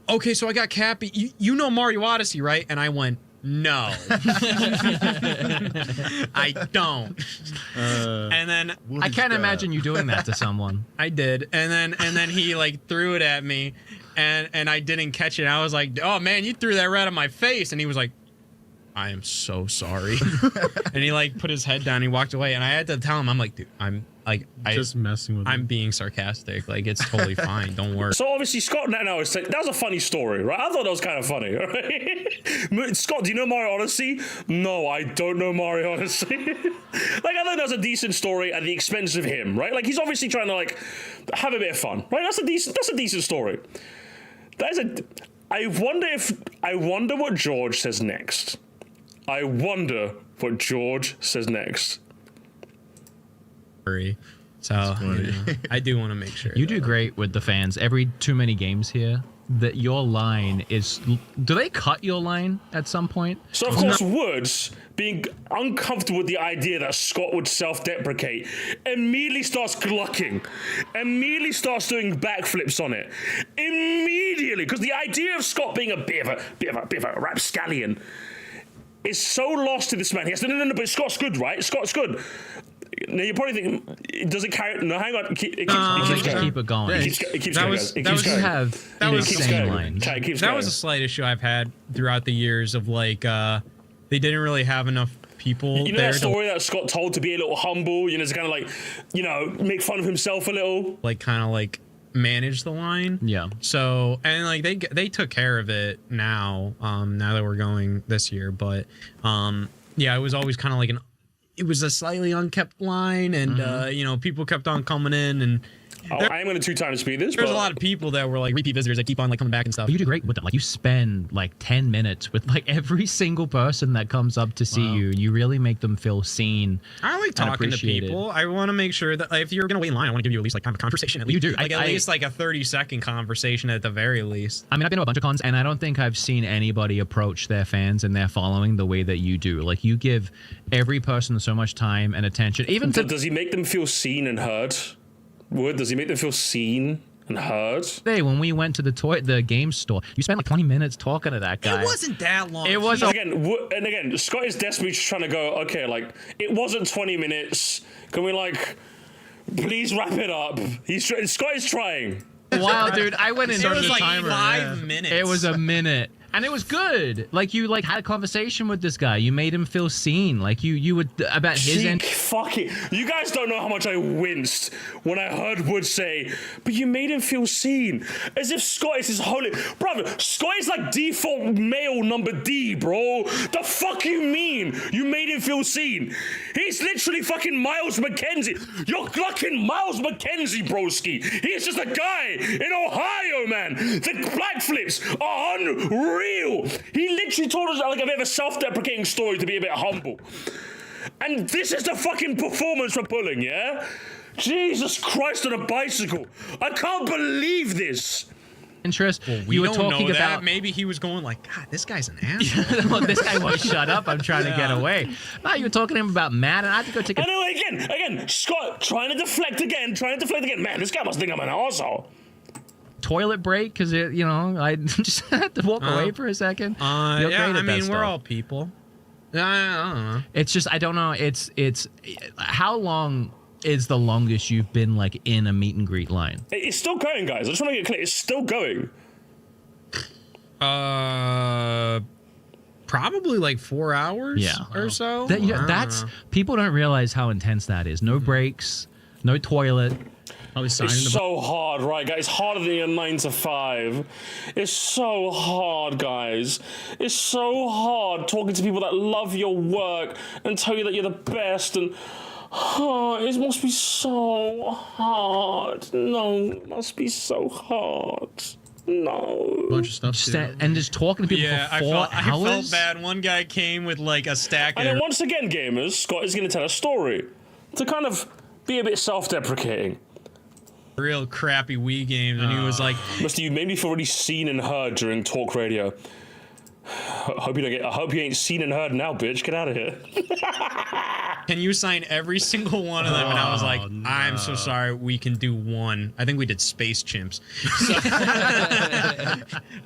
okay, so I got Cappy. You know Mario Odyssey, right? And I went, no, I don't. And then I can't imagine you doing that to someone. I did, and then he like threw it at me, and I didn't catch it. I was like, oh man, you threw that right at my face, and he was like, I am so sorry. And he like put his head down, he walked away, and I had to tell him, I'm like, dude, I'm just messing with I'm being sarcastic. Like, it's totally fine. Don't worry. So obviously Scott now is saying that was a funny story, right? I thought that was kind of funny. Right? Scott, do you know Mario Odyssey? No, I don't know Mario Odyssey. Like, I thought that was a decent story at the expense of him, right? Like, he's obviously trying to like have a bit of fun, right? That's a decent story. I wonder what George says next. I wonder what George says next. So I do want to make sure. You do great with the fans. Every too many games here, that your line is. Do they cut your line at some point? So of course, Woods, being uncomfortable with the idea that Scott would self-deprecate, immediately starts glucking, immediately starts doing backflips on it, immediately, because the idea of Scott being a bit of a rapscallion is so lost to this man. He has no, but Scott's good, right? Scott's good. Now you're probably thinking, does it carry? No, hang on. It keeps going. Keep it going. It keeps going. That was a slight issue I've had throughout the years of like, they didn't really have enough people. You know there that story that Scott told to be a little humble, to kind of like, make fun of himself a little, like kind of like manage the line. Yeah. So, and like they took care of it now. Now that we're going this year, but yeah, it was always kind of like it was a slightly unkept line, and people kept on coming in, and I am going to 2 times speed this. There's a lot of people that were like repeat visitors that keep on like coming back and stuff. But you do great with them. Like, you spend like 10 minutes with like every single person that comes up to see you. You really make them feel seen. I like talking to people. I want to make sure that if you're going to wait in line, I want to give you at least like kind of a conversation. At least. You do. Like at least like a 30-second conversation at the very least. I mean, I've been to a bunch of cons, and I don't think I've seen anybody approach their fans and their following the way that you do. Like, you give every person so much time and attention. Even does he make them feel seen and heard? Does he make them feel seen and heard? Hey, when we went to the game store, you spent like 20 minutes talking to that guy. It wasn't that long. It was again, Scott is desperately just trying to go, okay, like, it wasn't 20 minutes. Can we, like, please wrap it up? Scott is trying. Wow, dude, I went in. It was like 5 minutes. It was a minute. And it was good. Like, you like had a conversation with this guy. You made him feel seen. Like, you would about his end. Fuck it. You guys don't know how much I winced when I heard Wood say, but you made him feel seen. As if Scott is his holy brother. Scott is like default male number D, bro. The fuck you mean? You made him feel seen. He's literally fucking Miles McKenzie. You're fucking Miles McKenzie, broski. He's just a guy in Ohio, man. The backflips are unreal. He literally told us like a bit of a self-deprecating story to be a bit humble. And this is the fucking performance we're pulling, yeah? Jesus Christ on a bicycle. I can't believe this. Interest. Well, we don't know that. Maybe he was going like, God, this guy's an asshole. Well, this guy won't shut up. I'm trying to get away. No, you were talking to him about Matt, and I had to go take a... Again, Scott trying to deflect again. Man, this guy must think I'm an arsehole. Toilet break, because I just had to walk away for a second. Yeah, I mean, we're all people. I don't know. It's just, I don't know. It's how long is the longest you've been like in a meet and greet line? It's still going, guys. I just want to get clear. It's still going. Probably like 4 hours or so. That's people don't realize how intense that is. No breaks, no toilet. It's so hard, right, guys? It's harder than your 9 to 5. It's so hard, guys. It's so hard talking to people that love your work and tell you that you're the best, and it must be so hard. No, it must be so hard. No. Bunch of stuff. And just talking to people for 4 hours. I felt bad. One guy came with like a stack of... And then once again, gamers, Scott is going to tell a story to kind of be a bit self-deprecating. Real crappy Wii games, and he was like, "Must you maybe you've already seen and heard during talk radio? I hope you ain't seen and heard now, bitch. Get out of here." Can you sign every single one of them? And I was like, I'm so sorry, we can do one. I think we did Space Chimps. So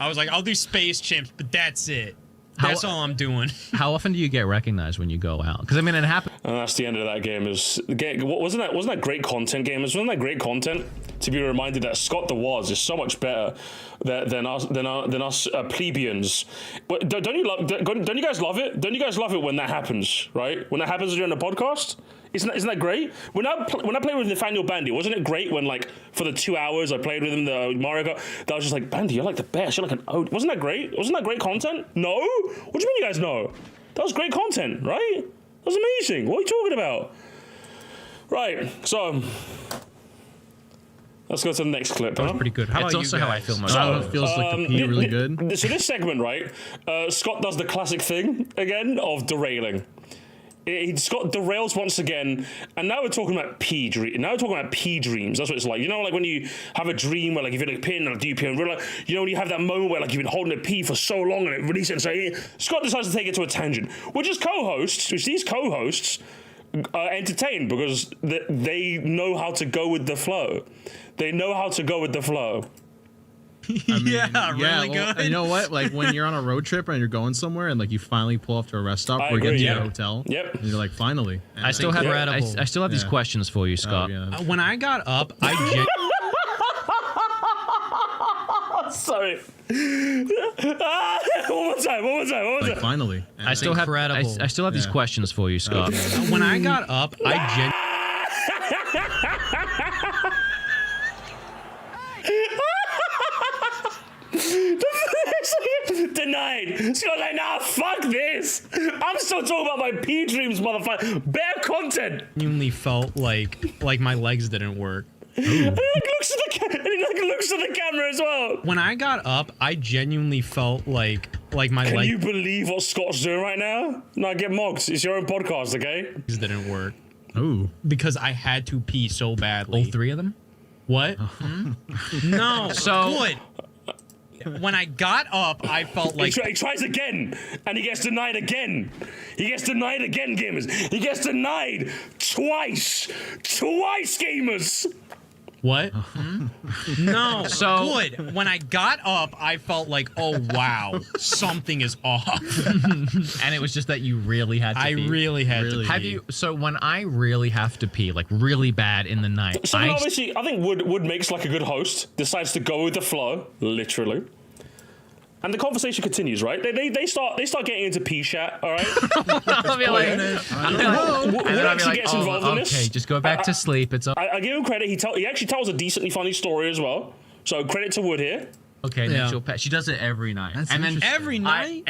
I was like, I'll do Space Chimps, but that's it. That's all I'm doing. How often do you get recognized when you go out? Because I mean, it happens. And that's the end of that game. Wasn't that great content, gamers? Wasn't that great content? To be reminded that Scott the Waz is so much better than us plebeians. But don't you guys love it? Don't you guys love it when that happens? Right? When that happens during the podcast? Isn't that great? When I played with Nathaniel Bandy, wasn't it great when, like, for the 2 hours I played with him, the Mario Kart, that I was just like, Bandy, you're like the best. You're like an OG. Wasn't that great? Wasn't that great content? No? What do you mean you guys know? That was great content, right? That was amazing. What are you talking about? Right, so let's go to the next clip. That was pretty good. It's also how I feel myself. So, it feels like the pee really good. So this segment, right, Scott does the classic thing again of derailing. Scott derails once again, and now we're talking about pee dreams. Now we're talking about pee dreams. That's what it's like. You know, like when you have a dream where, like, you've hit a pin and you pee and realize, you know, when you have that moment where, like, you've been holding a pee for so long and it releases it and so Scott decides to take it to a tangent, which these co-hosts are entertained because they know how to go with the flow. They know how to go with the flow. I mean, really good. You know what? Like when you're on a road trip and you're going somewhere and like you finally pull off to a rest stop or get to a hotel. Yep. And you're like, finally. And I still have these questions for you, Scott. When I got up, Sorry. One more time. Like, finally. I still have these questions for you, Scott. When I got up, Denied. Scott's like, nah, fuck this. I'm still talking about my pee dreams, motherfucker. Bare content. Genuinely felt like my legs didn't work. And he looks to the camera as well. When I got up, I genuinely felt like my legs. Can you believe what Scott's doing right now? No, get mocked. It's your own podcast, okay? It didn't work. Ooh. Because I had to pee so badly. All 3 of them? What? No. So good. When I got up, I felt like... He tries again, and he gets denied again. He gets denied again, gamers. He gets denied twice. Twice, gamers. What? No. So good. When I got up, I felt like, oh, wow, something is off. And it was just that you really had to pee. I really had to pee. So when I really have to pee, like really bad in the night... So obviously, I think Wood makes like a good host, decides to go with the flow, literally. And the conversation continues, right? They start getting into pee chat, all right? I'll be like, Wood actually gets involved in this. Okay, just go back to sleep. It's I give him credit. He actually tells a decently funny story as well. So credit to Wood here. Okay, then she'll she does it every night. That's and then every night?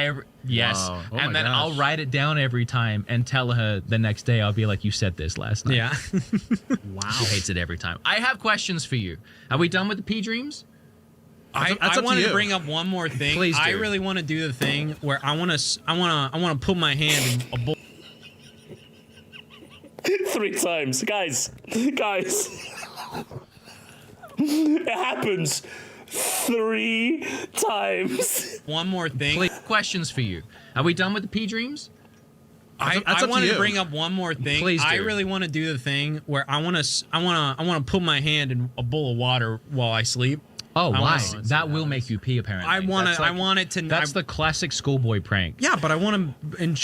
Yes. Wow. Oh and my then gosh. I'll write it down every time and tell her the next day. I'll be like, you said this last night. Yeah. Wow. She hates it every time. I have questions for you. Are we done with the pee dreams? I want to bring up one more thing. Please do. I really want to do the thing where I want to put my hand in a bowl. 3 times, guys. It happens 3 times. One more thing. Please. Questions for you. Are we done with the pee dreams? I want to bring up one more thing. Please do. I really want to do the thing where I want to put my hand in a bowl of water while I sleep. Oh, why? That will make you pee, apparently. I want it to. That's the classic schoolboy prank. Yeah, but I want to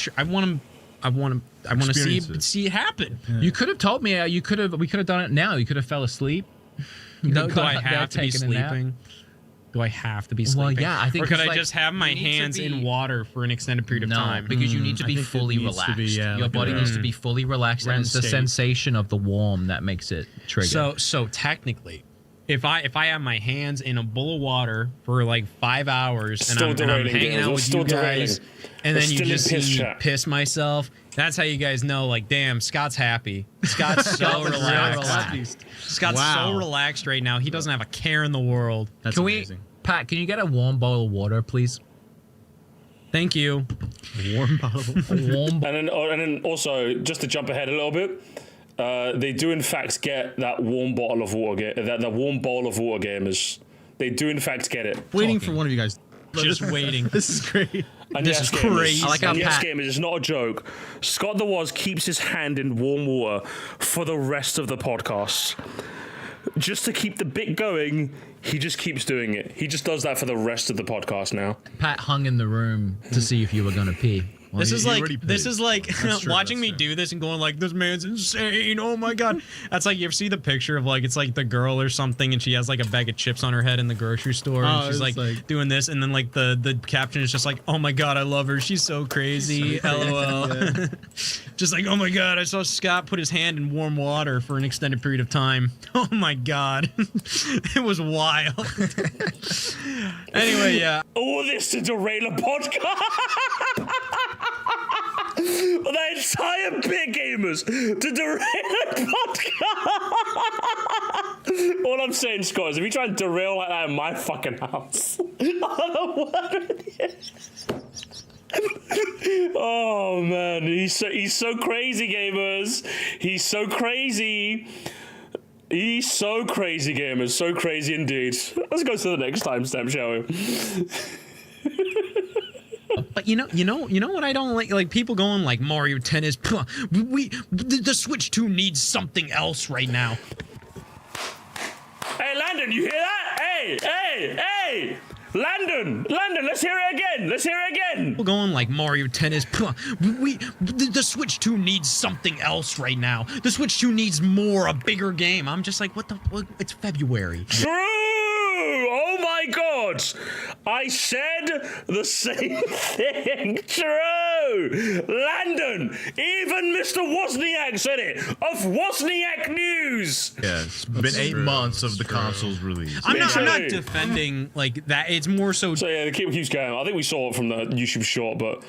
see it happen. Yeah. You could have told me. We could have done it now. You could have fell asleep. Do I have to be sleeping? Do I have to be Well, sleeping? yeah, I think Or could it's I like, just have my you need to hands in be- water for an extended period of No, time? because you need to I be think it fully needs to relaxed. be, yeah, Your like body a needs to be fully relaxed, and REM it's the state. sensation of the warm that makes it trigger. So technically, if I have my hands in a bowl of water for like 5 hours and I'm hanging out with you guys, and then you just see me piss myself, that's how you guys know, like, damn, Scott's happy. Scott's so relaxed. Scott's so relaxed right now. He doesn't have a care in the world. That's can amazing. Pat, can you get a warm bowl of water, please? Thank you. Warm bottle. And then also, just to jump ahead a little bit, they do in fact get that warm bottle of water, that warm bowl of water, gamers. They do in fact get it. Waiting for one of you guys. Just waiting. This is great. And This is crazy. I like how yes, Pat- gamers, it's not a joke. Scott the Woz keeps his hand in warm water for the rest of the podcast. Just to keep the bit going, he just keeps doing it. He just does that for the rest of the podcast now. Pat hung in the room to see if you were gonna pee. Well, This is like That's true, watching that's me true. do this and going like, this man's insane. Oh my god. That's like, you ever see the picture of like, it's like the girl or something and she has like a bag of chips on her head in the grocery store and she's it's like doing this, and then like the caption is just like, oh my god, I love her, she's so crazy. LOL. Just like, oh my god, I saw Scott put his hand in warm water for an extended period of time. Oh my god. It was wild. Anyway, yeah. All this to derail a podcast. The entire bit, gamers, to derail a podcast. All I'm saying, Scott, is if you try and derail like that in my fucking house, oh man, he's so crazy, gamers. He's so crazy. He's so crazy, gamers. So crazy indeed. Let's go to the next timestamp, shall we? But you know what I don't like? Like people going like Mario Tennis. The Switch 2 needs something else right now. Hey, Landon, you hear that? Hey! Landon, let's hear it again. People going like Mario Tennis. The Switch 2 needs something else right now. The Switch 2 needs a bigger game. I'm just like, what? It's February. True! Oh my god! I said the same thing. True! Landon! Even Mr. Wozniak said it! Of Wozniak News! Yeah, it's been 8 months of the console's release. I'm not defending like that. It's more so. So yeah, the keeps going. I think we saw it from the YouTube short, but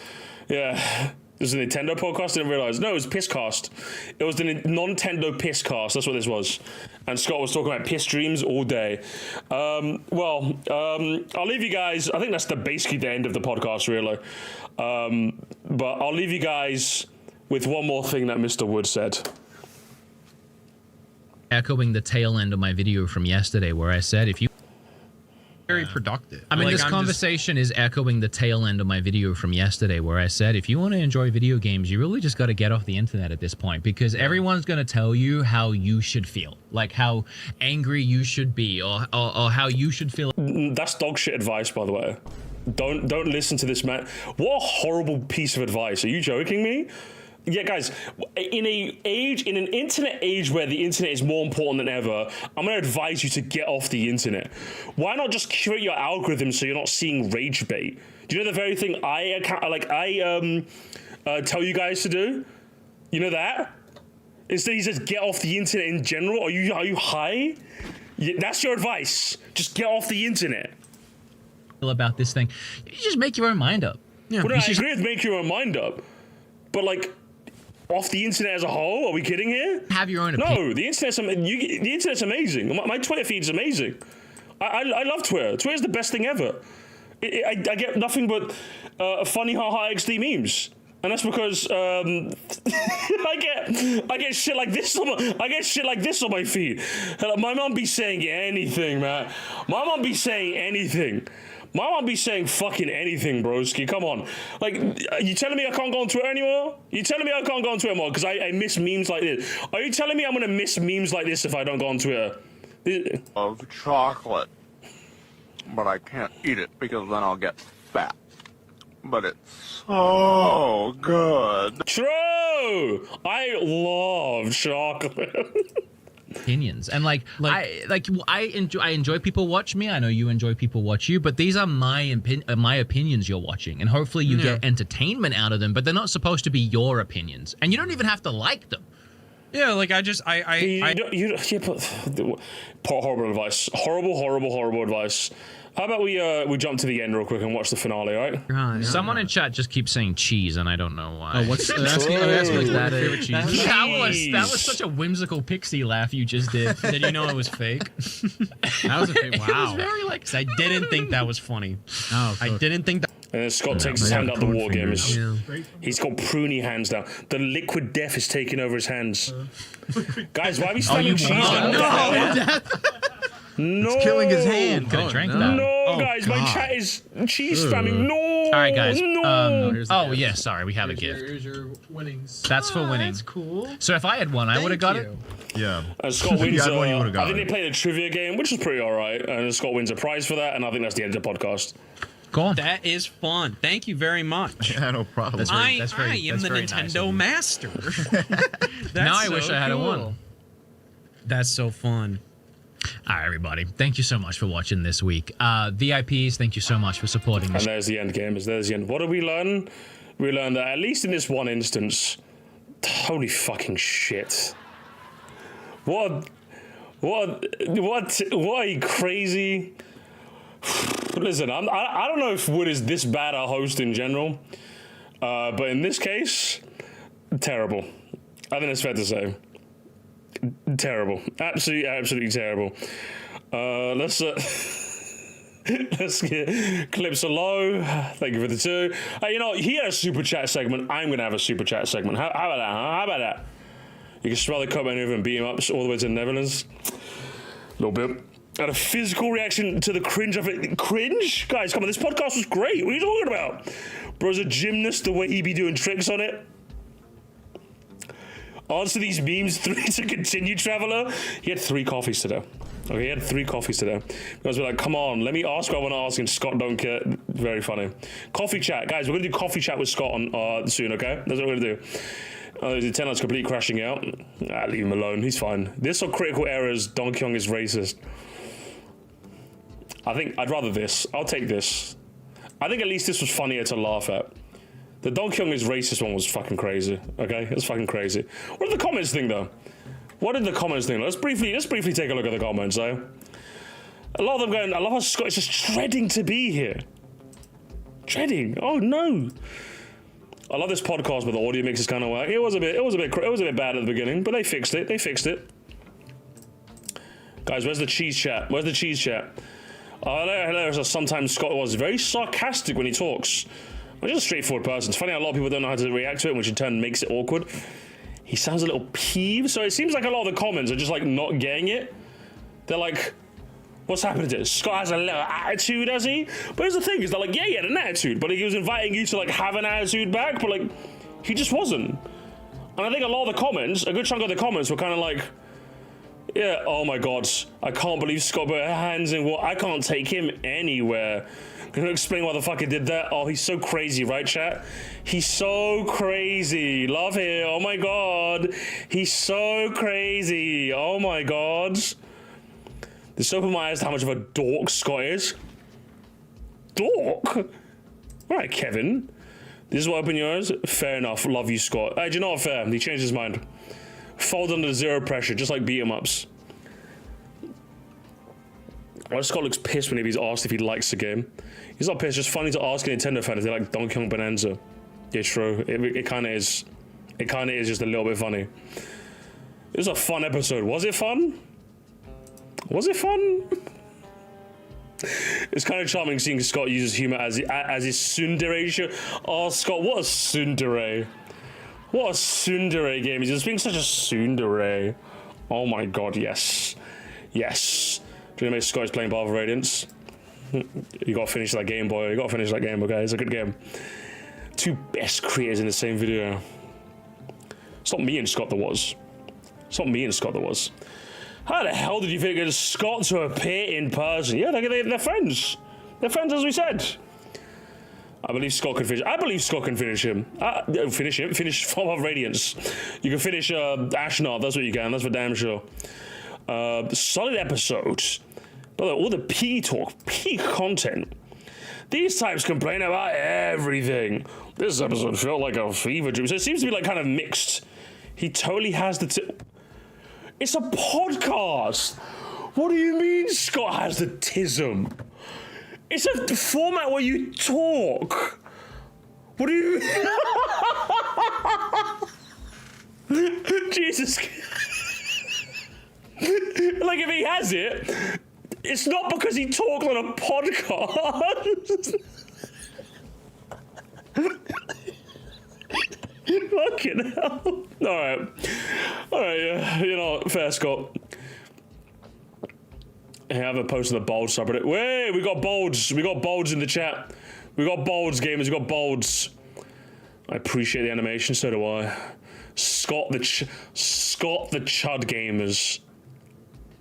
yeah. This is a Nintendo podcast. Didn't realize. No, it was Pisscast. It was the Nintendo Pisscast. That's what this was. And Scott was talking about piss dreams all day. I'll leave you guys. I think that's basically the end of the podcast, really. But I'll leave you guys with one more thing that Mr. Wood said. Echoing the tail end of my video from yesterday, where I said, if you very productive. I mean, this conversation is echoing the tail end of my video from yesterday, where I said, if you want to enjoy video games, you really just got to get off the internet at this point, because everyone's going to tell you how you should feel, like how angry you should be, or how you should feel. That's dog shit advice, by the way. Don't listen to this man. What a horrible piece of advice. Are you joking me? Yeah, guys, in an internet age where the internet is more important than ever, I'm going to advise you to get off the internet. Why not just curate your algorithm so you're not seeing rage bait? Do you know the very thing I tell you guys to do? You know that? Instead, he says get off the internet in general. Are you high? Yeah, that's your advice. Just get off the internet. About this thing, you just make your own mind up. Yeah, well, I agree with make your own mind up, but like off the internet as a whole, are we kidding here? Have your own opinion. No, the internet's amazing. My Twitter feed's amazing. I love Twitter. Twitter's the best thing ever. I get nothing but funny haha XD memes. And that's because I get shit like this on my feed. My mom be saying anything, man. My mom be saying anything. My mom be saying fucking anything, broski. Come on. Like, you telling me I can't go on Twitter anymore? You telling me I can't go on Twitter more because I miss memes like this? Are you telling me I'm going to miss memes like this if I don't go on Twitter? Of chocolate. But I can't eat it because then I'll get fat. But it's so good. True! I love chocolate. opinions. And I enjoy people watch me. I know you enjoy people watch you, but these are my opinions you're watching, and hopefully you get entertainment out of them. But they're not supposed to be your opinions, and you don't even have to like them. Yeah, like but horrible advice. Horrible advice. How about we jump to the end real quick and watch the finale, all right? Someone in chat just keeps saying cheese, and I don't know why. Oh, what's asking that favorite cheese? That was such a whimsical pixie laugh you just did. Did you know it was fake? That was a fake. Wow. It was very I didn't think that was funny. Oh, I didn't think that. And then Scott takes his hand out the war games. He's got pruny hands now. The liquid death is taking over his hands. Guys, why are we slamming cheese now? No, it's killing his hand. Could have drank that. No, guys, my chat is cheese spamming. No. All right, guys. No. Yeah, sorry, we have a gift. Here's your winnings. That's for winning. That's cool. So if I had won, I would have got it. Yeah. Scott wins. You I got think they played a trivia game, which was pretty all right. And Scott wins a prize for that, and I think that's the end of the podcast. Go on. That is fun. Thank you very much. Yeah, no problem. I am the Nintendo master. Now I wish I had won. That's so fun. All right, everybody. Thank you so much for watching this week. VIPs, thank you so much for supporting us. And there's the end, gamers. There's the end. What did we learn? We learned that, at least in this one instance, holy fucking shit. What a crazy... Listen, I don't know if Wood is this bad a host in general, but in this case, terrible. I think it's fair to say. Terrible. Absolutely terrible. Let's get clips are low. Thank you for the 2. You know, he had a super chat segment. I'm gonna have a super chat segment. How about that? Huh? How about that? You can smell the cup over and beat him up all the way to the Netherlands. A little bit. And a physical reaction to the cringe of it. Cringe? Guys, come on, this podcast was great. What are you talking about? Bro's a gymnast, the way he be doing tricks on it. Answer these memes 3 to continue, Traveler. He had 3 coffees today. Okay, he had 3 coffees today. I was like, come on, let me ask what I want to ask, and Scott don't care. Very funny. Coffee chat. Guys, we're going to do coffee chat with Scott on soon, okay? That's what we're going to do. The Tenant's completely crashing out. Leave him alone. He's fine. This or critical errors, Donkey Kong is racist. I think I'd rather this. I'll take this. I think at least this was funnier to laugh at. The Donkey Kong is racist one was fucking crazy. Okay, it's fucking crazy. What did the comments think though? What did the comments think? Let's briefly take a look at the comments though. A lot of them going. I love how Scott is just dreading to be here. Dreading. Oh no. I love this podcast, but the audio mix is kind of whack. It was a bit bad at the beginning, but they fixed it. Guys, where's the cheese chat? Where's the cheese chat? Hilarious. Sometimes Scott was very sarcastic when he talks. I'm just a straightforward person. It's funny how a lot of people don't know how to react to it, which in turn makes it awkward. He sounds a little peeved, so it seems like a lot of the comments are just like not getting it. They're like, what's happening to this? Scott has a little attitude, has he? But here's the thing, is that like, yeah, he had an attitude, but he was inviting you to like have an attitude back, but like, he just wasn't. And I think a lot of the comments, a good chunk of the comments were kind of like, yeah, oh my god, I can't believe Scott put hands in what, I can't take him anywhere. Can you explain why the fuck he did that? Oh, he's so crazy, right, chat? He's so crazy. Love him. Oh my god. He's so crazy. Oh my god. This opened my eyes to how much of a dork Scott is. Dork? All right, Kevin. This is what opened your eyes? Fair enough. Love you, Scott. Hey, do you know what? Fair. He changed his mind. Fold under zero pressure, just like beat 'em ups. Why Scott looks pissed when he's asked if he likes the game. He's not pissed, just funny to ask a Nintendo fan if they like Donkey Kong Bonanza. Yeah, true. It kind of is. It kind of is just a little bit funny. It was a fun episode. Was it fun? Was it fun? It's kind of charming seeing Scott uses humor as his tsundere show. Oh, Scott, what a tsundere. What a tsundere game. He's just being such a tsundere. Oh my god, yes. Yes. Do you know Scott is playing Path of Radiance? You gotta finish that game, boy. You gotta finish that game, okay? It's a good game. 2 best creators in the same video. It's not me and Scott that was. It's not me and Scott that was. How the hell did you figure Scott to appear in person? Yeah, they're friends. They're friends, as we said. I believe Scott can finish. I believe Scott can finish him. Finish Path of Radiance. You can finish Ashnard. That's what you can. That's for damn sure. Solid episodes. By the way, all the peak content. These types complain about everything. This episode felt like a fever dream. So it seems to be like kind of mixed. He totally has the... It's a podcast. What do you mean Scott has the tism? It's a format where you talk. What do you... Jesus. Like, if he has it, it's not because he talks on a podcast. Fucking hell. Alright, you know, fair, Scott. I haven't posted the bold subreddit. Wait, we got bolds. We got bolds in the chat. We got bolds, gamers. We got bolds. I appreciate the animation, so do I. Scott the Chud gamers.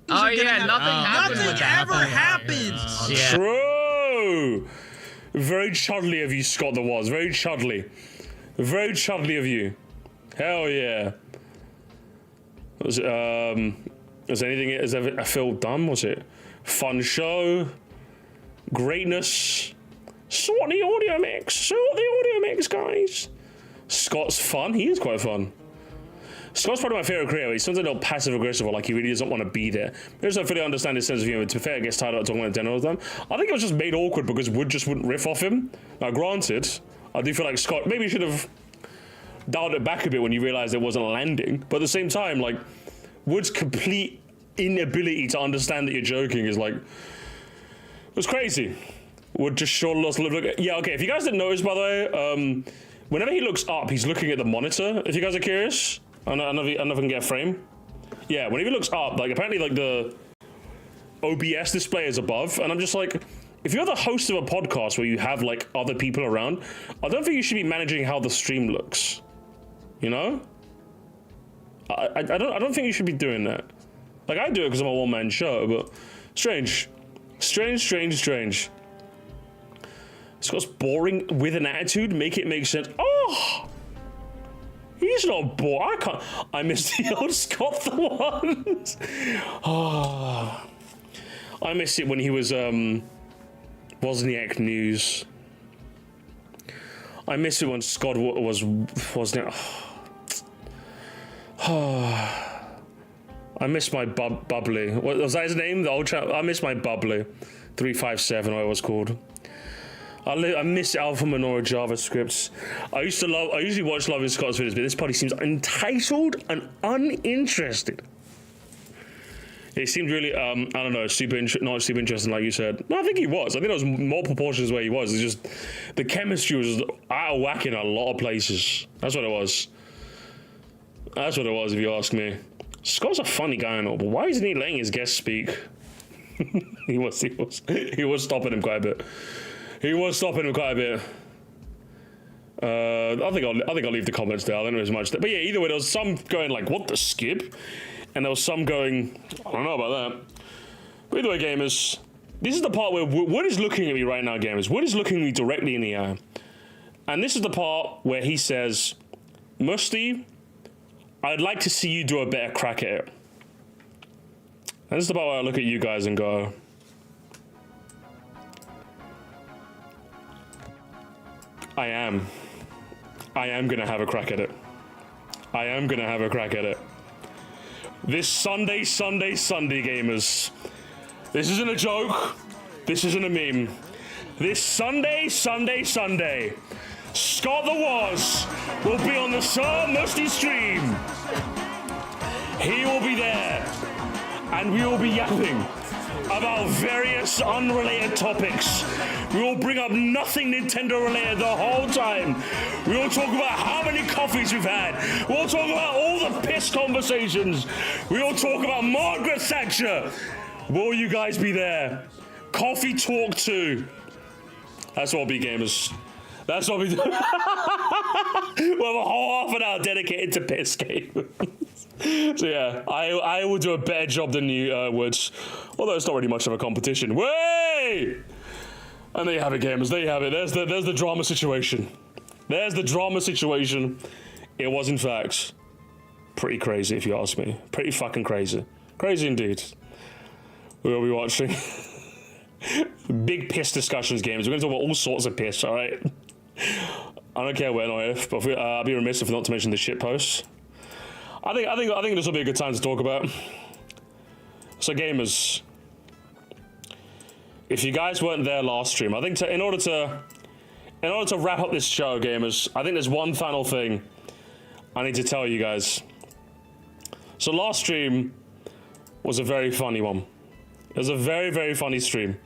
Oh yeah, nothing ever happens. Yeah. True. Very chudly of you, Scott. There was very chudly. Very chudly of you. Hell yeah. Was anything? I feel dumb? Was it fun show? Greatness. Sort the audio mix, guys. Scott's fun. He is quite fun. Scott's probably my favorite creator. He's something not passive aggressive or like he really doesn't want to be there. I just don't fully understand his sense of humor. To be fair, it gets tired of talking about Nintendo all the time. I think it was just made awkward because Wood just wouldn't riff off him. Now, granted, I do feel like Scott maybe should have dialed it back a bit when you realized it wasn't landing. But at the same time, like, Wood's complete inability to understand that you're joking is like, it was crazy. Wood just sure lost a little look. Yeah, okay, if you guys didn't notice, by the way, whenever he looks up, he's looking at the monitor, if you guys are curious. I don't know if I can get a frame. Yeah, whenever he looks up, like, apparently, like, the OBS display is above, and I'm just like, if you're the host of a podcast where you have, like, other people around, I don't think you should be managing how the stream looks. You know? I don't think you should be doing that. Like, I do it because I'm a one-man show, but strange. Strange. Scott's boring with an attitude. Make it make sense. Oh! He's not bored. I miss the old Scott the ones. Oh. I miss it when he was, Wozniak News. I miss it when Scott was Wozniak. I miss my bubbly. What was that his name? The old chap. I miss my bubbly. 357, what it was called. I miss Alpha Menora JavaScript. I usually watch Loving Scott's videos, but this party seems entitled and uninterested. It seemed really, I don't know, not super interesting, like you said. No, I think he was. I think there was more proportions where he was. It's just the chemistry was out of whack in a lot of places. That's what it was. That's what it was, if you ask me. Scott's a funny guy and all, but why isn't he letting his guests speak? he was stopping him quite a bit. I think I'll leave the comments there. I don't know as much. But yeah, either way, there was some going like, "What the skip," and there was some going, "I don't know about that." But either way, gamers, this is the part where Wood is looking at me right now, gamers. Wood is looking me directly in the eye, and this is the part where he says, "Musty, I'd like to see you do a better crack at it." And this is the part where I look at you guys and go, I am gonna have a crack at it. This Sunday, gamers. This isn't a joke. This isn't a meme. This Sunday, Scott the Woz will be on the Sir Musty stream. He will be there, and we will be yapping about various unrelated topics. We will bring up nothing Nintendo related the whole time. We will talk about how many coffees we've had. We'll talk about all the piss conversations. We will talk about Margaret Thatcher. Will you guys be there? Coffee talk too. That's what we'll be, gamers. That's what we do. We'll have a whole half an hour dedicated to piss games. So yeah, I will do a better job than you, Woods. Although it's not really much of a competition. Way! And there you have it, gamers. There you have it. There's the drama situation. It was, in fact, pretty crazy, if you ask me. Pretty fucking crazy. Crazy indeed. We'll be watching big piss discussions games. We're going to talk about all sorts of piss, all right? I don't care when or if, but I'll be remiss if not to mention the shit posts. I think this will be a good time to talk about. So gamers, if you guys weren't there last stream, I think in order to wrap up this show, gamers, I think there's one final thing I need to tell you guys. So last stream was a very funny one. It was a very, very funny stream.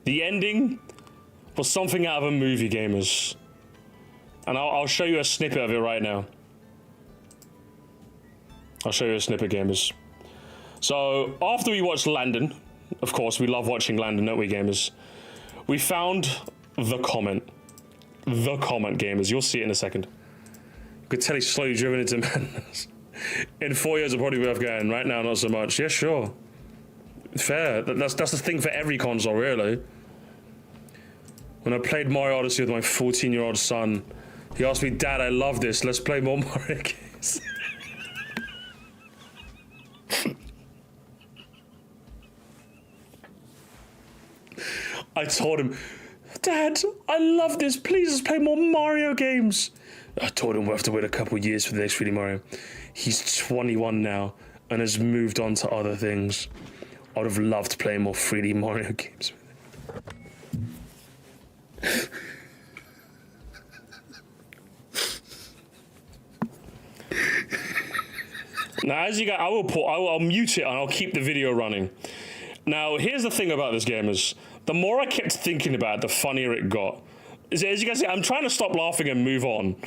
The ending was something out of a movie, gamers. And I'll show you a snippet of it right now. I'll show you a snippet, gamers. So, after we watched Landon, of course, we love watching Landon, don't we, gamers? We found the comment. The comment, gamers. You'll see it in a second. You could tell he's slowly driven into madness. In 4 years, it'll probably be worth going. Right now, not so much. Yeah, sure. Fair. That's the thing for every console, really. When I played Mario Odyssey with my 14-year-old son, he asked me, Dad, I love this. Let's play more Mario games. I told him, Dad, I love this. Please, let's play more Mario games. I told him we'll have to wait a couple of years for the next 3D Mario. He's 21 now and has moved on to other things. I would have loved playing more 3D Mario games with him. Now, as you guys, I'll mute it and I'll keep the video running. Now, here's the thing about this, gamers. The more I kept thinking about it, the funnier it got. As you guys see, I'm trying to stop laughing and move on.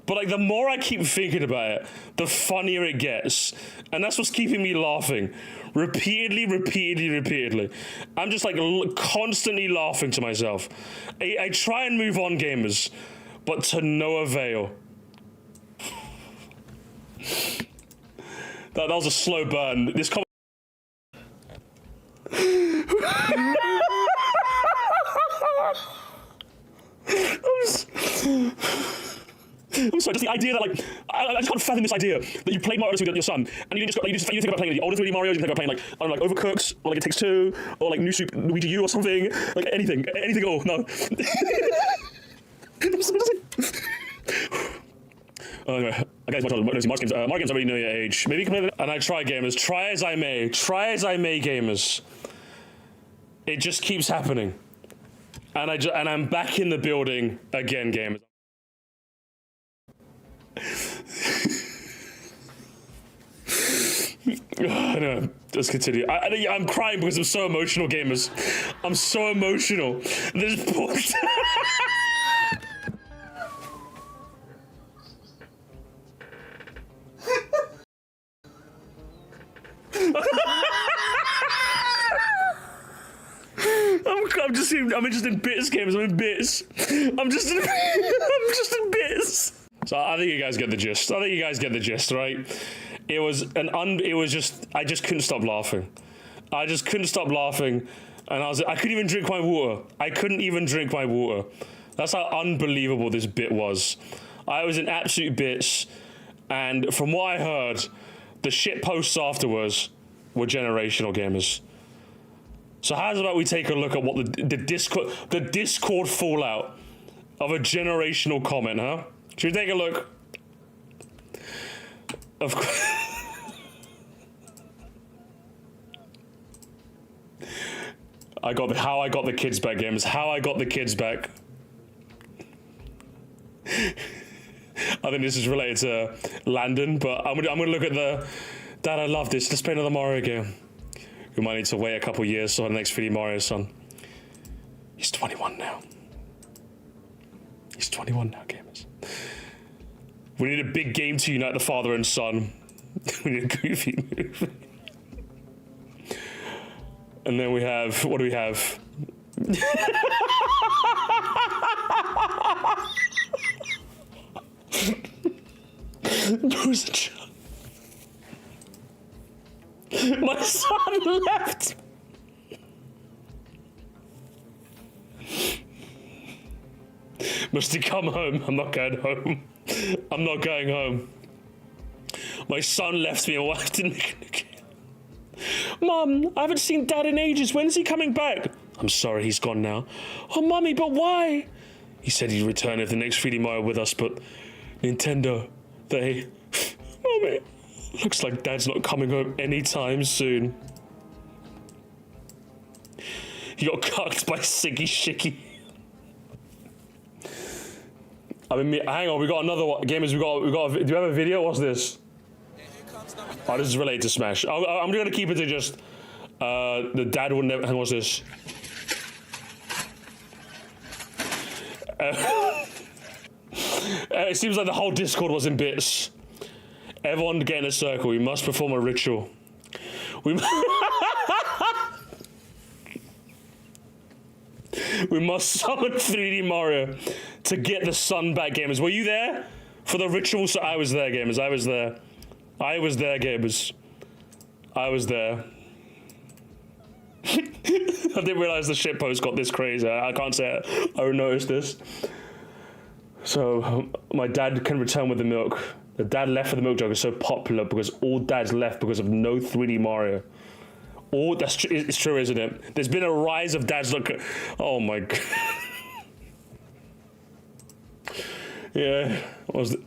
But like, the more I keep thinking about it, the funnier it gets. And that's what's keeping me laughing. Repeatedly. I'm just like constantly laughing to myself. I try and move on, gamers, but to no avail. That was a slow burn. This I'm sorry, just the idea that, like, I just can't fathom this idea that you played Mario Odyssey with your son, and you think about playing the older 3D Marios, you think about playing, like, I don't know, like, Overcooked, or, like, It Takes Two, or, like, New Super Luigi U or something, like, anything at all, no. Anyway, I guess Mario games, Mario games already know your age. Maybe you can play them. And I try, gamers, try as I may, gamers. It just keeps happening. And I'm back in the building again, gamers. No, let's continue. I'm crying because I'm so emotional, gamers. I'm so emotional. This poor... I'm just in bits, gamers. I'm in bits. I'm just in bits. So I think you guys get the gist. Right? It was I just couldn't stop laughing. And I couldn't even drink my water. That's how unbelievable this bit was. I was in absolute bits, and from what I heard, the shit posts afterwards were generational, gamers. So how's about we take a look at what the Discord fallout of a generational comment, huh? Should we take a look? Of course. How I got the kids back, gamers. How I got the kids back. I think this is related to Landon, but I'm gonna look at the... Dad, I love this. Let's play another Mario game. We might need to wait a couple years for the next 3D Mario, son. He's 21 now. Gamers. We need a big game to unite the father and son. We need a goofy movie. And then we have... What do we have? Who's the child? My son left. Must he come home? I'm not going home. My son left me. My wife didn't make it again. Mom, I haven't seen Dad in ages. When's he coming back? I'm sorry, he's gone now. Oh, Mommy, but why? He said he'd return if the next 3D Mario with us, but Nintendo, they... Mommy, looks like Dad's not coming home anytime soon. He got cucked by Siggy Shicky. I mean, hang on, we got another one. Gamers, do you have a video? What's this? Oh, this is related to Smash. I'm gonna keep it to just, the dad would never, hang on, what's this? It seems like the whole Discord was in bits. Everyone get in a circle, we must perform a ritual. We must summon 3D Mario to get the sun back, gamers. Were you there for the ritual? So I was there, gamers. I was there, gamers. I was there. I didn't realize the shitpost got this crazy. I can't say I noticed this. So my dad can return with the milk. The dad left for the milk jug is so popular because all dads left because of no 3D Mario. Oh, it's true, isn't it? There's been a rise of dads. Look, oh my god. Yeah, what was it?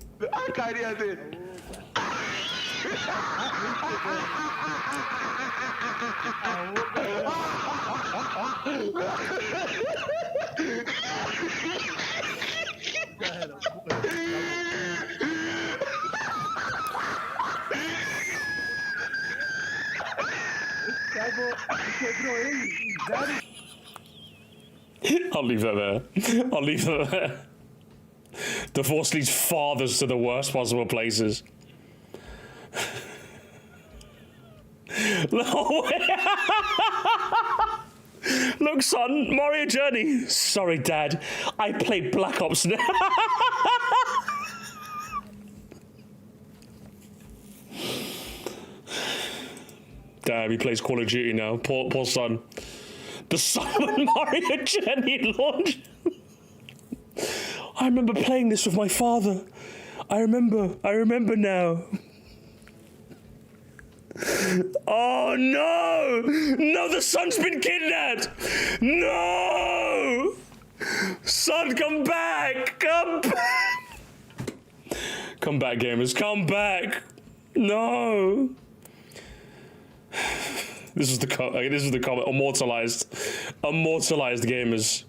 I'll leave that there. I'll leave that there. Divorce leads fathers to the worst possible places. Look, son, Mario Journey. Sorry, Dad. I play Black Ops now. Damn, he plays Call of Duty now. Poor son. The son when Mario Journey launched. I remember playing this with my father. I remember now. Oh no! No, the son's been kidnapped! No! Son, come back! Come back! Come back, gamers, come back! No! This is the comment. Immortalized gamers.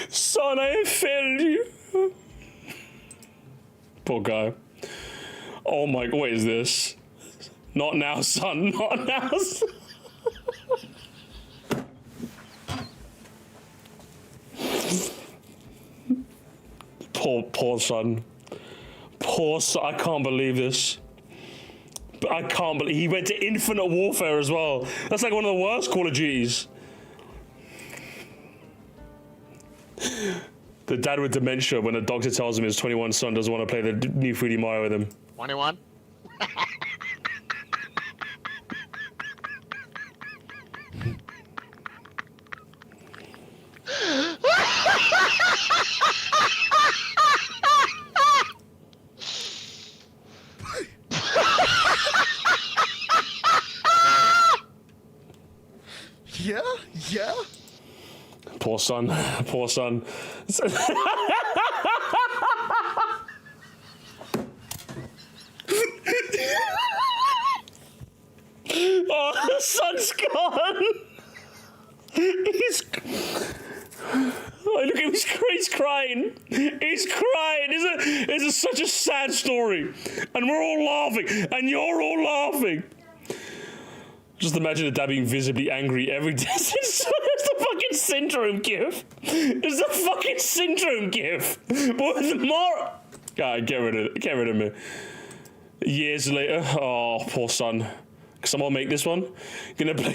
Son, I have failed you. Poor guy. Oh my, what is this? Not now, son, not now, son. Poor son. Poor son, I can't believe this. I can't believe, he went to Infinite Warfare as well. That's like one of the worst Call of Duties. The dad with dementia when the doctor tells him his 21 son doesn't want to play the new 3D Mario with him. 21? Yeah. Poor son. Poor son. Oh, the son's gone. Oh, look at him, he's crying. He's crying. This is such a sad story. And we're all laughing. And you're all laughing. Just imagine the dad being visibly angry every day. It's the fucking syndrome gif. It's the fucking syndrome gif. But with more... God, get rid of me. Years later. Oh, poor son. Can someone make this one? Gonna play...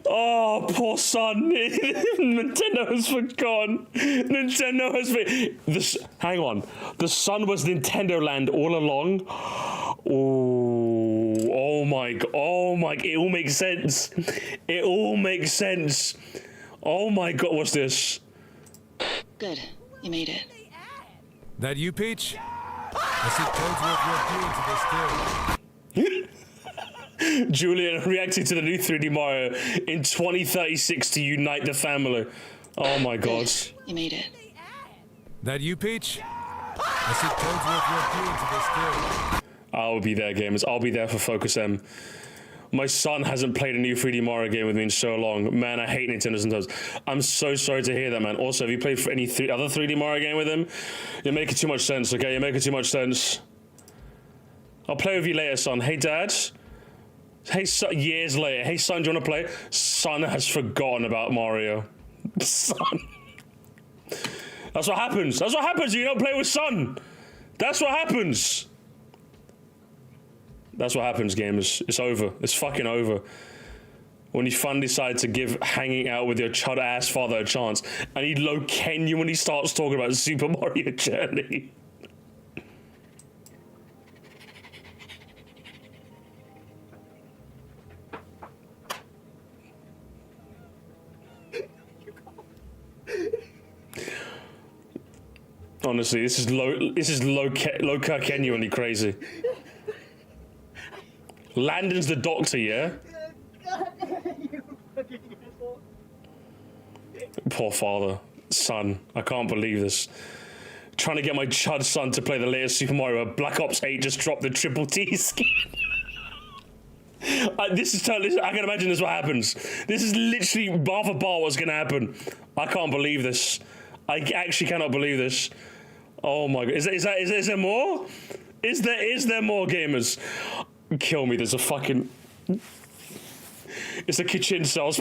Oh, poor son. Nintendo has forgotten. Nintendo has hang on. The sun was Nintendo Land all along. Oh my god. Oh my, it all makes sense. It all makes sense. Oh my god, what's this? Good. You made it. That you, Peach? I see codes worth your to this too. Julian reacting to the new 3D Mario in 2036 to unite the family. Oh my god. You made it. That you, Peach? I see codes worth your to this too. I'll be there, gamers. I'll be there for Focus M. My son hasn't played a new 3D Mario game with me in so long. Man, I hate Nintendo sometimes. I'm so sorry to hear that, man. Also, have you played for any other 3D Mario game with him? You're making too much sense, okay? You're making too much sense. I'll play with you later, son. Hey, Dad. Hey, son. Years later. Hey, son, do you want to play? Son has forgotten about Mario. Son. That's what happens. That's what happens when you don't play with son. That's what happens. That's what happens, gamers. It's over. It's fucking over. When you finally decide to give hanging out with your chud-ass father a chance, and he'd low-ken you when he starts talking about Super Mario Journey. Honestly, this is low-genuinely crazy. Landon's the doctor, yeah? Poor father. Son, I can't believe this. Trying to get my chud son to play the latest Super Mario where Black Ops 8 just dropped the Triple T skin. This is totally, I can imagine this is what happens. This is literally bar for bar what's gonna happen. I can't believe this. I actually cannot believe this. Oh my god. Is there more? Is there more, gamers? Kill me, there's a fucking... It's a kitchen sales.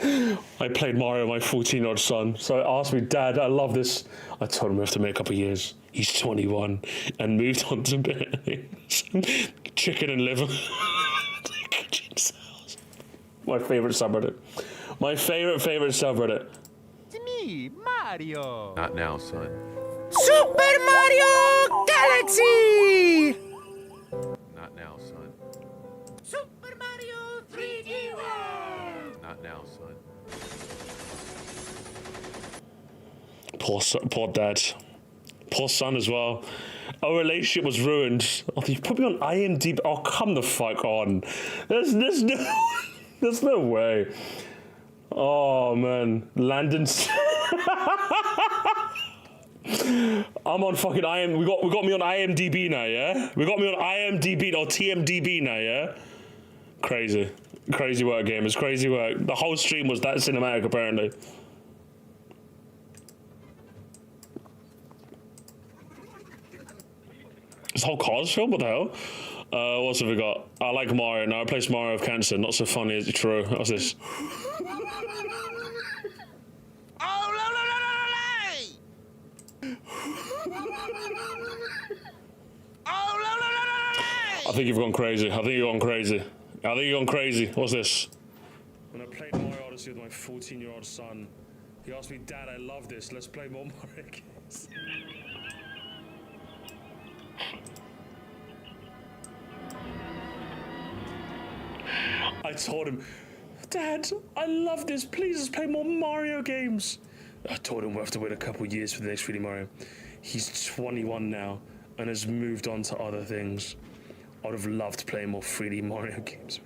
I played Mario with my 14-year-old son, so I asked me, Dad, I love this. I told him we have to make a couple of years. He's 21 and moved on to chicken and liver. Kitchen sales. My favorite subreddit. My favorite subreddit. It's me, Mario. Not now, son. Super Mario Galaxy! Not now, son. Super Mario 3D World! Not now, son. Poor dad. Poor son as well. Our relationship was ruined. Oh, you put me on IMDb. Oh, come the fuck on. There's no way. Oh man, Landon's. I'm on fucking We got me on IMDb now, yeah? We got me on IMDb or TMDB now, yeah? Crazy. Crazy work, gamers. Crazy work. The whole stream was that cinematic, apparently. This whole Cars film? What the hell? What else have we got? I like Mario. Now I replace Mario with cancer. Not so funny, is it true? What's this? I think you've gone crazy. I think you've gone crazy. I think you've gone crazy. What's this? When I played Mario Odyssey with my 14-year-old son, he asked me, Dad, I love this. Let's play more Mario games. I told him, Dad, I love this. Please, let's play more Mario games. I told him we'll have to wait a couple of years for the next 3D Mario. He's 21 now and has moved on to other things. I would have loved playing more 3D Mario games.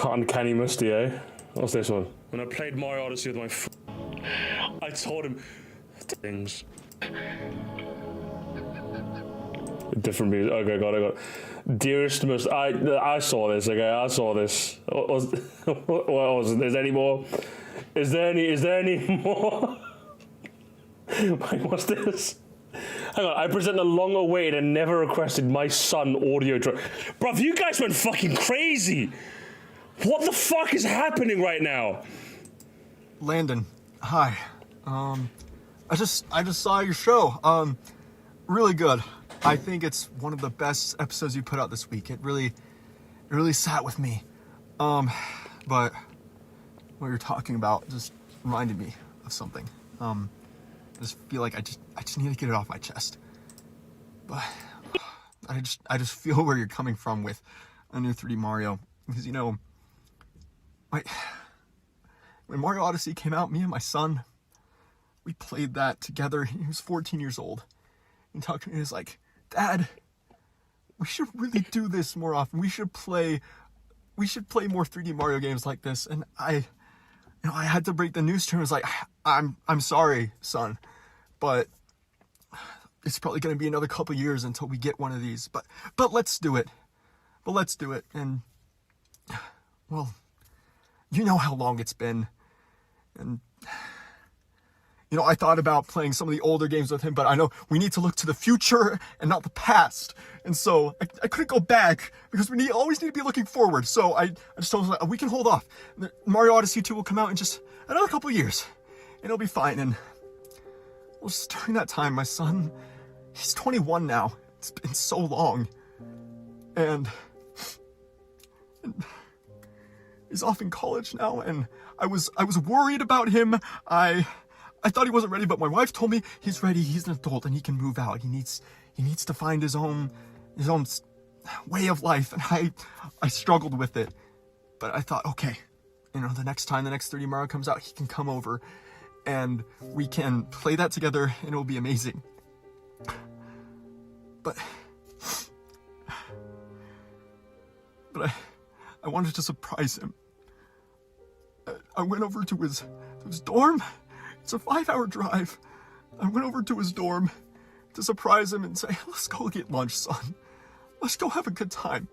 Uncanny Musty, eh? What's this one? When I played Mario Odyssey with my I told him things. Different music. Okay, got it. Dearest most. I saw this. Okay, I saw this. What was it? Is there any more? Is there any more? Wait, what's this? Hang on. I present the long-awaited and never requested my son audio track. Bruv, you guys went fucking crazy. What the fuck is happening right now? Landon, hi. I just saw your show. Really good. I think it's one of the best episodes you put out this week. It really sat with me. But what you're talking about just reminded me something. I just feel like I just need to get it off my chest. But I just feel where you're coming from with a new 3D Mario, because when Mario Odyssey came out, me and my son, we played that together. He was 14 years old. And talking to me, he was like, Dad, we should really do this more often. We should play more 3D Mario games like this. And I had to break the news to him. I was like, I'm sorry, son, but it's probably going to be another couple years until we get one of these. But let's do it. And, well, you know how long it's been. And, I thought about playing some of the older games with him, but I know we need to look to the future and not the past. And so I couldn't go back because we always need to be looking forward. So I just told him, like, we can hold off. Mario Odyssey 2 will come out in just another couple of years, and it'll be fine. And well, just during that time, my son, he's 21 now. It's been so long. And he's off in college now, and I was worried about him. I thought he wasn't ready, but my wife told me he's ready. He's an adult and he can move out. He needs to find his own way of life, and I struggled with it. But I thought, okay, the next time the next 3D Mario comes out, he can come over and we can play that together and it'll be amazing. But I wanted to surprise him. I went over to his dorm. It's a 5-hour drive. I went over to his dorm to surprise him and say, let's go get lunch, son. Let's go have a good time.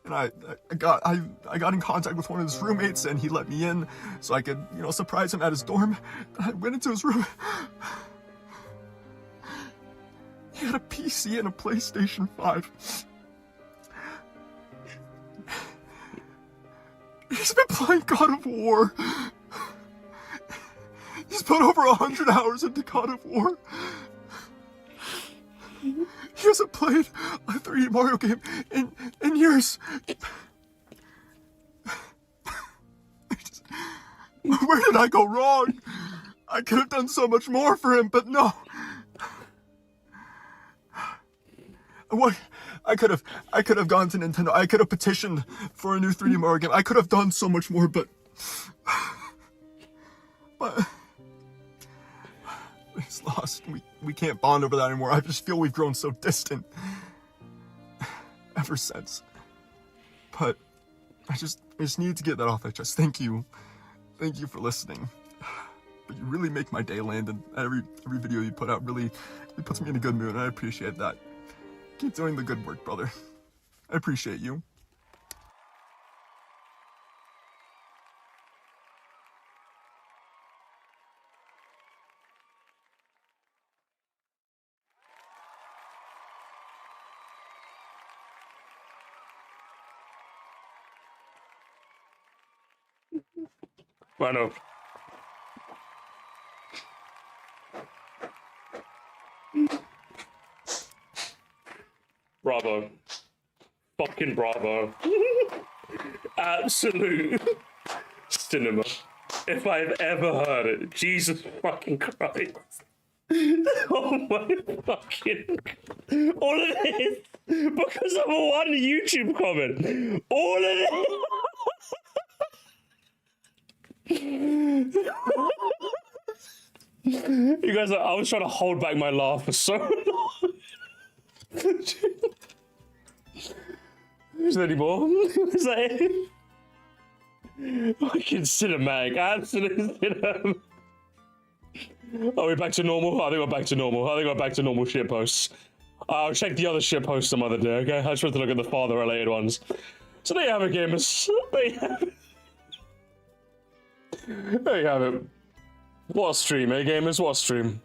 And I got in contact with one of his roommates, and he let me in so I could, surprise him at his dorm. I went into his room. He had a PC and a PlayStation 5. He's been playing God of War. He's put over 100 hours into God of War. He hasn't played a 3D Mario game in years. Where did I go wrong? I could have done so much more for him, but no. What? I could have gone to Nintendo. I could have petitioned for a new 3D Mario game. I could have done so much more, but it's lost. We can't bond over that anymore. I just feel we've grown so distant ever since. But I just needed to get that off my chest. Thank you for listening. But you really make my day, Landon. Every video you put out really puts me in a good mood, and I appreciate that. Keep doing the good work, brother. I appreciate you. Bueno. Bravo. Fucking bravo. Absolute cinema. If I've ever heard it. Jesus fucking Christ. Oh my fucking... All of this because of one YouTube comment. All of this... You guys, I was trying to hold back my laugh for so long. Is there any more? Is that it? Fucking cinematic, absolute cinema. Are we back to normal? I think we're back to normal. I think we're back to normal shit posts. I'll check the other shit posts some other day, okay? I just want to look at the father-related ones. So there you have it, gamers. There you have it. There you have it. What a stream, eh, gamers? What a stream.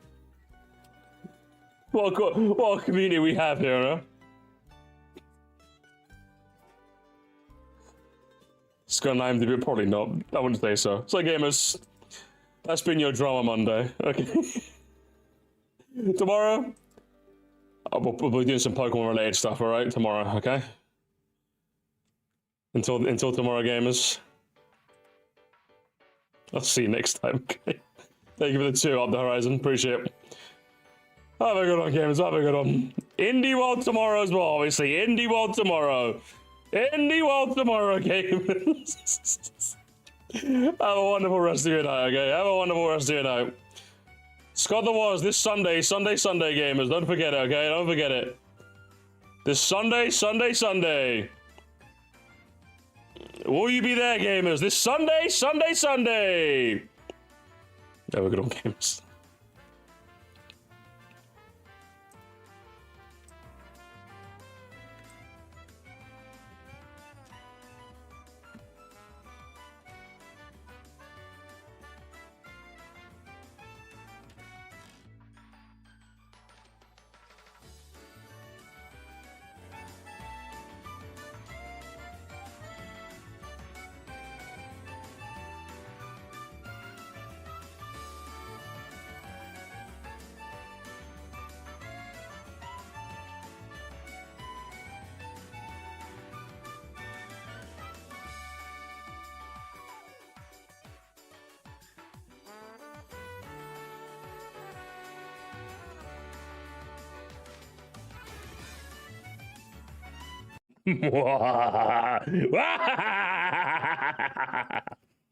What a community we have here, huh? It's got an IMDb, probably not. I wouldn't say so. So, gamers, that's been your Drama Monday, okay? Tomorrow, we'll be doing some Pokemon-related stuff, alright? Tomorrow, okay? Until tomorrow, gamers. I'll see you next time, okay? Thank you for the 2 up the horizon. Appreciate it. Have a good one, gamers. Have a good one. Indie World tomorrow as well, obviously. Indie World tomorrow. Indie World tomorrow, gamers. Have a wonderful rest of your night, okay? Have a wonderful rest of your night. Scott the Wars this Sunday, gamers. Don't forget it, okay? Don't forget it. This Sunday. Will you be there, gamers? This Sunday. Have a good one, gamers.